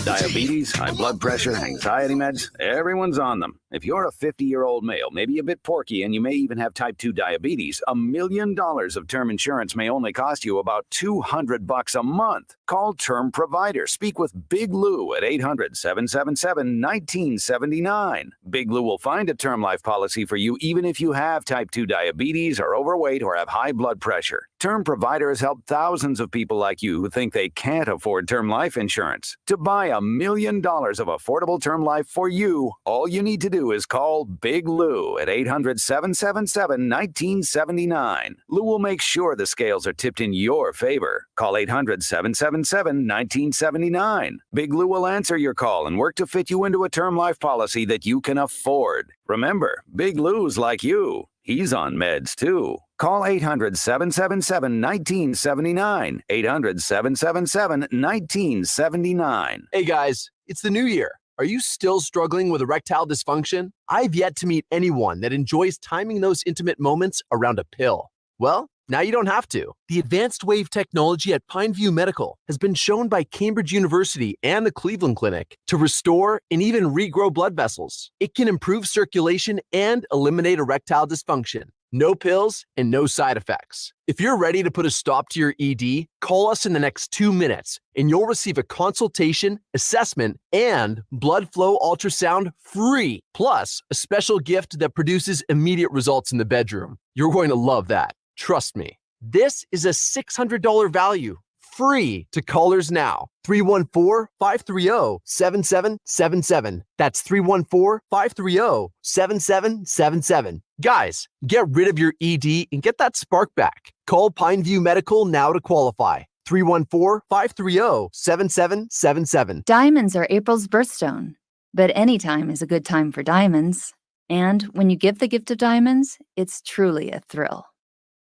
Diabetes, high blood pressure, anxiety meds, everyone's on them. If you're a 50-year-old male, maybe a bit porky, and you may even have type 2 diabetes, $1 million of term insurance may only cost you about $200 a month. Call Term Provider. Speak with Big Lou at 800-777-1979. Big Lou will find a term life policy for you even if you have type 2 diabetes, are overweight, overweight, or have high blood pressure. Term providers help thousands of people like you who think they can't afford term life insurance. To buy $1 million of affordable term life for you, all you need to do is call Big Lou at 800-777-1979. Lou will make sure the scales are tipped in your favor. Call 800-777-1979. Big Lou will answer your call and work to fit you into a term life policy that you can afford. Remember, Big Lou's like you. He's on meds too. Call 800-777-1979. 800-777-1979. Hey guys, it's the new year. Are you still struggling with erectile dysfunction? I've yet to meet anyone that enjoys timing those intimate moments around a pill. Well, now you don't have to. The advanced wave technology at Pineview Medical has been shown by Cambridge University and the Cleveland Clinic to restore and even regrow blood vessels. It can improve circulation and eliminate erectile dysfunction. No pills and no side effects. If you're ready to put a stop to your ED, call us in the next 2 minutes and you'll receive a consultation, assessment, and blood flow ultrasound free, plus a special gift that produces immediate results in the bedroom. You're going to love that. Trust me. This is a $600 value, free to callers now. 314-530-7777. That's 314-530-7777. Guys, get rid of your ED and get that spark back. Call Pineview Medical now to qualify. 314-530-7777. Diamonds are April's birthstone, but any time is a good time for diamonds. And when you give the gift of diamonds, it's truly a thrill.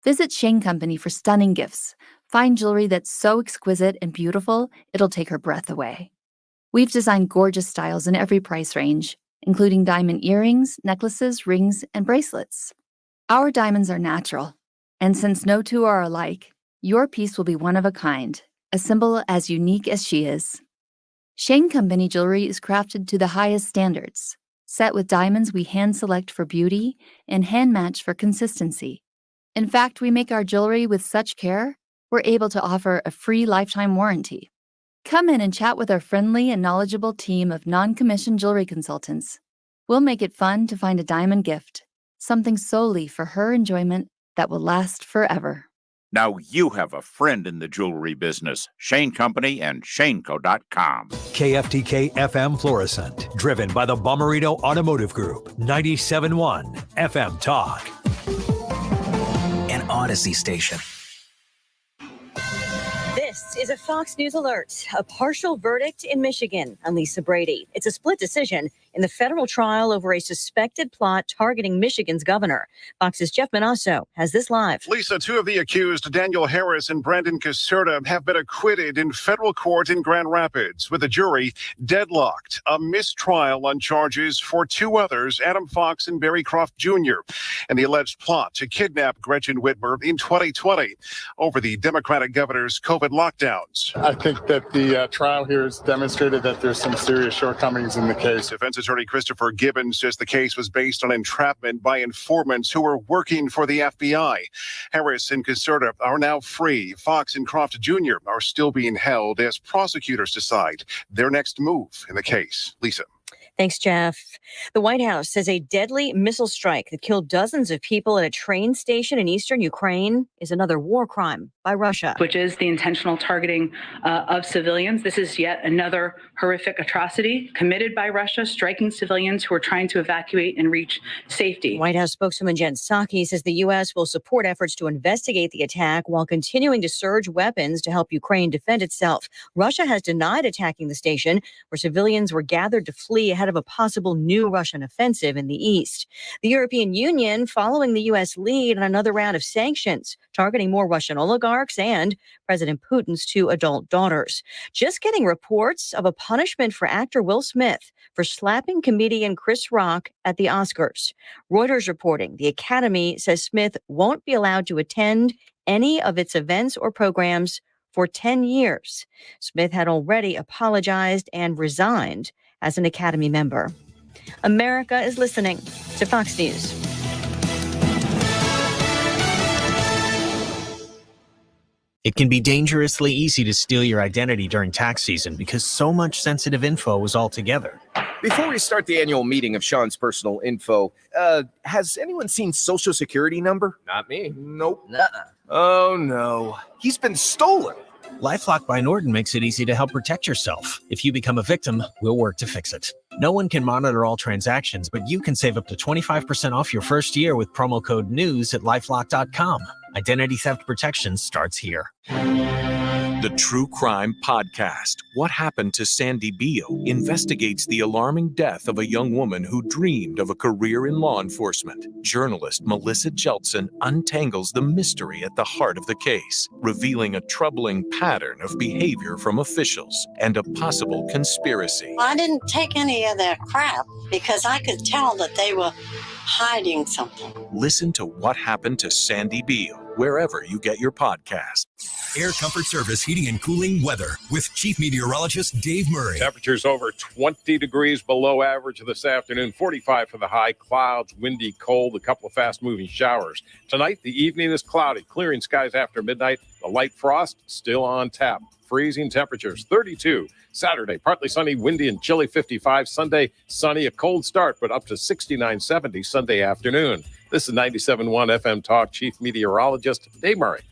Visit Shane Company for stunning gifts. Find jewelry that's so exquisite and beautiful, it'll take her breath away. We've designed gorgeous styles in every price range, including diamond earrings, necklaces, rings, and bracelets. Our diamonds are natural, and since no two are alike, your piece will be one of a kind, a symbol as unique as she is. Shane Company jewelry is crafted to the highest standards, set with diamonds we hand-select for beauty and hand-match for consistency. In fact, we make our jewelry with such care, we're able to offer a free lifetime warranty. Come in and chat with our friendly and knowledgeable team of non-commissioned jewelry consultants. We'll make it fun to find a diamond gift, something solely for her enjoyment that will last forever. Now you have a friend in the jewelry business. Shane Company and ShaneCo.com. KFTK FM Florissant, driven by the Bomarito Automotive Group, 97.1 FM Talk. An Odyssey station. This is a Fox News alert. A partial verdict in Michigan on Lisa Brady. It's a split decision in the federal trial over a suspected plot targeting Michigan's governor. Fox's Jeff Manasso has this live. Lisa, two of the accused, Daniel Harris and Brandon Caserta, have been acquitted in federal court in Grand Rapids, with the jury deadlocked. A mistrial on charges for two others, Adam Fox and Barry Croft Jr., and the alleged plot to kidnap Gretchen Whitmer in 2020 over the Democratic governor's COVID lockdowns. I think that the trial here has demonstrated that there's some serious shortcomings in the case. Defense attorney Christopher Gibbons says the case was based on entrapment by informants who were working for the FBI. Harris and Caserta are now free. Fox and Croft Jr. are still being held as prosecutors decide their next move in the case. Lisa. Thanks, Jeff. The White House says a deadly missile strike that killed dozens of people at a train station in eastern Ukraine is another war crime by Russia. Which is the intentional targeting of civilians. This is yet another horrific atrocity committed by Russia, striking civilians who are trying to evacuate and reach safety. White House spokeswoman Jen Psaki says the U.S. will support efforts to investigate the attack while continuing to surge weapons to help Ukraine defend itself. Russia has denied attacking the station where civilians were gathered to flee ahead of a possible new Russian offensive in the east. The European Union following the U.S. lead on another round of sanctions targeting more Russian oligarchs and President Putin's two adult daughters. Just getting reports of a punishment for actor Will Smith for slapping comedian Chris Rock at the Oscars. Reuters reporting the Academy says Smith won't be allowed to attend any of its events or programs for 10 years. Smith had already apologized and resigned as an Academy member. America is listening to Fox News. It can be dangerously easy to steal your identity during tax season because so much sensitive info is all together. Before we start the annual meeting of Sean's personal info, has anyone seen Social Security number? Not me. Nope. Nuh-uh. Oh, no. He's been stolen. LifeLock by Norton makes it easy to help protect yourself. If you become a victim, we'll work to fix it. No one can monitor all transactions, but you can save up to 25% off your first year with promo code NEWS at LifeLock.com. Identity theft protection starts here. The True Crime Podcast, What Happened to Sandy Beale, investigates the alarming death of a young woman who dreamed of a career in law enforcement. Journalist Melissa Jeltsin untangles the mystery at the heart of the case, revealing a troubling pattern of behavior from officials and a possible conspiracy. I didn't take any of their crap because I could tell that they were hiding something. Listen to What Happened to Sandy Beale, wherever you get your podcast. Air Comfort Service Heating and Cooling weather with Chief Meteorologist Dave Murray. Temperatures over 20 degrees below average this afternoon, 45 for the high, clouds, windy, cold, a couple of fast-moving showers. Tonight, the evening is cloudy, clearing skies after midnight. The light frost still on tap. Freezing temperatures, 32. Saturday, partly sunny, windy and chilly, 55. Sunday, sunny, a cold start, but up to 69, 70 Sunday afternoon. This is 97.1 FM Talk Chief Meteorologist Dave Murray.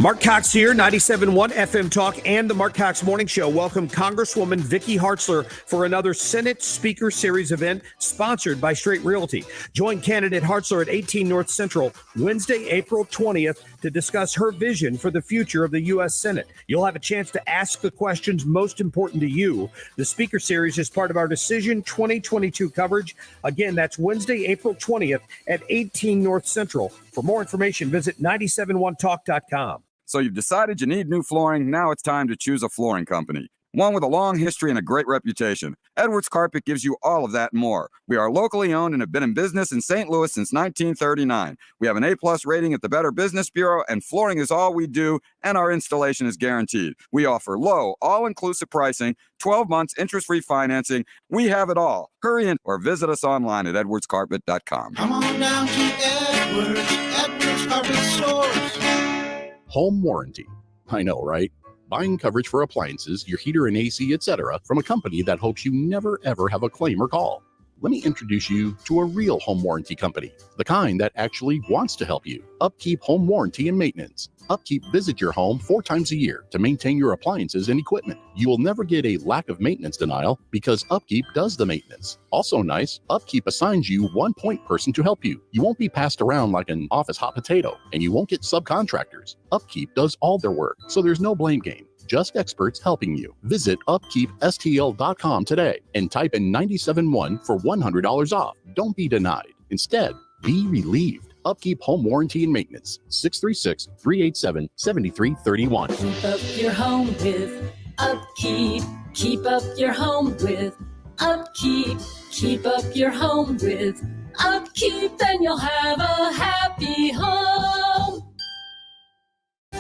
Mark Cox here, 97.1 FM Talk and the Mark Cox Morning Show. Welcome Congresswoman Vicky Hartzler for another Senate Speaker Series event sponsored by Straight Realty. Join candidate Hartzler at 18 North Central Wednesday, April 20th to discuss her vision for the future of the U.S. Senate. You'll have a chance to ask the questions most important to you. The Speaker Series is part of our Decision 2022 coverage. Again, that's Wednesday, April 20th at 18 North Central. For more information, visit 971talk.com. So you've decided you need new flooring. Now it's time to choose a flooring company, one with a long history and a great reputation. Edwards Carpet gives you all of that and more. We are locally owned and have been in business in St. Louis since 1939. We have an A+ rating at the Better Business Bureau, and flooring is all we do, and our installation is guaranteed. We offer low, all-inclusive pricing, 12 months interest-free financing. We have it all. Hurry in or visit us online at edwardscarpet.com. Come on down to Edwards Carpet Stores. Home warranty. I know, right? Buying coverage for appliances, your heater and AC, etc., from a company that hopes you never ever have a claim or call. Let me introduce you to a real home warranty company, the kind that actually wants to help you. Upkeep Home Warranty and Maintenance. Upkeep visits your home 4 times a year to maintain your appliances and equipment. You will never get a lack of maintenance denial because Upkeep does the maintenance. Also nice, Upkeep assigns you one point person to help you. You won't be passed around like an office hot potato, and you won't get subcontractors. Upkeep does all their work, so there's no blame game. Just experts helping you. Visit upkeepstl.com today and type in 971 for $100 off. Don't be denied. Instead, be relieved. Upkeep Home Warranty and Maintenance, 636-387-7331. Keep up your home with Upkeep. Keep up your home with Upkeep. Keep up your home with Upkeep, and you'll have a happy home.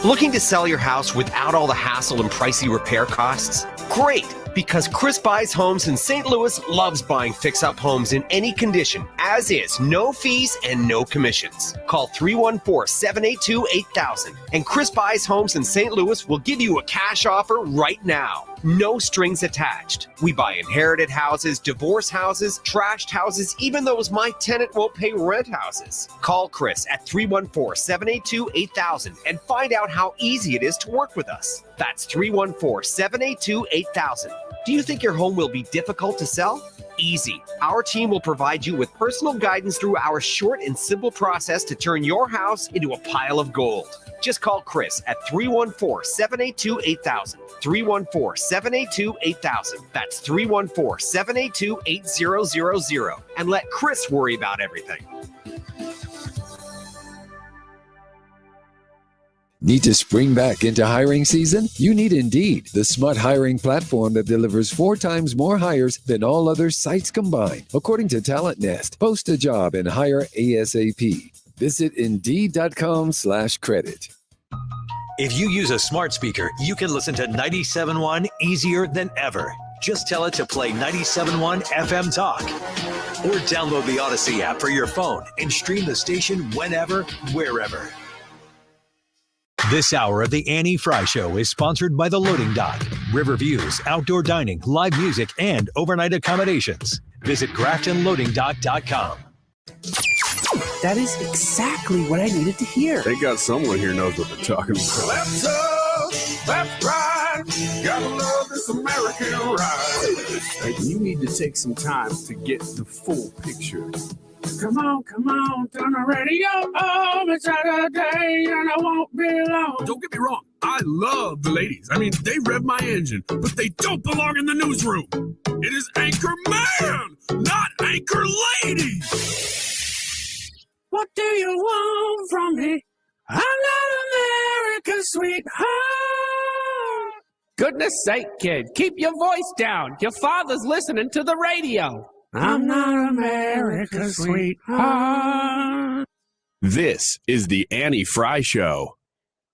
Looking to sell your house without all the hassle and pricey repair costs? Great, because Chris Buys Homes in St. Louis loves buying fix-up homes in any condition, as is, no fees and no commissions. Call 314-782-8000, and Chris Buys Homes in St. Louis will give you a cash offer right now. No strings attached. We buy inherited houses, divorce houses, trashed houses, even those my tenant won't pay rent houses. Call Chris at 314-782-8000 and find out how easy it is to work with us. That's 314-782-8000. Do you think your home will be difficult to sell? Easy. Our team will provide you with personal guidance through our short and simple process to turn your house into a pile of gold. Just call Chris at 314-782-8000. 314-782-8000. That's 314-782-8000. And let Chris worry about everything. Need to spring back into hiring season? You need Indeed, the smart hiring platform that delivers 4 times more hires than all other sites combined. According to Talent Nest, post a job and hire ASAP. Visit Indeed.com/credit. If you use a smart speaker, you can listen to 97.1 easier than ever. Just tell it to play 97.1 FM Talk. Or download the Odyssey app for your phone and stream the station whenever, wherever. This hour of the Annie Frey Show is sponsored by The Loading Dock. river views, outdoor dining, live music, and overnight accommodations. Visit GraftonLoadingDock.com. That is exactly what I needed to hear. They got someone here knows what they're talking about. Left up, left right, gotta love this American ride. You need to take some time to get the full picture. Come on, turn the radio on. It's Saturday and I won't be long. Don't get me wrong, I love the ladies. I mean, they rev my engine, but they don't belong in the newsroom. It is Anchor Man, not Anchor Lady. What do you want from me? I'm not America's sweetheart. Goodness sake, kid, keep your voice down. Your father's listening to the radio. I'm not America's sweetheart. This is the Annie Frey Show.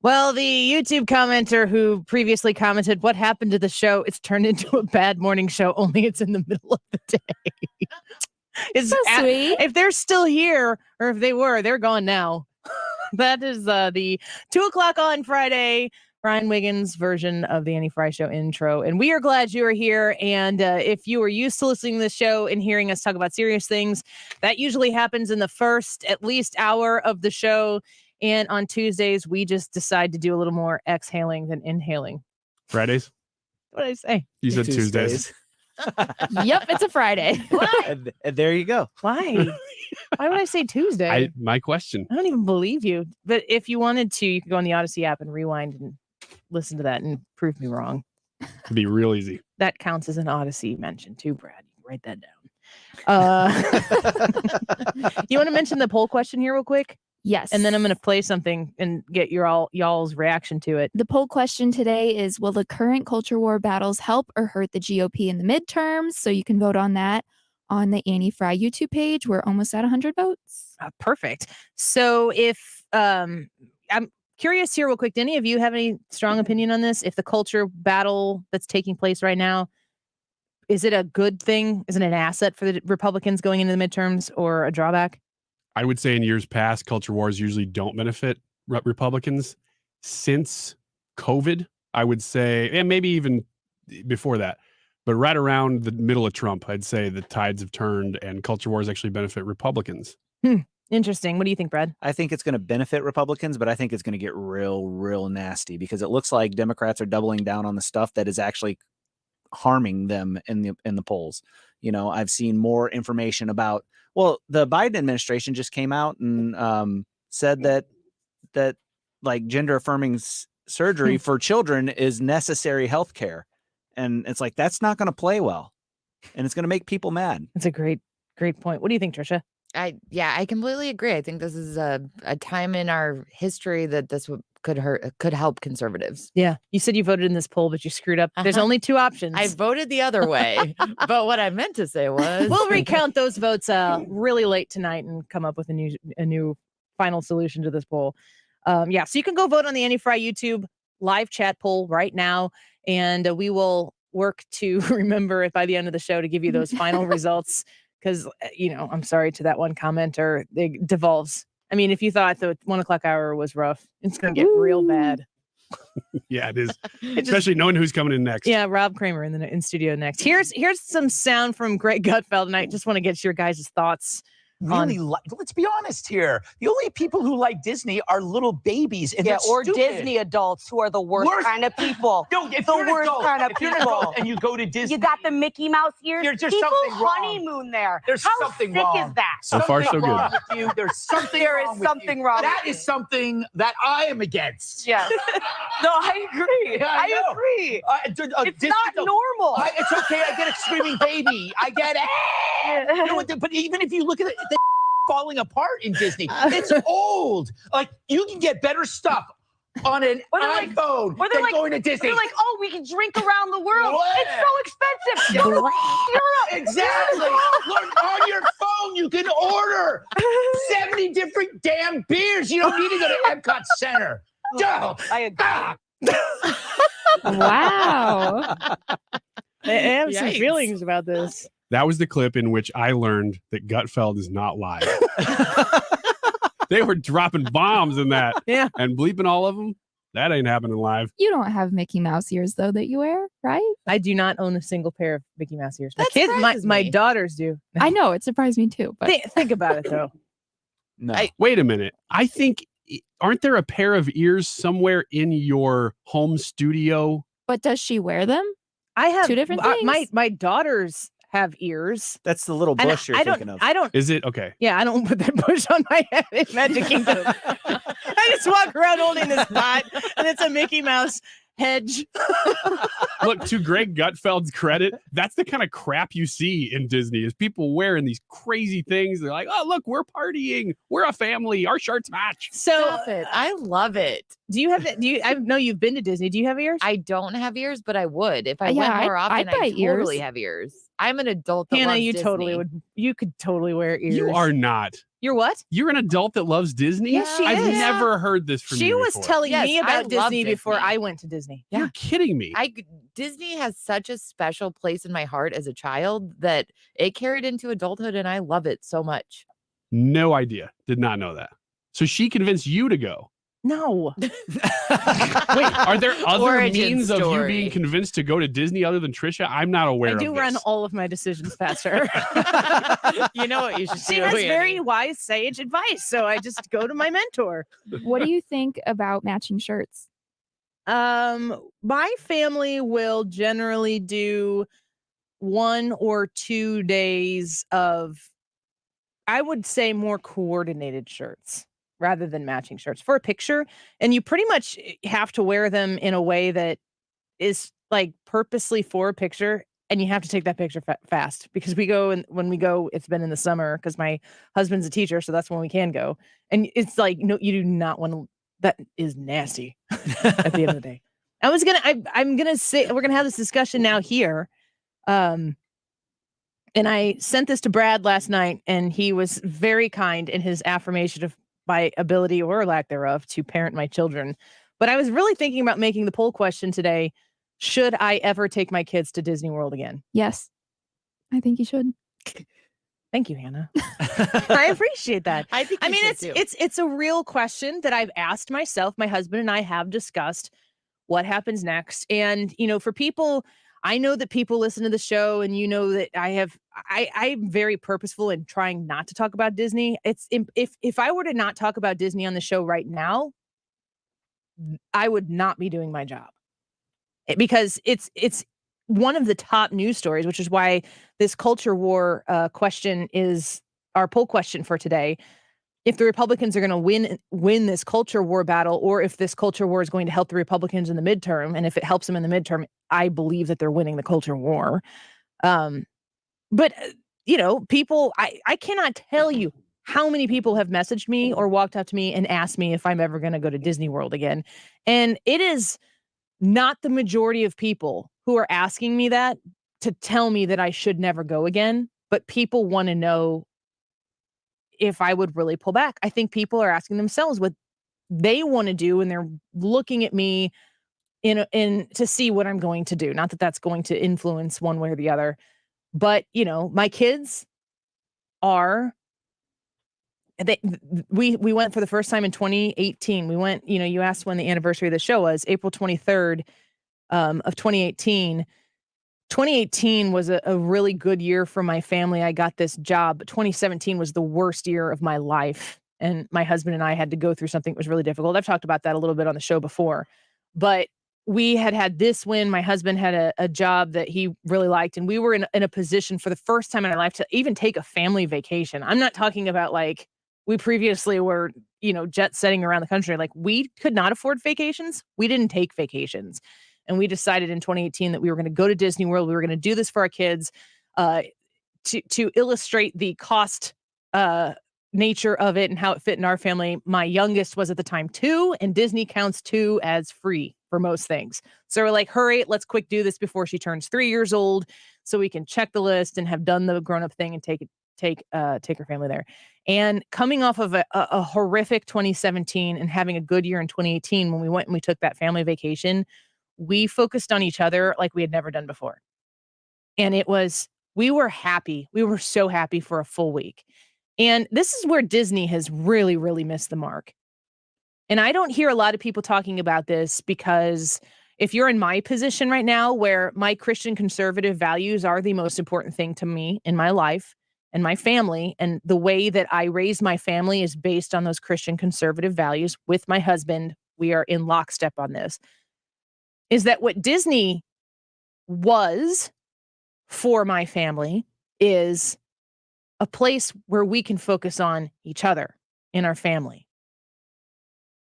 Well, the YouTube commenter who previously commented, what happened to the show? It's turned into a bad morning show, only it's in the middle of the day. It's so sweet. If they're still here, or if they were, they're gone now. That is the 2:00 on Friday, Brian Wiggins version of the Annie Frey Show intro. And we are glad you are here. And if you are used to listening to this show and hearing us talk about serious things, that usually happens in the first at least hour of the show. And on Tuesdays, we just decide to do a little more exhaling than inhaling. Fridays? What did I say? You said Tuesdays. Yep, it's a Friday. And there you go. Why? Why would I say Tuesday? My question. I don't even believe you. But if you wanted to, you could go on the Odyssey app and rewind and listen to that and prove me wrong. It'd be real easy. That counts as an Odyssey mention too, Brad. You can write that down. You want to mention the poll question here real quick? Yes. And then I'm going to play something and get y'all's reaction to it. The poll question today is, will the current culture war battles help or hurt the GOP in the midterms? So you can vote on that on the Annie Frey YouTube page. We're almost at 100 votes. Perfect. So if I'm curious here real quick, do any of you have any strong opinion on this? If the culture battle that's taking place right now, is it a good thing? Is it an asset for the Republicans going into the midterms or a drawback? I would say in years past, culture wars usually don't benefit Republicans. Since COVID, I would say, and maybe even before that, but right around the middle of Trump, I'd say the tides have turned and culture wars actually benefit Republicans. Interesting. What do you think, Brad? I think it's going to benefit Republicans, but I think it's going to get real nasty because it looks like Democrats are doubling down on the stuff that is actually harming them in the polls. You know, I've seen more information about, well, the Biden administration just came out and said that like gender affirming surgery for children is necessary health care. And it's like, that's not going to play well. And it's going to make people mad. That's a great point. What do you think, Trisha? I completely agree. I think this is a time in our history that this could help conservatives. Yeah. You said you voted in this poll, but you screwed up. There's only two options. I voted the other way. But what I meant to say was we'll recount those votes really late tonight and come up with a new final solution to this poll. So you can go vote on the Annie Frey YouTube live chat poll right now, and we will work to remember it by the end of the show to give you those final results. Because, I'm sorry to that one commenter, it devolves. I mean, if you thought the 1 o'clock hour was rough, it's going to get real bad. Yeah, it is. Especially knowing who's coming in next. Yeah, Rob Kramer in studio next. Here's some sound from Greg Gutfeld, and I just want to get your guys' thoughts. Let's be honest here. The only people who like Disney are little babies, and or stupid. Disney adults who are the worst kind of people. No, if the you're worst kind of if you're an people. adult and you go to Disney, you got the Mickey Mouse ears. There's People something wrong. honeymoon there. There's How something sick wrong. is that? So far, so good. Wrong with you. There's something There wrong is with something you. wrong That with is something that I am against. Yeah. No, I agree. Yeah, I know. agree. It's Disney not normal. It's okay. I get a screaming baby. I get it. You know what, but even if you look at it, falling apart in Disney. It's old. Like, you can get better stuff on an iPhone than going to Disney. They're like, oh, we can drink around the world. Yeah. It's so expensive. Go to Europe. Exactly. Look, on your phone, you can order 70 different damn beers. You don't need to go to Epcot Center. I agree. Wow. I have some Yikes. feelings about this. That was the clip in which I learned that Gutfeld is not live. They were dropping bombs in that and bleeping all of them. That ain't happening live. You don't have Mickey Mouse ears though that you wear, right? I do not own a single pair of Mickey Mouse ears. My That kids, surprises my me. daughters do. I know it surprised me too, but Think about it though. No. Wait a minute. I think, aren't there a pair of ears somewhere in your home studio? but does she wear them? I have Two different things? My daughters have ears. That's the little And bush you're thinking of. I don't. Is it? Okay. Yeah, I don't put that bush on my head in Magic Kingdom. I just walk around holding this pot, and it's a Mickey Mouse hedge. Look, to Greg Gutfeld's credit, that's the kind of crap you see in Disney is people wearing these crazy things. They're like, oh, look, we're partying. We're a family. Our shirts match. So Stop it. I love it. do you have that? I know you've been to Disney. Do you have ears? I don't have ears, but I would. If I Yeah, went more I'd often, buy I totally ears. have ears. I'm an adult that Hannah, loves you Disney. totally would. You could totally wear ears. You are not. You're what? You're an adult that loves Disney? Yes, she I've is. never heard this from She you was before. telling Yes, me I about love Disney before Disney. I went to Disney. You're kidding me. Disney has such a special place in my heart as a child that it carried into adulthood, and I love it so much. No idea. Did not know that. So she convinced you to go. No. Wait, are there other Origin means of you story. being convinced to go to Disney other than Trisha? I'm not aware I of do this. run all of my decisions past her. You know what you should She do. has Annie. very wise, sage advice. So I just go to my mentor. What do you think about matching shirts? My family will generally do 1 or 2 days of, I would say, more coordinated shirts rather than matching shirts for a picture. And you pretty much have to wear them in a way that is like purposely for a picture. And you have to take that picture fast because we go, and when we go, it's been in the summer because my husband's a teacher. So that's when we can go. And it's like, no, you do not want to, that is nasty at the end of the day. I'm going to say, we're going to have this discussion now here. And I sent this to Brad last night, and he was very kind in his affirmation of my ability or lack thereof to parent my children. But I was really thinking about making the poll question today. Should I ever take my kids to Disney World again? Yes. I think you should. Thank you, Hannah. I appreciate that. I think I you mean, should it's a real question that I've asked myself. My husband and I have discussed what happens next. And, you know, for people, I know that people listen to the show, and you know that I'm very purposeful in trying not to talk about Disney. If I were to not talk about Disney on the show right now, I would not be doing my job. Because it's one of the top news stories, which is why this culture war question is our poll question for today. If the Republicans are going to win this culture war battle, or if this culture war is going to help the Republicans in the midterm, and if it helps them in the midterm, I believe that they're winning the culture war. But you know, people, I cannot tell you how many people have messaged me or walked up to me and asked me if I'm ever going to go to Disney World again. And it is not the majority of people who are asking me that to tell me that I should never go again, but people want to know if I would really pull back. I think people are asking themselves what they want to do, and they're looking at me in to see what I'm going to do. Not that that's going to influence one way or the other, but you know, my kids are. We went for the first time in 2018. We went, you know, you asked when the anniversary of the show was, April 23rd of 2018. 2018 was a really good year for my family. I got this job, but 2017 was the worst year of my life. And my husband and I had to go through something that was really difficult. I've talked about that a little bit on the show before, but we had this win. My husband had a job that he really liked, and we were in a position for the first time in our life to even take a family vacation. I'm not talking about like, we previously were, you know, jet setting around the country. Like, we could not afford vacations. We didn't take vacations. And we decided in 2018 that we were going to go to Disney World. We were going to do this for our kids to illustrate the cost nature of it and how it fit in our family. My youngest was at the time 2, and Disney counts 2 as free for most things. So we're like, hurry, let's quick do this before she turns 3 years old so we can check the list and have done the grown-up thing and take her family there. And coming off of a horrific 2017 and having a good year in 2018, when we went and we took that family vacation, we focused on each other like we had never done before. And we were happy. We were so happy for a full week. And this is where Disney has really, really missed the mark. And I don't hear a lot of people talking about this because if you're in my position right now where my Christian conservative values are the most important thing to me in my life and my family, and the way that I raise my family is based on those Christian conservative values with my husband, we are in lockstep on this, is that what Disney was for my family is a place where we can focus on each other in our family.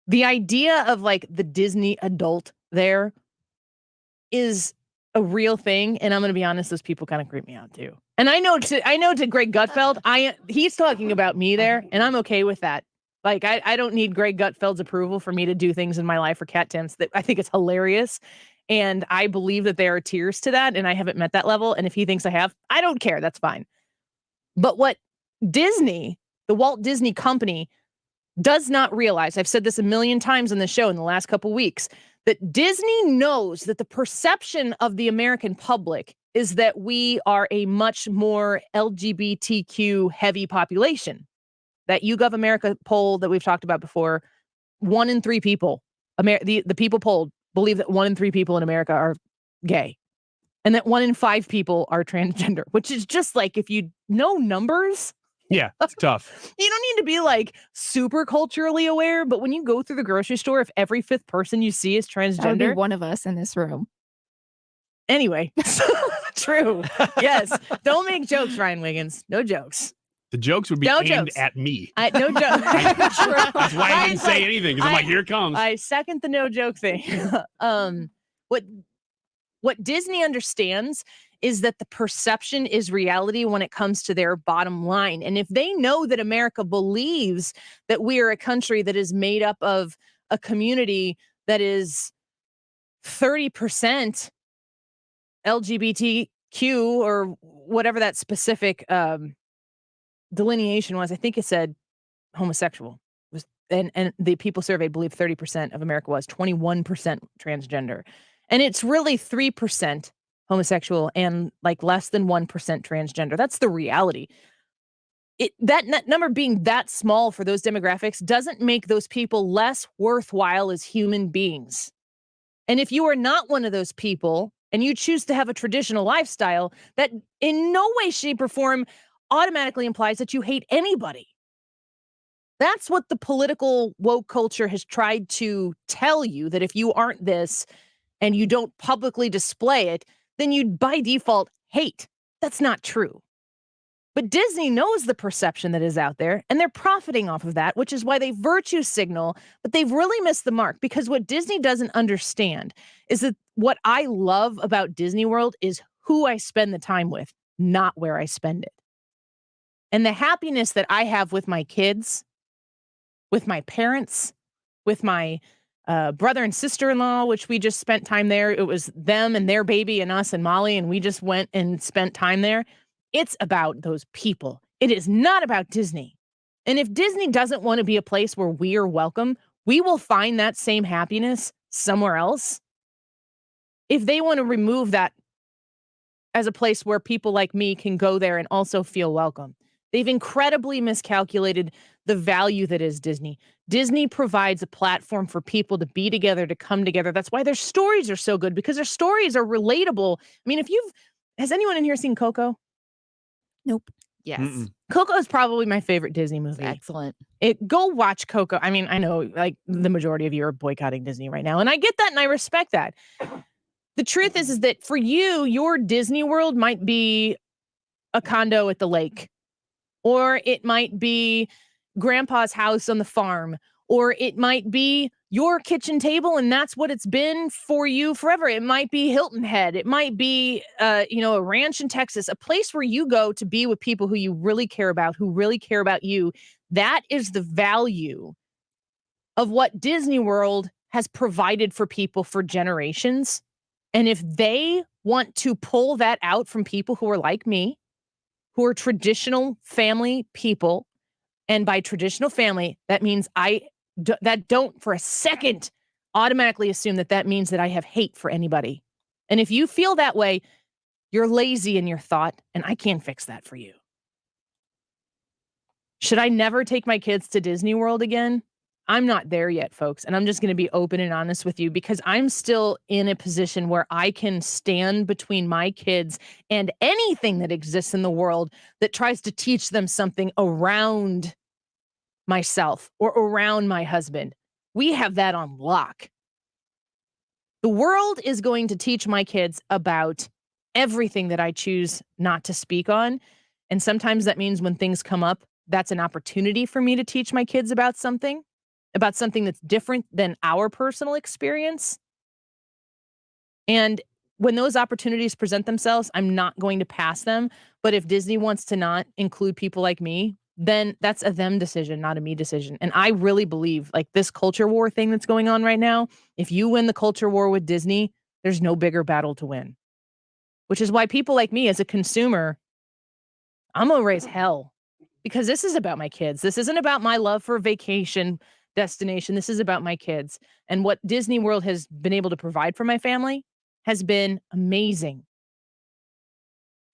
The idea of like the Disney adult there is a real thing. And I'm going to be honest, those people kind of creep me out too. And I know to Greg Gutfeld, he's talking about me there, and I'm okay with that. Like, I don't need Greg Gutfeld's approval for me to do things in my life for Cat Temps that I think it's hilarious. And I believe that there are tiers to that, and I haven't met that level. And if he thinks I have, I don't care. That's fine. But what Disney, the Walt Disney Company, does not realize, I've said this a million times on the show in the last couple weeks, that Disney knows that the perception of the American public is that we are a much more LGBTQ heavy population. That YouGov America poll that we've talked about before, 1 in 3 people, the people polled, believe that 1 in 3 people in America are gay. And that 1 in 5 people are transgender, which is just like, if you know numbers. Yeah, it's tough. You don't need to be like super culturally aware, but when you go through the grocery store, if every 5th person you see is transgender. That would be one of us in this room. Anyway, true. Yes. Don't make jokes, Ryan Wiggins. No jokes. The jokes would be aimed at me. No jokes. That's why I didn't say anything, because I'm like, here it comes. I second the no joke thing. What Disney understands is that the perception is reality when it comes to their bottom line. And if they know that America believes that we are a country that is made up of a community that is 30% LGBTQ or whatever that specific delineation was, I think it said homosexual. And the people surveyed believe 30% of America was 21% transgender. And it's really 3% homosexual and like less than 1% transgender. That's the reality. That number being that small for those demographics doesn't make those people less worthwhile as human beings. And if you are not one of those people and you choose to have a traditional lifestyle, that in no way, shape, or form automatically implies that you hate anybody. That's what the political woke culture has tried to tell you, that if you aren't this and you don't publicly display it, then you by default hate. That's not true. But Disney knows the perception that is out there, and they're profiting off of that, which is why they virtue signal, but they've really missed the mark, because what Disney doesn't understand is that what I love about Disney World is who I spend the time with, not where I spend it. And the happiness that I have with my kids, with my parents, with my brother and sister-in-law, which we just spent time there. It was them and their baby and us and Molly, and we just went and spent time there. It's about those people. It is not about Disney. And if Disney doesn't want to be a place where we are welcome, we will find that same happiness somewhere else. If they want to remove that as a place where people like me can go there and also feel welcome, they've incredibly miscalculated the value that is Disney. Disney provides a platform for people to be together, to come together. That's why their stories are so good, because their stories are relatable. I mean, has anyone in here seen Coco? Nope. Yes. Coco is probably my favorite Disney movie. Excellent. Go watch Coco. I mean, I know like the majority of you are boycotting Disney right now, and I get that and I respect that. The truth is that for you, your Disney World might be a condo at the lake, or it might be grandpa's house on the farm, or it might be your kitchen table, and that's what it's been for you forever. It might be Hilton Head. It might be, a ranch in Texas, a place where you go to be with people who you really care about, who really care about you. That is the value of what Disney World has provided for people for generations. And if they want to pull that out from people who are like me, who are traditional family people, and by traditional family, that means don't for a second automatically assume that means that I have hate for anybody. And if you feel that way, you're lazy in your thought, and I can't fix that for you. Should I never take my kids to Disney World again? I'm not there yet, folks. And I'm just going to be open and honest with you because I'm still in a position where I can stand between my kids and anything that exists in the world that tries to teach them something around myself or around my husband. We have that on lock. The world is going to teach my kids about everything that I choose not to speak on. And sometimes that means when things come up, that's an opportunity for me to teach my kids about something that's different than our personal experience. And when those opportunities present themselves, I'm not going to pass them. But if Disney wants to not include people like me, then that's a them decision, not a me decision. And I really believe like this culture war thing that's going on right now, if you win the culture war with Disney, there's no bigger battle to win. Which is why people like me as a consumer, I'm going to raise hell because this is about my kids. This isn't about my love for a vacation destination. This is about my kids. And what Disney World has been able to provide for my family has been amazing.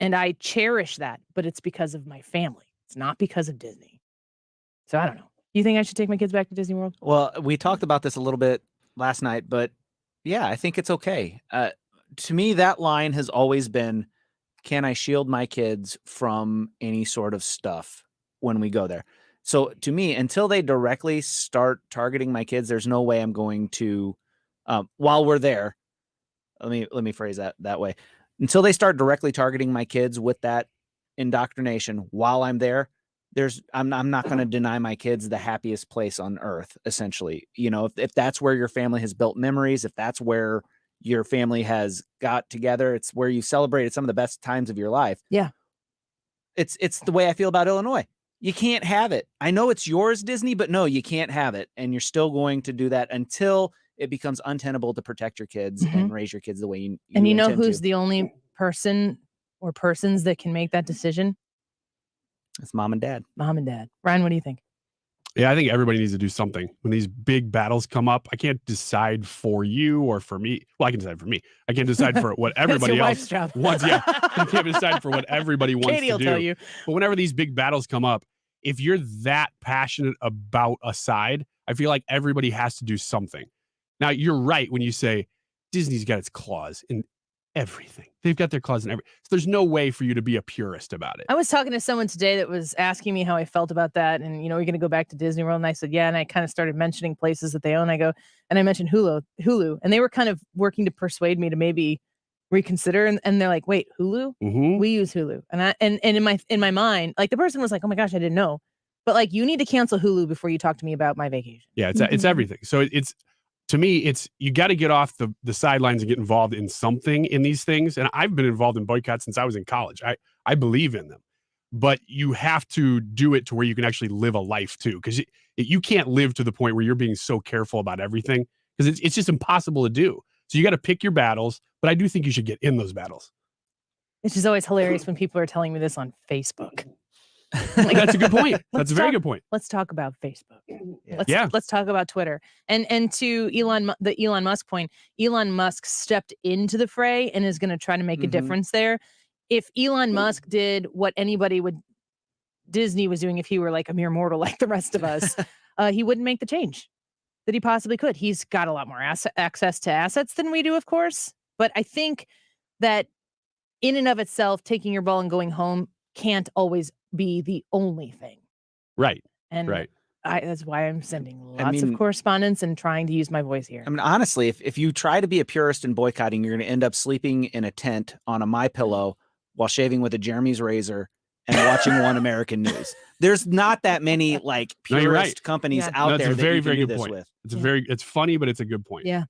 And I cherish that, but it's because of my family. It's not because of Disney. So I don't know. You think I should take my kids back to Disney World? Well, we talked about this a little bit last night, but yeah, I think it's okay. To me, that line has always been, can I shield my kids from any sort of stuff when we go there? So to me, until they directly start targeting my kids, there's no way I'm going to, while we're there, let me phrase that way. Until they start directly targeting my kids with that indoctrination while I'm there, I'm not going to deny my kids the happiest place on earth, essentially. You know, if that's where your family has built memories, if that's where your family has got together, it's where you celebrated some of the best times of your life. Yeah. It's the way I feel about Illinois. You can't have it. I know it's yours, Disney, but no, you can't have it. And you're still going to do that until it becomes untenable to protect your kids and raise your kids the way you And you know intend who's to. the only person or persons that can make that decision? It's mom and dad. Mom and dad. Ryan, what do you think? Yeah, I think everybody needs to do something. When these big battles come up, I can't decide for you or for me. Well, I can decide for me. I can't decide for what everybody else wants. Yeah, I can't decide for what everybody wants Katie to will do. tell you. But whenever these big battles come up, if you're that passionate about a side, I feel like everybody has to do something. Now, you're right when you say Disney's got its claws in everything. They've got their claws in everything. So there's no way for you to be a purist about it. I was talking to someone today that was asking me how I felt about that. And, you know, we're going to go back to Disney World. And I said, yeah. And I kind of started mentioning places that they own. I mentioned Hulu. And they were kind of working to persuade me to maybe reconsider. And they're like, wait, Hulu? Mm-hmm. We use Hulu. And in my mind, like the person was like, oh my gosh, I didn't know. But like, you need to cancel Hulu before you talk to me about my vacation. Yeah, it's everything. So it's, to me, it's, you got to get off the sidelines and get involved in something in these things. And I've been involved in boycotts since I was in college. I believe in them, but you have to do it to where you can actually live a life too. Because you can't live to the point where you're being so careful about everything because it's just impossible to do. So you got to pick your battles, but I do think you should get in those battles. It's just always hilarious when people are telling me this on Facebook. That's a good point. That's a very good point. Let's talk about Facebook. Yeah. Let's talk about Twitter. And to the Elon Musk point, Elon Musk stepped into the fray and is going to try to make a difference there. If Elon Musk did what Disney was doing, if he were like a mere mortal like the rest of us, he wouldn't make the change that he possibly could. He's got a lot more access to assets than we do, of course. But I think that in and of itself, taking your ball and going home can't always be the only thing. Right. And right. That's why I'm sending lots of correspondence and trying to use my voice here. I mean, honestly, if you try to be a purist in boycotting, you're going to end up sleeping in a tent on a MyPillow while shaving with a Jeremy's razor and watching One American News. There's not that many like purist companies out there. That's a very, very do good this point. With. It's funny, but it's a good point. Yeah.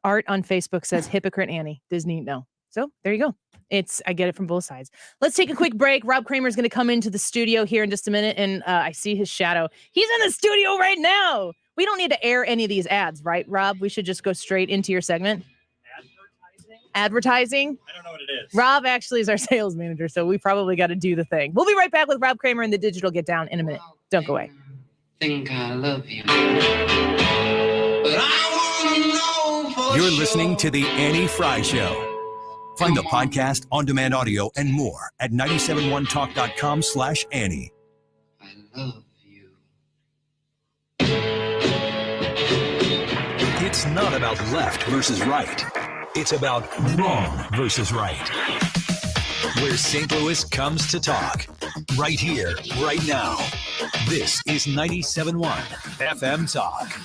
Art on Facebook says hypocrite Annie. Disney, no. So there you go. I get it from both sides. Let's take a quick break. Rob Kramer is going to come into the studio here in just a minute. And I see his shadow. He's in the studio right now. We don't need to air any of these ads, right, Rob? We should just go straight into your segment. Advertising? I don't know what it is. Rob actually is our sales manager, so we probably got to do the thing. We'll be right back with Rob Kramer and the Digital Get Down in a minute. Don't go away. Think I love you. You're listening to The Annie Frey Show. Find the podcast, on-demand audio, and more at 971talk.com/Annie. I love you. It's not about left versus right. It's about wrong versus right. Where St. Louis comes to talk. Right here, right now. This is 97.1 FM Talk.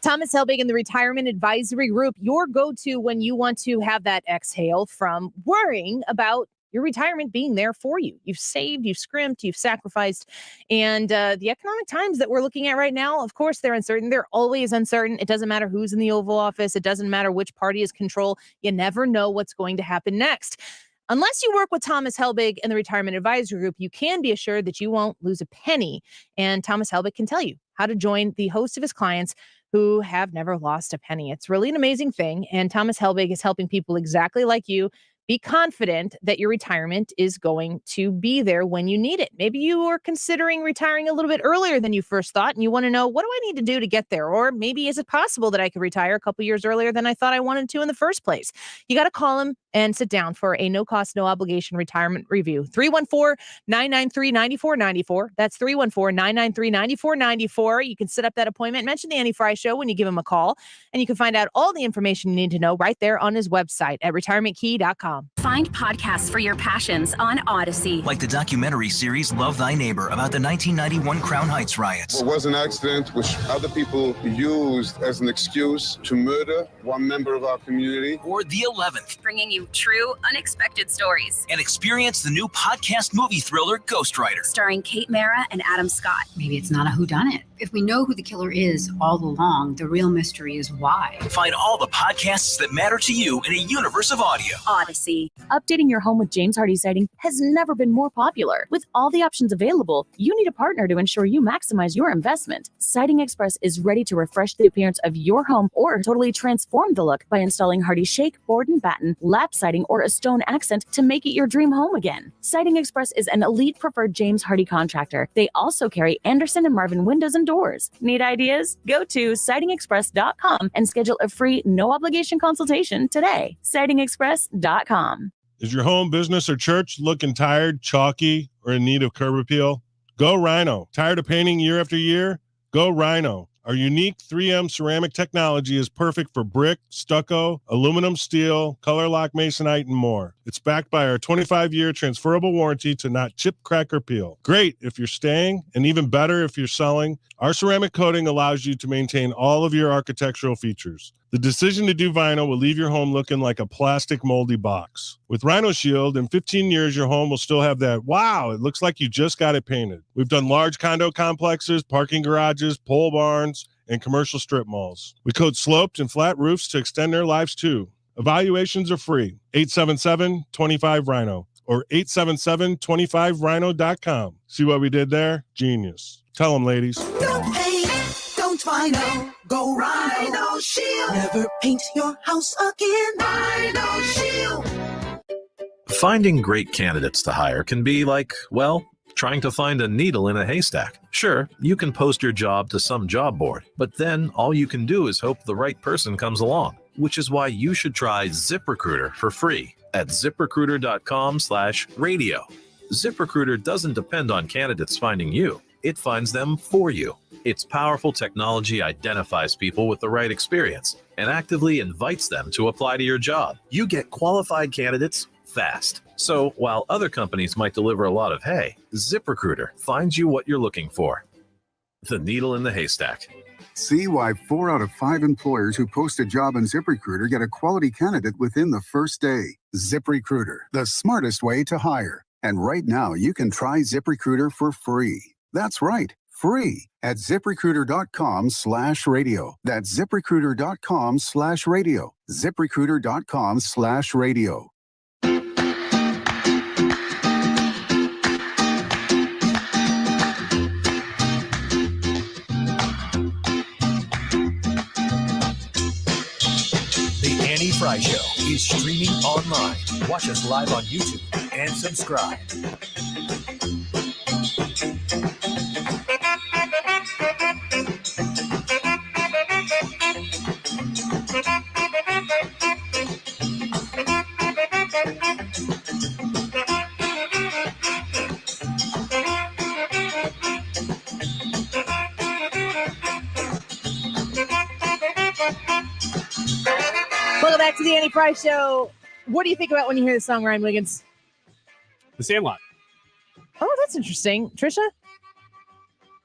Thomas Helbig and the Retirement Advisory Group, your go-to when you want to have that exhale from worrying about your retirement being there for you. You've saved, you've scrimped, you've sacrificed. And the economic times that we're looking at right now, of course, they're uncertain. They're always uncertain. It doesn't matter who's in the Oval Office. It doesn't matter which party is control. You never know what's going to happen next. Unless you work with Thomas Helbig and the Retirement Advisory Group, you can be assured that you won't lose a penny. And Thomas Helbig can tell you how to join the host of his clients who have never lost a penny. It's really an amazing thing. And Thomas Helbig is helping people exactly like you be confident that your retirement is going to be there when you need it. Maybe you are considering retiring a little bit earlier than you first thought, and you want to know, what do I need to do to get there? Or maybe is it possible that I could retire a couple years earlier than I thought I wanted to in the first place? You got to call him and sit down for a no-cost, no-obligation retirement review. 314-993-9494. That's 314-993-9494. You can set up that appointment. Mention the Annie Frey Show when you give him a call, and you can find out all the information you need to know right there on his website at retirementkey.com. Find podcasts for your passions on Odyssey. Like the documentary series Love Thy Neighbor about the 1991 Crown Heights riots. It was an accident which other people used as an excuse to murder one member of our community. Or The 11th. Bringing you true, unexpected stories. And experience the new podcast movie thriller Ghostwriter. Starring Kate Mara and Adam Scott. Maybe it's not a whodunit. If we know who the killer is all along, the real mystery is why. Find all the podcasts that matter to you in a universe of audio. Odyssey. Updating your home with James Hardie Siding has never been more popular. With all the options available, you need a partner to ensure you maximize your investment. Siding Express is ready to refresh the appearance of your home or totally transform the look by installing Hardie Shake, board and batten, lap siding, or a stone accent to make it your dream home again. Siding Express is an elite preferred James Hardie contractor. They also carry Anderson and Marvin windows and doors. Need ideas? Go to sidingexpress.com and schedule a free, no-obligation consultation today. sidingexpress.com. Is your home, business, or church looking tired, chalky, or in need of curb appeal? Go Rhino. Tired of painting year after year? Go Rhino. Our unique 3M ceramic technology is perfect for brick, stucco, aluminum, steel, color lock, masonite, and more. It's backed by our 25-year transferable warranty to not chip, crack, or peel. Great if you're staying, and even better if you're selling. Our ceramic coating allows you to maintain all of your architectural features. The decision to do vinyl will leave your home looking like a plastic moldy box. With Rhino Shield, in 15 years, your home will still have that, wow, it looks like you just got it painted. We've done large condo complexes, parking garages, pole barns, and commercial strip malls. We coat sloped and flat roofs to extend their lives too. Evaluations are free. 877-25-RHINO or 877-25rhino.com. See what we did there? Genius. Tell them, ladies. Don't paint, don't vinyl, go Rhino Shield. Never paint your house again. Rhino Shield. Finding great candidates to hire can be like, well, trying to find a needle in a haystack. Sure, you can post your job to some job board, but then all you can do is hope the right person comes along, which is why you should try ZipRecruiter for free at ZipRecruiter.com/radio. ZipRecruiter doesn't depend on candidates finding you. It finds them for you. Its powerful technology identifies people with the right experience and actively invites them to apply to your job. You get qualified candidates fast. So while other companies might deliver a lot of hay, ZipRecruiter finds you what you're looking for. The needle in the haystack. See why 4 out of 5 employers who post a job on ZipRecruiter get a quality candidate within the first day. ZipRecruiter, the smartest way to hire. And right now, you can try ZipRecruiter for free. That's right, free at ZipRecruiter.com/radio. That's ZipRecruiter.com/radio. ZipRecruiter.com/radio. Annie Frey Show is streaming online. Watch us live on YouTube and subscribe. back to the Annie Frey Show. What do you think about when you hear the song, Ryan Wiggins? The Sandlot. Oh, that's interesting. Trisha?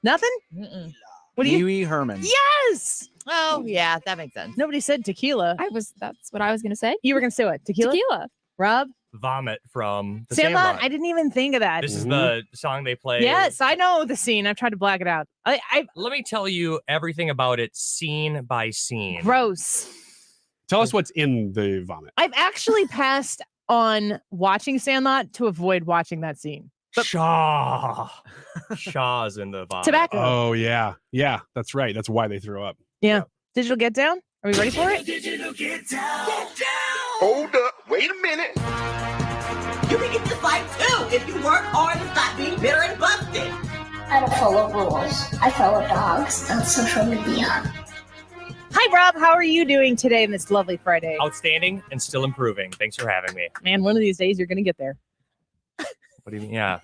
Nothing? Mm-mm. What do you? Pee Wee Herman. Yes. Oh, yeah, that makes sense. Nobody said tequila. That's what I was gonna say. You were gonna say what? Tequila? Tequila. Rob? Vomit from the Sandlot? Sandlot. I didn't even think of that. This is the song they play. Yes, I know the scene. I've tried to black it out. Let me tell you everything about it scene by scene. Gross. Tell us what's in the vomit. I've actually passed on watching Sandlot to avoid watching that scene. Shaw's in the vomit. Tobacco. Oh, yeah. Yeah, that's right. That's why they throw up. Yeah. Digital Get Down? Are we ready for it? Digital Get Down. Hold up. Wait a minute. You can get this fight too if you work hard and stop being bitter and busted. I don't follow rules. I follow dogs on social media. Hi, Rob. How are you doing today on this lovely Friday? Outstanding and still improving. Thanks for having me. Man, one of these days you're going to get there. What do you mean? Yeah.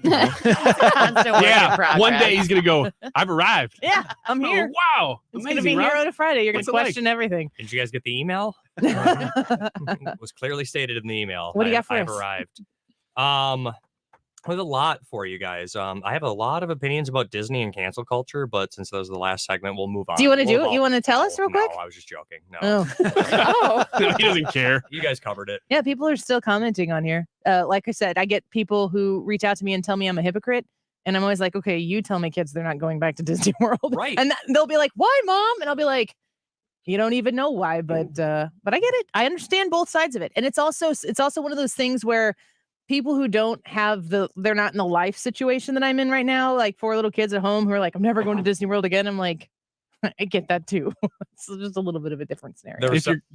One day he's going to go, I've arrived. Yeah, I'm here. Oh, wow. It's Amazing, going to be Rob. Hero to Friday. You're going What's to it like? question everything. Did you guys get the email? It was clearly stated in the email. What do you got for I've us? arrived. With a lot for you guys. I have a lot of opinions about Disney and cancel culture, but since that was the last segment, we'll move on. Do you want to do it? You want to tell us real quick? No, I was just joking. No. Oh. No, he doesn't care. You guys covered it. Yeah, people are still commenting on here. Like I said, I get people who reach out to me and tell me I'm a hypocrite. And I'm always like, okay, you tell my kids they're not going back to Disney World. Right. And they'll be like, why, Mom? And I'll be like, you don't even know why, but I get it. I understand both sides of it. And it's also one of those things where people who don't have they're not in the life situation that I'm in right now, like 4 little kids at home who are like, I'm never going to Disney World again. I'm like, I get that too. It's just a little bit of a different scenario. I was going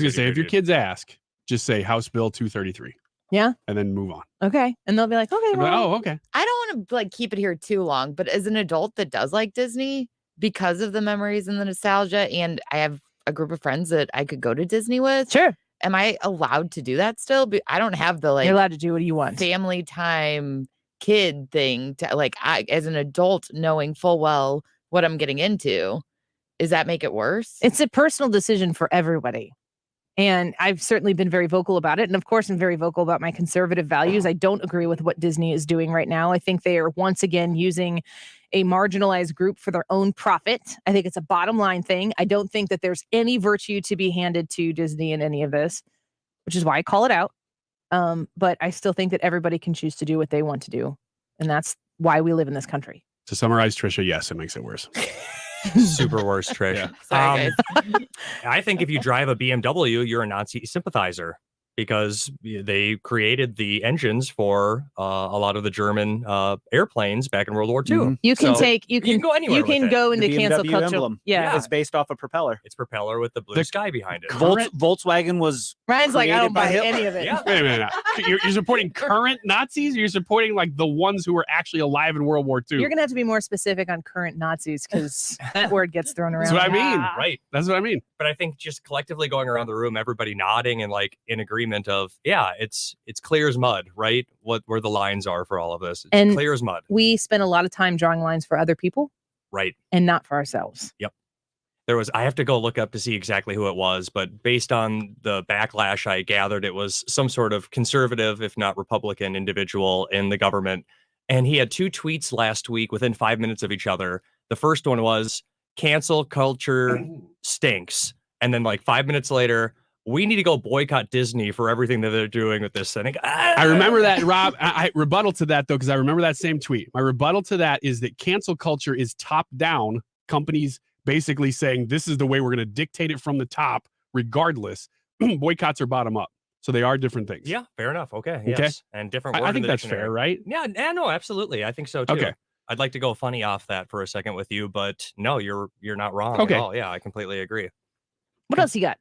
to say, if your kids ask, just say House Bill 233. Yeah. And then move on. Okay. And they'll be like, okay, They'll be like, well, oh, okay. I don't want to like keep it here too long, but as an adult that does like Disney because of the memories and the nostalgia, and I have a group of friends that I could go to Disney with. Sure. Am I allowed to do that still? I don't have the you're allowed to do what you want. Family time kid thing to like I as an adult knowing full well what I'm getting into. Does that make it worse? It's a personal decision for everybody. And I've certainly been very vocal about it. And of course, I'm very vocal about my conservative values. I don't agree with what Disney is doing right now. I think they are once again using a marginalized group for their own profit. I think it's a bottom line thing. I don't think that there's any virtue to be handed to Disney in any of this, which is why I call it out. But I still think that everybody can choose to do what they want to do. And that's why we live in this country. To summarize, Trisha, yes, it makes it worse. Super worse, Trish. Yeah. Sorry, guys. I think if you drive a BMW, you're a Nazi sympathizer because they created the engines for a lot of the German airplanes back in World War II. Mhm. You can So you can go anywhere. you can with it. go into The cancel BMW culture. emblem. Yeah. It's based off a propeller. It's propeller with the blue sky behind it. Volkswagen was Ryan's like, I created don't by buy Hitler. any of it. Yeah. Wait a minute. You're supporting current Nazis? Or you're supporting like the ones who were actually alive in World War II? You're gonna have to be more specific on current Nazis because that word gets thrown around. That's what I mean. Right. That's what I mean. But I think just collectively going around the room, everybody nodding and like in agreement of, yeah, it's clear as mud, right? Where the lines are for all of this. It's And clear as mud. We spend a lot of time drawing lines for other people Right. and not for ourselves. Yep. I have to go look up to see exactly who it was, but based on the backlash I gathered, it was some sort of conservative, if not Republican individual in the government. And he had 2 tweets last week within 5 minutes of each other. The first one was cancel culture stinks. And then like 5 minutes later, we need to go boycott Disney for everything that they're doing with this thing. I remember that, Rob. I rebuttal to that, though, because I remember that same tweet. My rebuttal to that is that cancel culture is top down. Companies basically saying this is the way we're going to dictate it from the top, regardless. Boycotts are bottom up. So they are different things. Yeah, fair enough. Okay. Okay. Yes. And different word I in think the that's dictionary. fair, right? Yeah, no, absolutely. I think so too. Okay. I'd like to go funny off that for a second with you, but no, you're not wrong Okay. at all. Yeah, I completely agree. What else you got?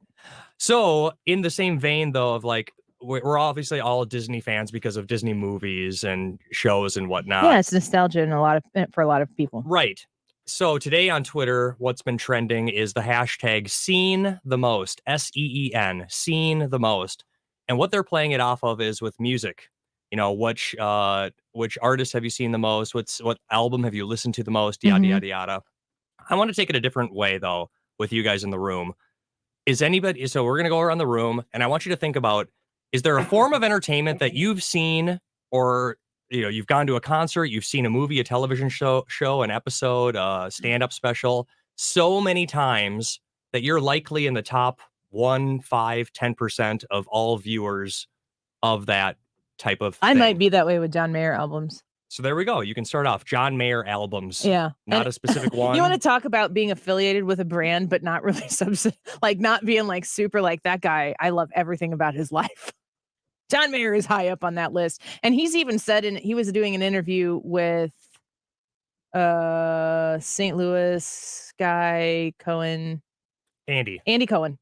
So in the same vein though of like we're obviously all Disney fans because of Disney movies and shows and whatnot. Yeah, it's nostalgia and for a lot of people. Right. So today on Twitter, what's been trending is the hashtag seen the most, SEEN, seen the most. And what they're playing it off of is with music. You know, which artist have you seen the most? What album have you listened to the most? Yada, yada, yada. I want to take it a different way though with you guys in the room. Is anybody, so we're going to go around the room and I want you to think about, is there a form of entertainment that you've seen or, you've gone to a concert, you've seen a movie, a television show, an episode, a stand-up special so many times that you're likely in the top 1, 5, 10% of all viewers of that type of thing? I might be that way with John Mayer albums. So there we go. You can start off John Mayer albums. Yeah. Not a specific one. You want to talk about being affiliated with a brand, but not really like not being like super like that guy. I love everything about his life. John Mayer is high up on that list. And he's even said he was doing an interview with St. Louis guy Cohen. Andy Cohen.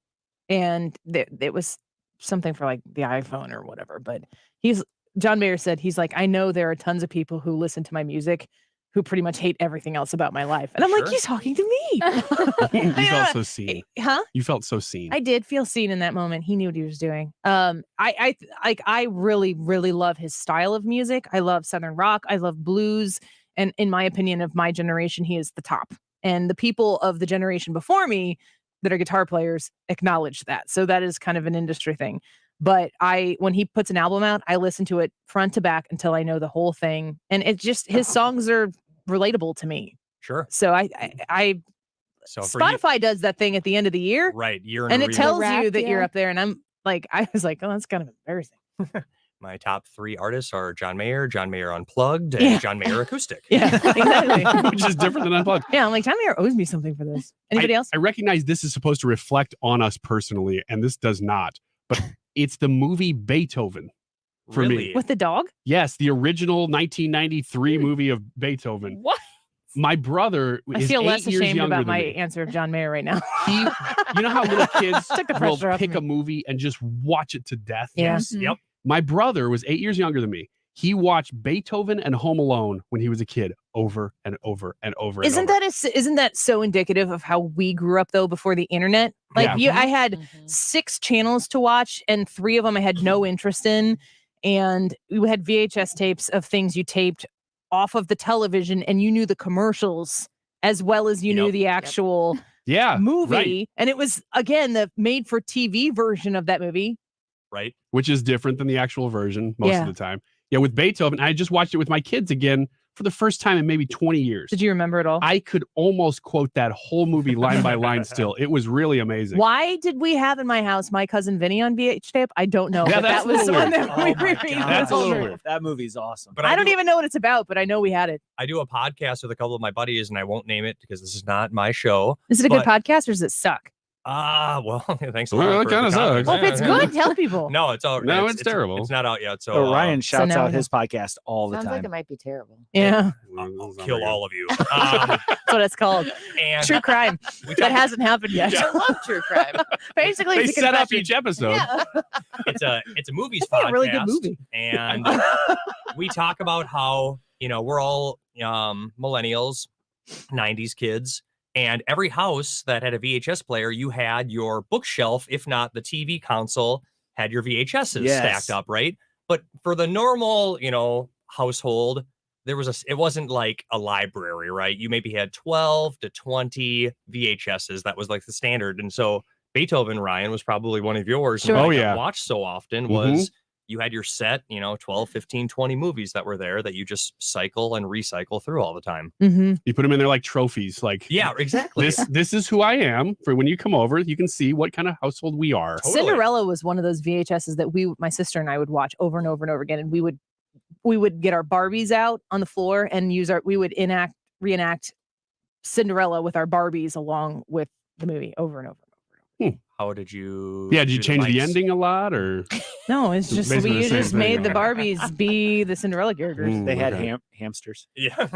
And it was something for like the iPhone or whatever. But John Mayer said, he's like, I know there are tons of people who listen to my music who pretty much hate everything else about my life. And I'm like, he's talking to me. You felt so seen. Huh? You felt so seen. I did feel seen in that moment. He knew what he was doing. I really, really love his style of music. I love Southern rock. I love blues. And in my opinion of my generation, he is the top. And the people of the generation before me that are guitar players acknowledge that. So that is kind of an industry thing. But when he puts an album out, I listen to it front to back until I know the whole thing. And it just, his songs are relatable to me. Sure. So so Spotify does that thing at the end of the year. Right. And it tells you that you're up there. And I was like, oh, that's kind of embarrassing. My top 3 artists are John Mayer Unplugged, and John Mayer Acoustic. Yeah, exactly. Which is different than Unplugged. Yeah, I'm like, John Mayer owes me something for this. Anybody else? I recognize this is supposed to reflect on us personally, and this does not. But it's the movie Beethoven for me. With the dog? Yes, the original 1993 movie of Beethoven. What? My brother I is feel 8 less years ashamed younger about than my me. answer of John Mayer right now. You know how little kids Took the will pressure off pick me. a movie and just watch it to death? Yeah. Yes. Mhm. Yep. My brother was 8 years younger than me. He watched Beethoven and Home Alone when he was a kid over and over and over. Isn't that so indicative of how we grew up though before the internet? Like Yeah. I had 6 channels to watch and 3 of them I had no interest in. And we had VHS tapes of things you taped off of the television and you knew the commercials as well as you knew the actual movie. right. And it was, again, the made for TV version of that movie. Right. Which is different than the actual version most of the time. Yeah, with Beethoven, I just watched it with my kids again for the first time in maybe 20 years. Did you remember it all? I could almost quote that whole movie line by line still. It was really amazing. Why did we have in my house My Cousin Vinny on VH tape? I don't know. Yeah, but that's that was a the little one weird. that we reviewed. That's a little weird. That movie's awesome. But I don't even know what it's about, but I know we had it. I do a podcast with a couple of my buddies, and I won't name it because this is not my show. Is it a good podcast or does it suck? Well, thanks a Well, lot. it for kinda the sucks. comments. Well, if it's good, tell people. No, it's all. No, it's terrible. It's not out yet. So Ryan shouts now out we know. his podcast all the Sounds time. like it might be terrible. Yeah, I'll kill all of you. that's what it's called. And True crime. That hasn't happened yet. I love true crime. Basically, They it's a set up confession. each episode. Yeah. it's a movies That's podcast. a really good movie. And we talk about how we're all millennials, 90s kids. And every house that had a VHS player, you had your bookshelf, if not the TV console, had your VHSs stacked up, right? But for the normal, household, it wasn't like a library, right? You maybe had 12 to 20 VHSs. That was like the standard. And so Beethoven, Ryan, was probably one of yours. Sure. And Oh, why I yeah. watched so often was you had your set, 12, 15, 20 movies that were there that you just cycle and recycle through all the time. Mm-hmm. You put them in there like trophies. Like, Yeah, exactly. this is who I am. For when you come over, you can see what kind of household we are. Totally. Cinderella was one of those VHSs that my sister and I would watch over and over and over again. And we would get our Barbies out on the floor and we would reenact Cinderella with our Barbies along with the movie over and over. How did you? Yeah, did you do change the mics? ending a lot, or No, it's just Basically the we same just thing, made the huh? Barbies be the Cinderella characters. Mm. They had Okay. hamsters. Yeah.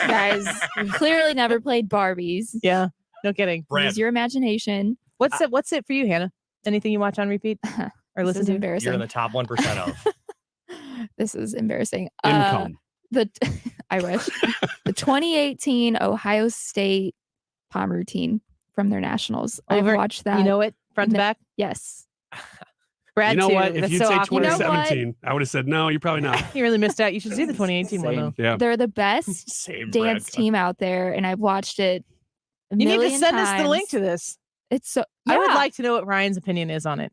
Guys, you clearly never played Barbies. Yeah, no kidding. Brad, Use your imagination. What's it for you, Hannah? Anything you watch on repeat or This listen is to? embarrassing. you're in the top 1% of. This is embarrassing. income? I wish. The 2018 Ohio State pom routine from their nationals. I've watched that. You know it front to back. Yes. Brad, You know too. what? If That's you'd so say awkward. You know what? 2017, I would have said no. You're probably not. You really missed out. You should see the 2018 one though. Yeah. They're the best Same dance Brad. team out there, and I've watched it. You need to million send us the times. link to this. It's so. I would yeah. like to know what Ryan's opinion is on it.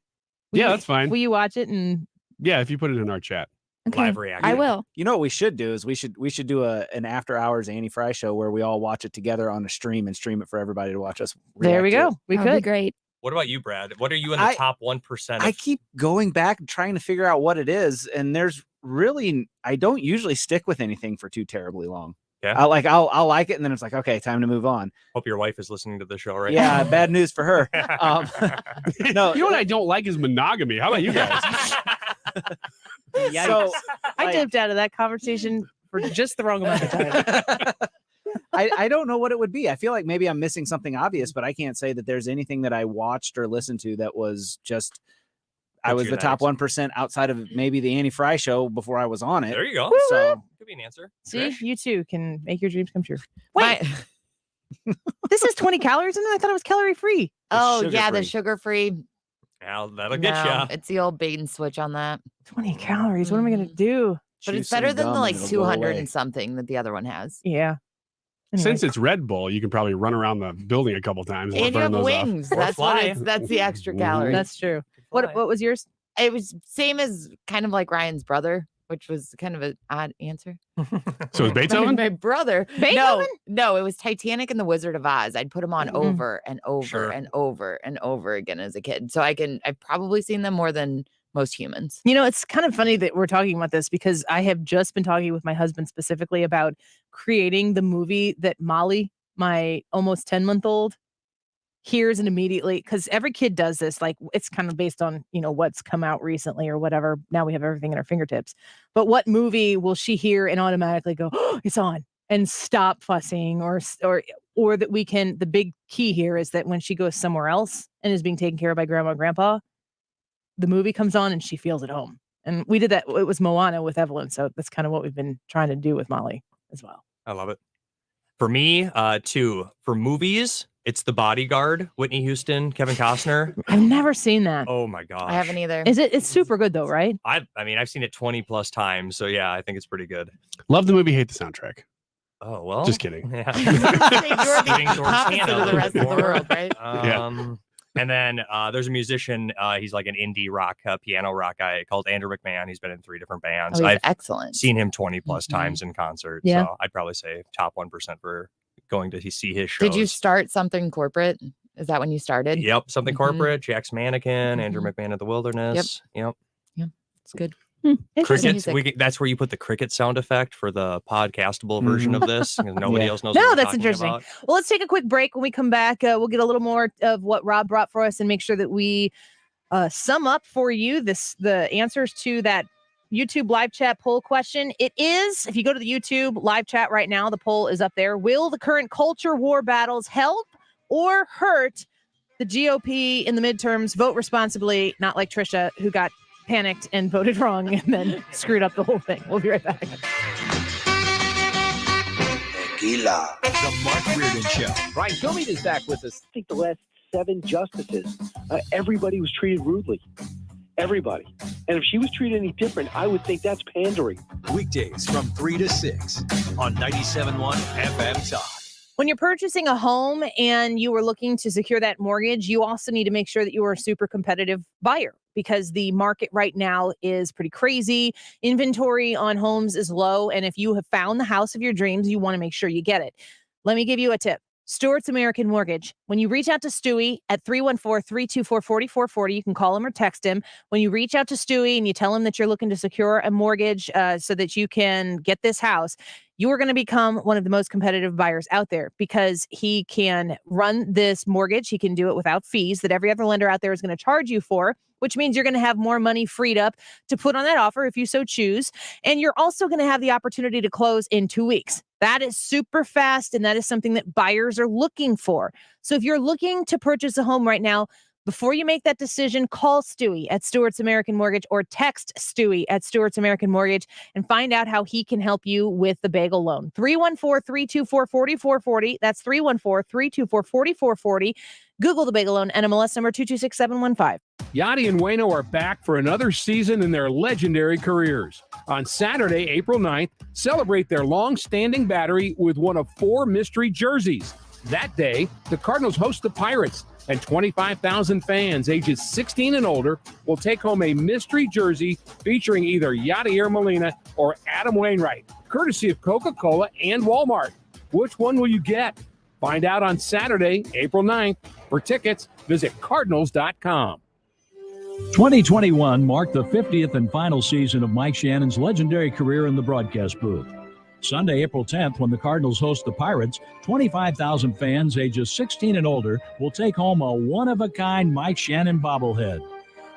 Will Yeah, you- that's fine. Will you watch it? And Yeah, if you put it in our chat. Okay. Live reaction. I will. You know what we should do is we should do an after hours Annie Fry show where we all watch it together on a stream and stream it for everybody to watch us. there we react to go. it. We That would be could. great. What about you, Brad? What are you in the I- top 1%? I keep going back and trying to figure out what it is, and there's really I don't usually stick with anything for too terribly long. Yeah. I'll like it, and then it's like, okay, time to move on. Hope your wife is listening to the show right Yeah, now. bad news for her. No, You know what I don't like is monogamy. How about you guys? so I dipped out of that conversation for just the wrong amount of time. I don't know what it would be. I feel like maybe I'm missing something obvious, but I can't say that there's anything that I watched or listened to that was just I was the top 1% outside of maybe the Annie Fry show before I was on it. There you go. So Could be an answer. See, you too can make your dreams come true. My- Wait, this is 20 calories in it? I thought it was calorie free. oh sugar yeah, the free. sugar-free. Now that'll get No, ya. it's the old bait and switch on that. 20 calories. What am I going to do? But chew it's better some than gum the and like it'll go 200 away. and something that the other one has. Yeah. Since it's Red Bull, you can probably run around the building a couple times And you burn have those off. wings. Or That's what fly. that's the extra Mhm. calories. That's true. What was yours? It was same as kind of like Ryan's brother, which was kind of an odd answer. So it's Beethoven? My brother. Beethoven? No, it was Titanic and the Wizard of Oz. I'd put them on over and over Sure. and over and over again as a kid. So I've probably seen them more than most humans. You know, it's kind of funny that we're talking about this because I have just been talking with my husband specifically about creating the movie that Molly, my almost 10-month-old, hears and immediately, because every kid does this, like it's kind of based on, what's come out recently or whatever. Now we have everything at our fingertips. But what movie will she hear and automatically go, oh, it's on, and stop fussing or that we can, the big key here is that when she goes somewhere else and is being taken care of by grandma and grandpa, the movie comes on and she feels at home. And we did that. It was Moana with Evelyn. So that's kind of what we've been trying to do with Molly as well. I love it. For me, too, for movies, it's The Bodyguard, Whitney Houston, Kevin Costner. I've never seen that. Oh my gosh. I haven't either. It's super good though, right? I mean, I've seen it 20 plus times. So yeah, I think it's pretty good. Love the movie, hate the soundtrack. Oh, well. Just kidding. Yeah. You're Shooting the towards opposite Hannah of the rest of the before. world, right? And then there's a musician. He's like an indie rock, piano rock guy called Andrew McMahon. He's been in 3 different bands. Oh, he's I've excellent. seen him 20 plus Mhm. times in concert. Yeah. So I'd probably say top 1% for going to see his shows. Did you start something corporate? Is that when you started? Yep. Something Mhm. corporate, Jack's Mannequin, Andrew McMahon at the Wilderness. Yep. It's good. Crickets. That's where you put the cricket sound effect for the podcastable version of this. 'Cause nobody else knows. No, what we're that's talking interesting. about. Well, let's take a quick break. When we come back, we'll get a little more of what Rob brought for us and make sure that we sum up for you the answers to that YouTube live chat poll question. It is, if you go to the YouTube live chat right now, the poll is up there. Will the current culture war battles help or hurt the GOP in the midterms? Vote responsibly, not like Trisha, who got panicked and voted wrong and then screwed up the whole thing. We'll be right back. Tequila. The Mark Reardon Show. Brian Kilmeade is back with us. I think the last 7 justices, everybody was treated rudely. Everybody. And if she was treated any different, I would think that's pandering. Weekdays from 3 to 6 on 97.1 FM Talk. When you're purchasing a home and you are looking to secure that mortgage, you also need to make sure that you are a super competitive buyer because the market right now is pretty crazy. Inventory on homes is low. And if you have found the house of your dreams, you want to make sure you get it. Let me give you a tip. Stewart's American Mortgage. When you reach out to Stewie at 314-324-4440, you can call him or text him. When you reach out to Stewie and you tell him that you're looking to secure a mortgage so that you can get this house, you are going to become one of the most competitive buyers out there because he can run this mortgage. He can do it without fees that every other lender out there is going to charge you for, which means you're going to have more money freed up to put on that offer if you so choose. And you're also going to have the opportunity to close in 2 weeks. That is super fast, and that is something that buyers are looking for. So if you're looking to purchase a home right now, before you make that decision, call Stewie at Stewart's American Mortgage or text Stewie at Stewart's American Mortgage and find out how he can help you with the bagel loan. 314-324-4440. That's 314-324-4440. Google the bagel loan, NMLS number 226715. Yachty and Waino are back for another season in their legendary careers. On Saturday, April 9th, celebrate their long-standing battery with one of 4 mystery jerseys. That day, the Cardinals host the Pirates, and 25,000 fans ages 16 and older will take home a mystery jersey featuring either Yadier Molina or Adam Wainwright, courtesy of Coca-Cola and Walmart. Which one will you get? Find out on Saturday, April 9th. For tickets, visit Cardinals.com. 2021 marked the 50th and final season of Mike Shannon's legendary career in the broadcast booth. Sunday, April 10th, when the Cardinals host the Pirates, 25,000 fans ages 16 and older will take home a one-of-a-kind Mike Shannon bobblehead.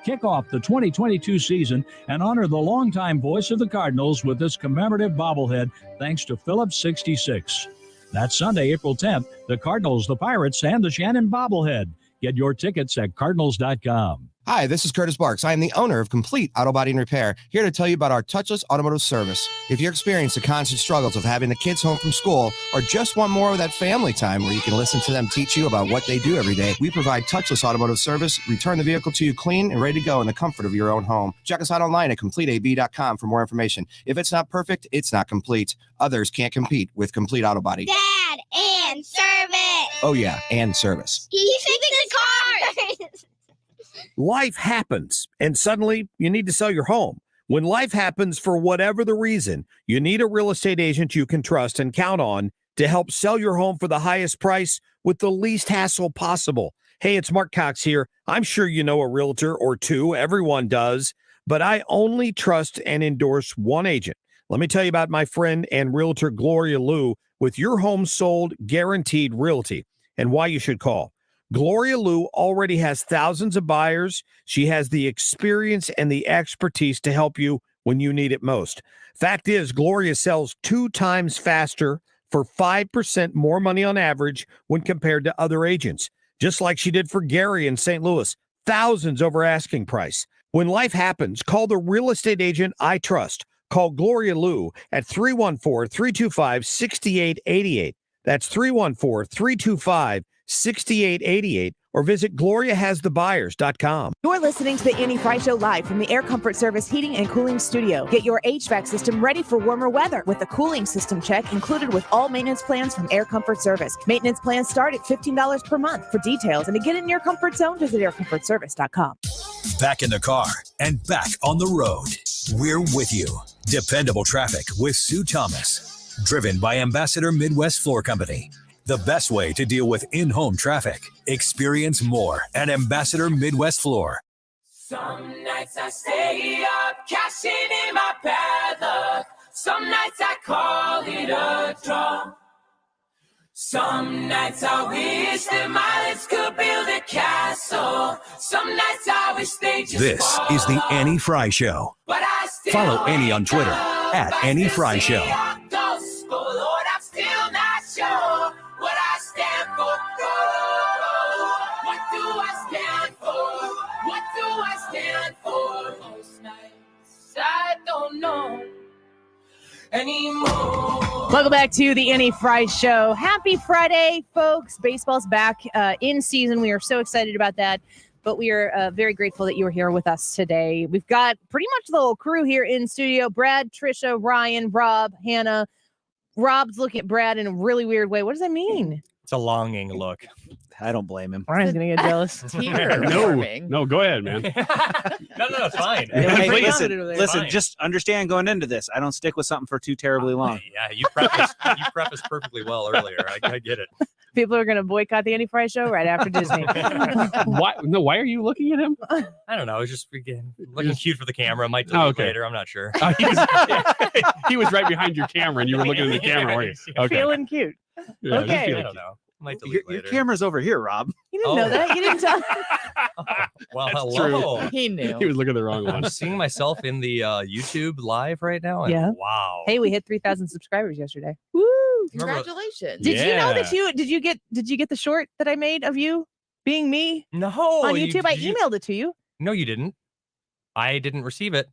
Kick off the 2022 season and honor the longtime voice of the Cardinals with this commemorative bobblehead thanks to Phillips 66. That's Sunday, April 10th, the Cardinals, the Pirates, and the Shannon bobblehead. Get your tickets at Cardinals.com. Hi, this is Curtis Barks. I am the owner of Complete Auto Body and Repair, here to tell you about our touchless automotive service. If you're experiencing the constant struggles of having the kids home from school or just want more of that family time where you can listen to them teach you about what they do every day, we provide touchless automotive service, return the vehicle to you clean and ready to go in the comfort of your own home. Check us out online at CompleteAB.com for more information. If it's not perfect, it's not complete. Others can't compete with Complete Auto Body. Dad, and service. Oh yeah, and service. He fixed the car. Life happens, and suddenly you need to sell your home. When life happens for whatever the reason, you need a real estate agent you can trust and count on to help sell your home for the highest price with the least hassle possible. Hey, it's Mark Cox here. I'm sure you know a realtor or two. Everyone does. But I only trust and endorse one agent. Let me tell you about my friend and realtor Gloria Liu with Your Home Sold Guaranteed Realty and why you should call. Gloria Liu already has thousands of buyers. She has the experience and the expertise to help you when you need it most. Fact is, Gloria sells 2 times faster for 5% more money on average when compared to other agents, just like she did for Gary in St. Louis, thousands over asking price. When life happens, call the real estate agent I trust. Call Gloria Liu at 314-325-6888. That's 314-325-6888, or visit GloriaHasTheBuyers.com. You're listening to the Annie Frey Show live from the Air Comfort Service Heating and Cooling Studio. Get your HVAC system ready for warmer weather with a cooling system check included with all maintenance plans from Air Comfort Service. Maintenance plans start at $15 per month. For details and to get in your comfort zone, visit aircomfortservice.com. Back in the car and back on the road. We're with you. Dependable traffic with Sue Thomas. Driven by Ambassador Midwest Floor Company. The best way to deal with in-home traffic. Experience more at Ambassador Midwest Floor. Some nights I stay up, cashing in my bad luck. Some nights I call it a draw. Some nights I wish that my lips could build a castle. Some nights I wish they just This is the Annie Frey Show. But I still Follow Annie on Twitter at Annie Frey Show. Gospel, Lord, I'm still not sure what I stand for. What do I stand for? What do I stand for? Most nights I don't know anymore. Welcome back to the Annie Frey Show. Happy Friday, folks. Baseball's back in season. We are so excited about that. But we are very grateful that you are here with us today. We've got pretty much the whole crew here in studio. Brad, Trisha, Ryan, Rob, Hannah. Rob's looking at Brad in a really weird way. What does that mean? It's a longing look. I don't blame him. Ryan's going to get jealous. No, go ahead, man. No, it's fine. Hey, Please. listen, Fine. just understand going into this, I don't stick with something for too terribly long. Yeah, you prefaced perfectly well earlier. I get it. People are going to boycott the Annie Frey Show right after Disney. Why are you looking at him? I don't know. I was just looking cute for the camera. Might delete later. I'm not sure. He was right behind your camera, and you were looking at the camera, weren't you? Okay. Feeling cute. Yeah, Okay. feeling I don't cute. know. Might delete Your later. camera's over here, Rob. You didn't know that. You didn't tell. Well, That's hello. true. He knew. He was looking at the wrong one. I'm seeing myself in the YouTube live right now. And Yeah. Wow. Hey, we hit 3,000 subscribers yesterday. Woo! Congratulations. Did you know that Yeah. did you get the short that I made of you being me No. on YouTube? I emailed it to you. No, you didn't. I didn't receive it.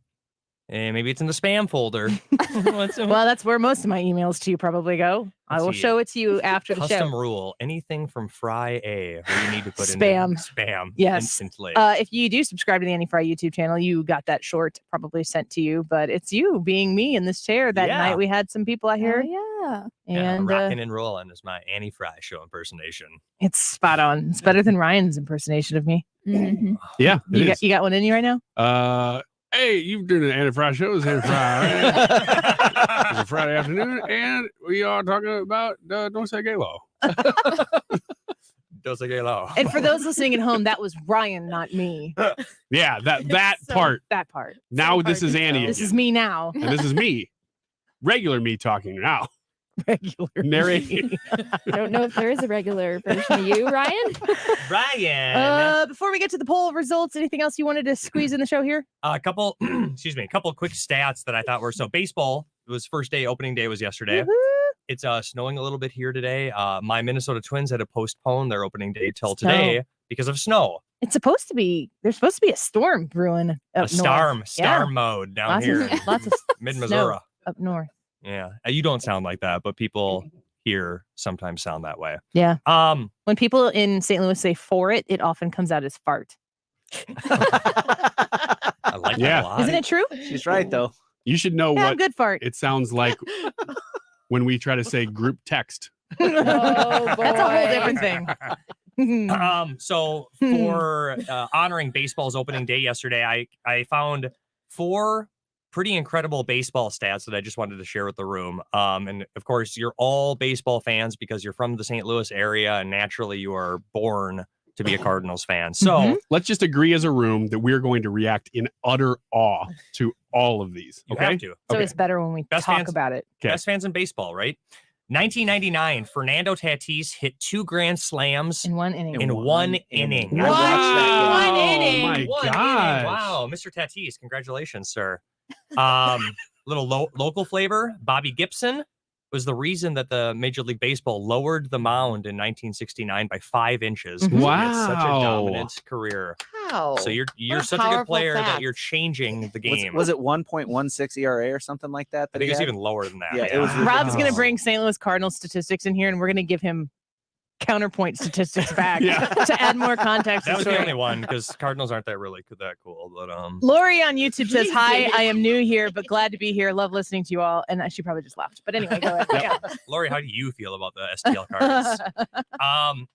maybe it's in the spam folder. Well, that's where most of my emails to you probably go. I will show it to you after the show. Custom rule: anything from Frey A, where you need to put Spam. in spam. Yes. Instantly. If you do subscribe to the Annie Frey YouTube channel, you got that short probably sent to you, but it's you being me in this chair that night. We had some people out here. Yeah. And rocking and rolling is my Annie Frey show impersonation. it's spot on. It's better than Ryan's impersonation of me. Mm-hmm. Yeah. You got one in you right now? Hey, you've done an Annie Frey show. It's Annie Frey. Right? It's a Friday afternoon, and we are talking about Don't Say Gay Law. Don't say gay law. And for those listening at home, that was Ryan, not me. Yeah, that part. That part. Now this is Annie. This again. is me now. And this is me. Regular me talking now. Regular narrating. I don't know if there is a regular version of you, Ryan. Ryan. Before we get to the poll results, anything else you wanted to squeeze in the show here? A couple quick stats that I thought were baseball. It was first day, opening day was yesterday. Woo-hoo. It's snowing a little bit here today. My Minnesota Twins had to postpone their opening day till today because of snow. It's supposed to be. There's supposed to be a storm brewing. A storm mode down here. Lots of mid Missouri up north. Yeah, you don't sound like that, but people here sometimes sound that way. Yeah. When people in St. Louis say "for it," it often comes out as fart. I like that a lot. Isn't it true? She's right though. You should know Yeah, what good fart. it sounds like when we try to say group text. Oh, boy. That's a whole different thing. So for honoring baseball's opening day yesterday, I found 4 pretty incredible baseball stats that I just wanted to share with the room. And of course, you're all baseball fans because you're from the St. Louis area, and naturally you are born to be a Cardinals fan. So let's just agree as a room that we're going to react in utter awe to all of these. you Okay. have to. So it's better when we Best talk fans- about it. Best fans in baseball, right? 1999, Fernando Tatis hit 2 grand slams in one inning. In one inning. I watched that game. One inning. my One gosh. inning. Wow, Mr. Tatis, congratulations, sir. Little local flavor. Bobby Gibson was the reason that the Major League Baseball lowered the mound in 1969 by 5 inches. Mhm. He had such a Wow. dominant career. Wow. So you're What a such a good powerful player that fact. you're changing the game. Was it 1.16 ERA or something like that? I think it's even lower than that. Yeah, it was Rob's going to bring St. Louis Cardinals statistics in here, and we're going to give him counterpoint statistics back to add more context. That to was the the story. only one because Cardinals aren't that cool. But Lori on YouTube says, "Hi, I am new here, but glad to be here. Love listening to you all." And she probably just left. But anyway, go ahead. Yeah. Lori, how do you feel about the STL cards?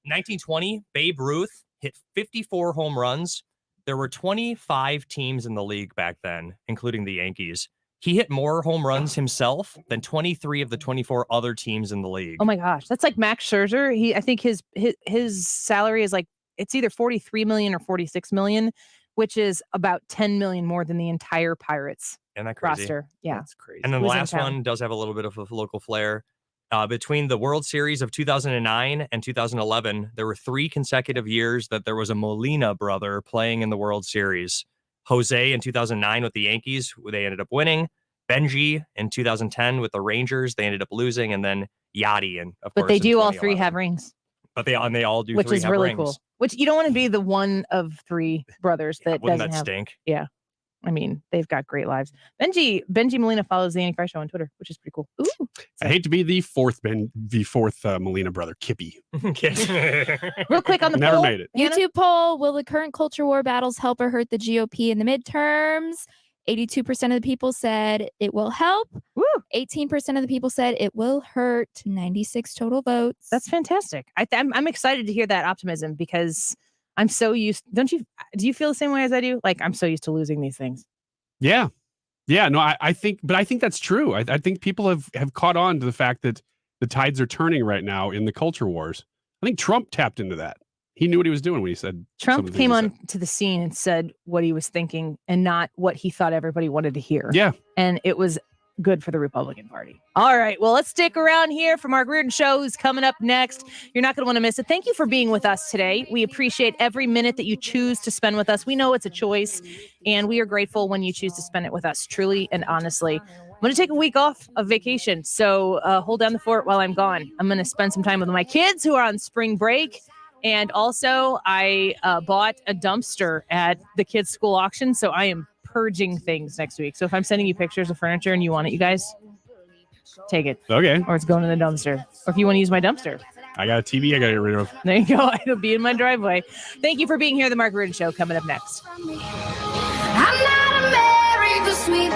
1920, Babe Ruth hit 54 home runs. There were 25 teams in the league back then, including the Yankees. He hit more home runs himself than 23 of the 24 other teams in the league. Oh my gosh, that's like Max Scherzer. I think his salary is like it's either 43 million or 46 million, which is about 10 million more than the entire Pirates Isn't that crazy? roster. Yeah, That's crazy. And then the Who's in last town? one does have a little bit of a local flair. Between the World Series of 2009 and 2011, there were 3 consecutive years that there was a Molina brother playing in the World Series. Jose in 2009 with the Yankees, they ended up winning. Benji in 2010 with the Rangers, they ended up losing. And then Yachty, and of but course, they in do all 3 2011. have rings, But they all do which 3 is have really rings. cool. Which you don't want to be the one of 3 brothers that Wouldn't doesn't that have. stink? Yeah, I mean they've got great lives. Benji Molina follows the Annie Frey Show on Twitter, which is pretty cool. Ooh. I hate to be the fourth Molina brother, Kippy. Real quick on the Never poll, made it. Hannah? YouTube poll: will the current culture war battles help or hurt the GOP in the midterms? 82% of the people said it will help. Woo. 18% of the people said it will hurt. 96 total votes. That's fantastic. I'm excited to hear that optimism because I'm so used. Do you feel the same way as I do? Like I'm so used to losing these things. Yeah. No, I think that's true. I think people have caught on to the fact that the tides are turning right now in the culture wars. I think Trump tapped into that. He knew what he was doing when he said some of Trump the things came he on said. to the scene and said what he was thinking and not what he thought everybody wanted to hear. Yeah. And it was good for the Republican Party. All right. Well, let's stick around here for Mark Reardon Show, who's coming up next. You're not going to want to miss it. Thank you for being with us today. We appreciate every minute that you choose to spend with us. We know it's a choice, and we are grateful when you choose to spend it with us, truly and honestly. I'm going to take a week off of vacation, so hold down the fort while I'm gone. I'm going to spend some time with my kids who are on spring break. And also, I bought a dumpster at the kids' school auction, so I am purging things next week. So if I'm sending you pictures of furniture and you want it, you guys take it. Okay. Or it's going in the dumpster. Or if you want to use my dumpster. I got a TV I got to get rid of. There you go. It'll be in my driveway. Thank you for being here. The Mark Rudan Show coming up next. I'm not a Mary, the sweet